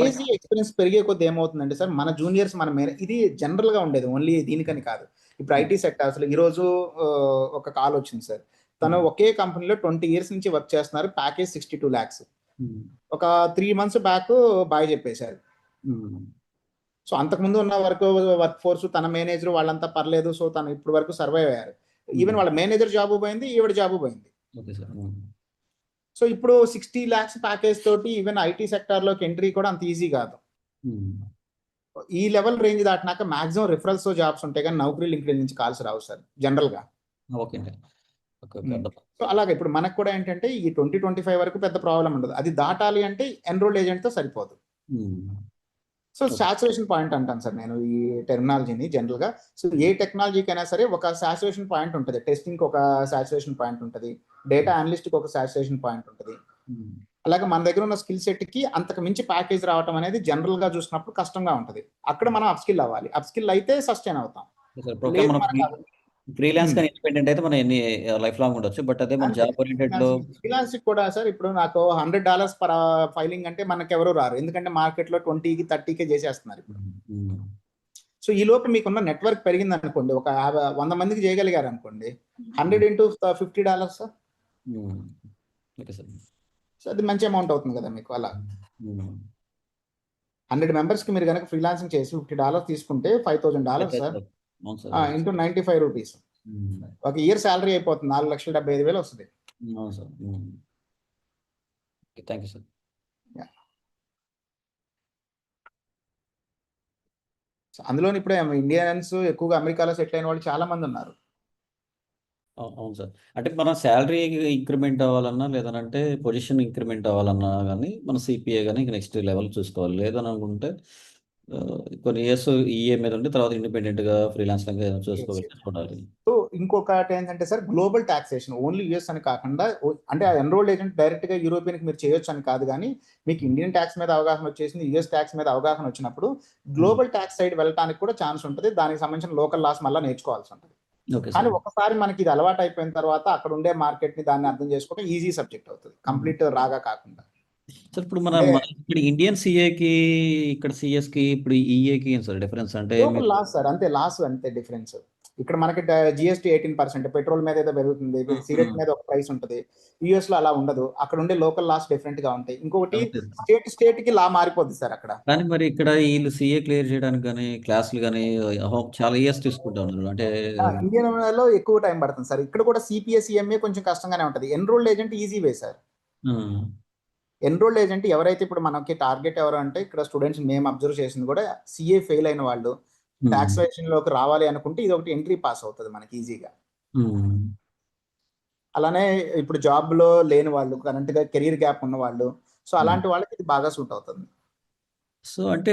Speaker 2: ఏజీ ఎక్స్పీరియన్స్ పెరిగే కొద్ది ఏమవుతుందంటే సార్ మన జూనియర్స్ మన ఇది జనరల్ గా ఉండేది ఓన్లీ దీనికని కాదు. ఇప్పుడు ఐటీ సెక్టార్స్ లో ఈ రోజు ఒక కాల్ వచ్చింది సార్. తను ఒకే కంపెనీలో 20 years నుంచి వర్క్ చేస్తున్నారు. Package 62 lakhs. ఒక 3 months బ్యాక్ బాయ్ చెప్పేశారు. సో అంతకుముందు ఉన్న వర్క్ ఫోర్స్ తన మేనేజర్ వాళ్ళంతా పర్లేదు. సో తను ఇప్పుడు వరకు సర్వైవ్ అయ్యారు. ఈవెన్ వాళ్ళ మేనేజర్ జాబ్ పోయింది, ఈవిడ జాబ్ పోయింది. సో ఇప్పుడు 60 lakhs ప్యాకేజ్ తోటి ఈవెన్ ఐటీ సెక్టార్ లోకి ఎంట్రీ కూడా అంత ఈజీ కాదు. ఈ లెవెల్ రేంజ్ దాటినాక మాక్సిమం రిఫరల్స్ జాబ్స్ ఉంటాయి కానీ నౌకరీ లింక్డ్ నుంచి కాల్స్ రావు సార్ జనరల్ గా. సో అలాగే ఇప్పుడు మనకు కూడా ఏంటంటే ఈ 20-25 వరకు పెద్ద ప్రాబ్లం ఉండదు. అది దాటాలి అంటే ఎన్రోల్డ్ ఏజెంట్ తో సరిపోదు. సో సాచురేషన్ పాయింట్ అంటాను సార్ నేను ఈ టెక్నాలజీని జనరల్ గా. సో ఏ టెక్నాలజీకైనా సరే ఒక సాచురేషన్ పాయింట్ ఉంటుంది. టెస్టింగ్ ఒక సాచురేషన్ పాయింట్ ఉంటుంది, డేటా అనలిస్ట్ కి ఒక సాచురేషన్ పాయింట్ ఉంటుంది. అలాగే మన దగ్గర ఉన్న స్కిల్ సెట్ కి అంతకు మించి ప్యాకేజ్ రావడం అనేది జనరల్ గా చూసినప్పుడు కష్టంగా ఉంటుంది. అక్కడ మనం అప్ స్కిల్ అవ్వాలి. అప్ స్కిల్ అయితే సస్టైన్ అవుతాం.
Speaker 17: ఫ్రీలాన్స్ కానీ ఇండిపెండెంట్ అయితే మనం ఎన్ని లైఫ్ లాంగ్ ఉండొచ్చు. బట్ అదే మన జాబ్ ఓరియంటెడ్ లో
Speaker 2: ఫ్రీలాన్స్ కూడా సార్ ఇప్పుడు నాకు $100 పర్ ఫైలింగ్ అంటే మనకు ఎవరు రారు. ఎందుకంటే మార్కెట్ లో 20కి 30కే చేసేస్తున్నారు ఇప్పుడు. సో ఈ లోపు మీకున్న నెట్వర్క్ పెరిగింది అనుకోండి, ఒక 100 మందికి చేయగలిగారు అనుకోండి, 100 into $50 సార్. సో అది మంచి అమౌంట్ అవుతుంది కదా మీకు. అలా 100 members కి మీరు కనుక ఫ్రీలాన్సింగ్ చేసి $50 తీసుకుంటే $5,000 సార్ ఇంటూ 95 rupees. ఒక ఇయర్ శాలరీ అయిపోతుంది 4,75,000 వస్తుంది. అందులో ఇప్పుడు ఇండియన్స్ ఎక్కువగా అమెరికాలో సెటిల్ అయిన వాళ్ళు చాలా మంది ఉన్నారు.
Speaker 17: అవును సార్. అంటే మన శాలరీ ఇంక్రిమెంట్ అవ్వాలన్నా లేదనంటే పొజిషన్ ఇంక్రిమెంట్ అవ్వాలన్నా కానీ మన సిపిఏ కానీ నెక్స్ట్ లెవెల్ చూసుకోవాలి. లేదని అనుకుంటే కొన్ని ఇయర్స్ ఈఏ మీద ఉండి తర్వాత ఇండిపెండెంట్ గా ఫ్రీలాన్స్ చూసుకోవాలి.
Speaker 2: సో ఇంకొకటి ఏంటంటే sir global taxation only US అని కాకుండా, అంటే ఆ ఎన్రోల్డ్ ఏజెంట్ డైరెక్ట్ గా యూరోపియన్ మీరు చేయొచ్చు అని కాదు, కానీ మీకు ఇండియన్ ట్యాక్స్ మీద అవగాహన వచ్చేసింది, యూఎస్ ట్యాక్స్ మీద అవగాహన వచ్చినప్పుడు గ్లోబల్ ట్యాక్స్ సైడ్ వెళ్ళడానికి కూడా ఛాన్స్ ఉంటుంది. దానికి సంబంధించిన లోకల్ లాస్ మళ్ళీ నేర్చుకోవాల్సి ఉంటుంది. కానీ ఒకసారి మనకి ఇది అలవాటు అయిపోయిన తర్వాత అక్కడ ఉండే మార్కెట్ ని దాన్ని అర్థం చేసుకోవడం ఈజీ సబ్జెక్ట్ అవుతుంది, కంప్లీట్ రాగా కాకుండా.
Speaker 17: సార్ ఇప్పుడు మన ఇండియన్ సిఏకి ఇక్కడ సిఎస్ కి ఇప్పుడు ఈఏకి ఏం సార్ డిఫరెన్స్? అంటే
Speaker 2: లాస్ సార్ అంతే, లాస్ అంతే డిఫరెన్స్. ఇక్కడ మనకి జిఎస్టీ 18%, పెట్రోల్ మీద ఏదో పెరుగుతుంది, సిగరెట్ మీద ఒక ప్రైస్ ఉంటుంది. యుఎస్ లో అలా ఉండదు. అక్కడ ఉండే లోకల్ లాస్ డిఫరెంట్ గా ఉంటాయి. ఇంకొకటి స్టేట్ కి లా మారిపోద్ది సార్ అక్కడ.
Speaker 17: కానీ మరి ఇక్కడ వీళ్ళు సిఏ క్లియర్ చేయడానికి కానీ క్లాసులు కానీ చాలా ఇయర్స్ తీసుకుంటా ఉన్నారు. అంటే
Speaker 2: ఇండియన్ లో ఎక్కువ టైం పడుతుంది సార్. ఇక్కడ కూడా సిపిఎస్ సిఎంఏ కొంచెం కష్టంగానే ఉంటుంది. Enrolled agent easy way sir. Enrolled agent ఎవరైతే ఇప్పుడు మనకి టార్గెట్ ఎవరు అంటే ఇక్కడ స్టూడెంట్స్ మేము అబ్జర్వ్ చేసింది కూడా సిఏ ఫెయిల్ అయిన వాళ్ళు టాక్సేషన్ లోకి రావాలి అనుకుంటే ఇది ఒకటి ఎంట్రీ పాస్ అవుతుంది మనకి ఈజీగా. అలానే ఇప్పుడు జాబ్ లో లేని వాళ్ళు, కరెంట్ గా కెరీర్ గ్యాప్ ఉన్న వాళ్ళు, సో అలాంటి వాళ్ళకి ఇది బాగా సూట్ అవుతుంది.
Speaker 17: సో అంటే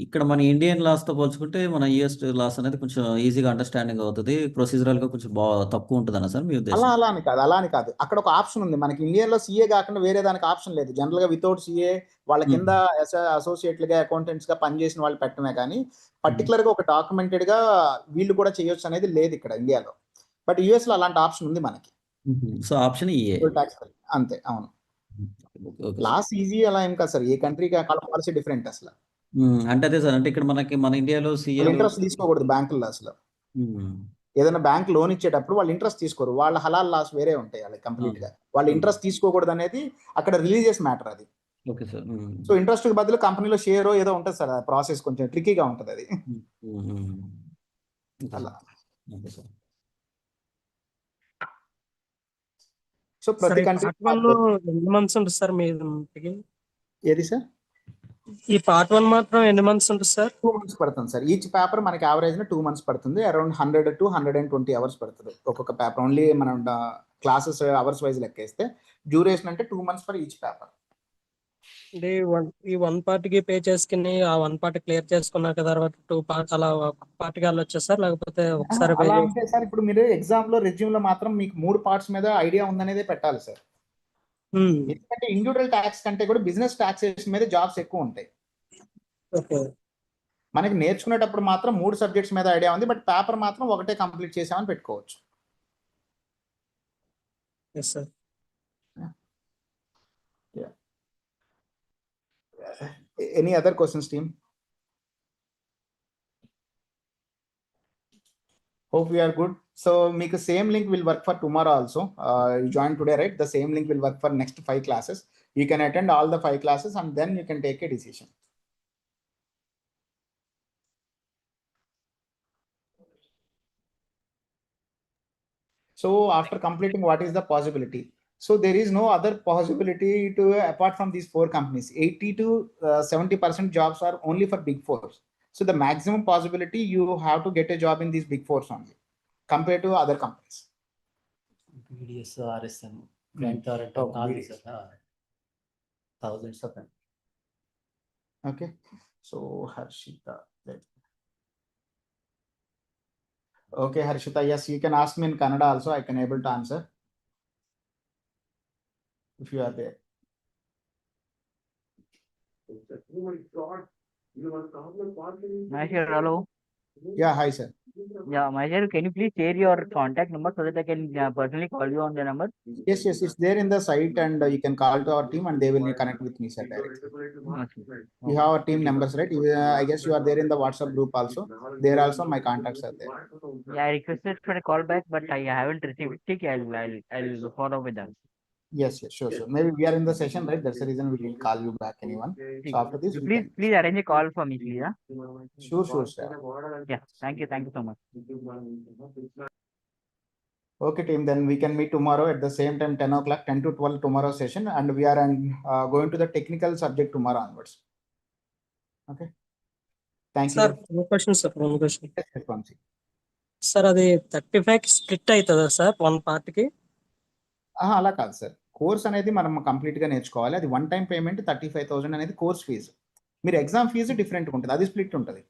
Speaker 17: ఇక్కడ మన ఇండియన్ లాస్ తో పోల్చుకుంటే మన యుఎస్ లాస్ అనేది కొంచెం ఈజీగా అండర్స్టాండింగ్ అవుతుంది, ప్రొసీజరల్ గా కొంచెం తక్కువ ఉంటుంది అన్న సార్ మీ ఉద్దేశం?
Speaker 2: అలా అని కాదు. అక్కడ ఒక ఆప్షన్ ఉంది మనకి. ఇండియన్ లో సిఏ కాకుండా వేరే దానికి ఆప్షన్ లేదు. జనరల్ గా వితౌట్ సిఏ వాళ్ళ కింద అసోసియేట్లు గా అకౌంటెంట్స్ గా పనిచేసిన వాళ్ళు పెట్టడమే కానీ పర్టికులర్ గా ఒక డాక్యుమెంటెడ్ గా వీళ్ళు కూడా చేయొచ్చు అనేది లేదు ఇక్కడ ఇండియాలో. బట్ యుఎస్ లో అలాంటి ఆప్షన్ ఉంది మనకి.
Speaker 17: సో ఆప్షన్ ఈఏ
Speaker 2: అంతే. అవును.
Speaker 17: ఓకే
Speaker 2: లాస్ ఈజీ అలా ఏం కాదు సార్, ఏ కంట్రీకి అక్కడ పాలసీ డిఫరెంట్ అసలు.
Speaker 17: అంటే అదే సార్, అంటే ఇక్కడ మనకి మన ఇండియాలో సీఏ
Speaker 2: ఇంట్రెస్ట్ తీసుకోకూడదు బ్యాంకుల్లో అసలు. ఏదైనా బ్యాంక్ లోన్ ఇచ్చేటప్పుడు వాళ్ళు ఇంట్రెస్ట్ తీసుకోరు, వాళ్ళ హలాల్ లాస్ వేరే ఉంటాయి వాళ్ళకి కంప్లీట్ గా. వాళ్ళు ఇంట్రెస్ట్ తీసుకోకూడదు అనేది అక్కడ రిలీజియస్ మ్యాటర్ అది.
Speaker 17: Okay sir.
Speaker 2: సో ఇంట్రెస్ట్ కి బదులు కంపెనీలో షేర్ ఏదో ఉంటుంది సార్, ఆ ప్రాసెస్ కొంచెం ట్రిక్కీగా ఉంటుంది అది. అలా. సో ప్రతి కంట్రీ
Speaker 15: ఎన్ని మంత్స్ ఉంటుంది సార్ మీరు?
Speaker 2: ఏది సార్?
Speaker 15: ఈ పార్ట్ 1 మాత్రం ఎన్ని మంత్స్ ఉంటుంది సార్?
Speaker 2: 2 months పడుతుంది సార్. ఈచ్ పేపర్ మనకి యావరేజ్ 2 months పడుతుంది. అరౌండ్ 100 to 120 hours పడుతుంది ఒక్కొక్క పేపర్. ఓన్లీ మనం క్లాసెస్ అవర్స్ వైజ్ లెక్కేస్తే డ్యూరేషన్ అంటే 2 months ఫర్ ఈచ్ పేపర్.
Speaker 15: అంటే ఈ 1 part కి పే చేసుకుని ఆ 1 part క్లియర్ చేసుకున్నాక తర్వాత 2 parts అలా పార్ట్ కి వెళ్ళొచ్చా సార్, లేకపోతే ఒకసారి
Speaker 2: అలా అంటే సార్ ఇప్పుడు మీరు ఎగ్జామ్ లో రెజ్యూమ్ లో మాత్రం మీకు 3 parts మీద ఐడియా ఉందనేదే పెట్టాలి సార్. ఎందుకంటే ఇండివిజువల్ ట్యాక్స్ కంటే కూడా బిజినెస్ టాక్సేషన్ మీద జాబ్స్ ఎక్కువ ఉంటాయి. మనకి నేర్చుకునేటప్పుడు మాత్రం 3 subjects మీద ఐడియా ఉంది, బట్ పేపర్ మాత్రం ఒకటే కంప్లీట్ చేసామని పెట్టుకోవచ్చు. Any other questions, team? Hope we are good. So make a same link will work for tomorrow also. You joined today, right? The same link will work for next 5 classes. You can attend all the 5 classes and then you can take a decision. So after completing, what is the possibility? So there is no other possibility to apart from these 4 companies. 80 to 70% jobs are only for Big 4s. So the maximum possibility you have to get a job in these Big 4s only compared to other companies.
Speaker 17: BDS, RSM, Grant Thornton, all these thousands of them.
Speaker 2: Okay. So Harshita. Okay, Harshita, yes, you can ask me in Kannada also. I can able to answer if you are there.
Speaker 12: Oh my God.
Speaker 1: Maheshwar, hello.
Speaker 2: Yeah, hi sir.
Speaker 1: Yeah, Maheshwar, can you please share your contact number so that I can personally call you on the number?
Speaker 2: Yes, it's there in the site, and you can call to our team and they will connect with me, sir, directly. You have our team numbers, right? I guess you are there in the WhatsApp group also. There also my contacts are there.
Speaker 1: Yeah, I requested for a call back, but I haven't received it. I'll follow with that.
Speaker 2: Yes, sure. Maybe we are in the session, right? That's the reason we didn't call you back, anyone. So after this,
Speaker 1: please arrange a call for me, please. Huh?
Speaker 2: Sure, sir.
Speaker 1: Yeah, thank you so much.
Speaker 2: Okay, team. Then we can meet tomorrow at the same time, 10 o'clock, 10 to 12 tomorrow session, and we are going to the technical subject tomorrow onwards. Okay. Thank you.
Speaker 15: Sir, one question, sir.
Speaker 2: Yes,
Speaker 15: sir, అది 35 split అవుతుందా sir 1 part కి?
Speaker 2: అలా కాదు sir. Course అనేది మనం complete గా నేర్చుకోవాలి. అది 1 time పేమెంట్ 35,000 అనేది కోర్స్ ఫీజు. మీరు ఎగ్జామ్ ఫీజు డిఫరెంట్ ఉంటుంది, అది స్ప్లిట్ ఉంటుంది.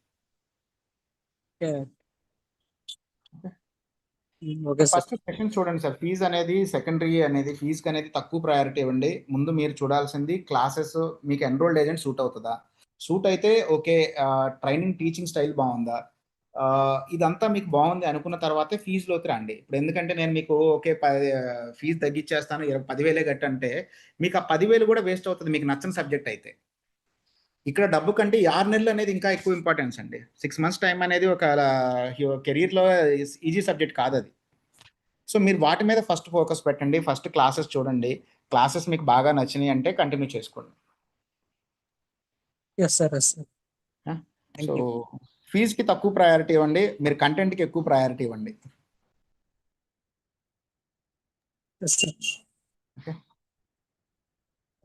Speaker 2: ఫస్ట్ సెషన్ చూడండి సార్. ఫీజు అనేది సెకండరీ అనేది ఫీజు అనేది తక్కువ ప్రయారిటీ ఇవ్వండి. ముందు మీరు చూడాల్సింది క్లాసెస్ మీకు ఎన్రోల్డ్ ఏజెంట్ సూట్ అవుతుందా, సూట్ అయితే ఓకే, ట్రైనింగ్ టీచింగ్ స్టైల్ బాగుందా, ఇదంతా మీకు బాగుంది అనుకున్న తర్వాతే ఫీజులోకి రండి. ఇప్పుడు ఎందుకంటే నేను మీకు ఓకే ఫీజు తగ్గించేస్తాను 10,000 కట్టంటే మీకు ఆ 10,000 కూడా వేస్ట్ అవుతుంది మీకు నచ్చని సబ్జెక్ట్ అయితే. ఇక్కడ డబ్బు కంటే 6 నెలలు అనేది ఇంకా ఎక్కువ ఇంపార్టెన్స్ అండి. 6 months టైం అనేది ఒక కెరీర్లో ఈజీ సబ్జెక్ట్ కాదు అది. సో మీరు వాటి మీద ఫస్ట్ ఫోకస్ పెట్టండి, ఫస్ట్ క్లాసెస్ చూడండి. క్లాసెస్ మీకు బాగా నచ్చినాయి అంటే కంటిన్యూ చేసుకోండి. సో ఫీజుకి తక్కువ ప్రయారిటీ ఇవ్వండి, మీరు కంటెంట్కి ఎక్కువ ప్రయారిటీ ఇవ్వండి.
Speaker 15: Yes, sir.
Speaker 2: Okay.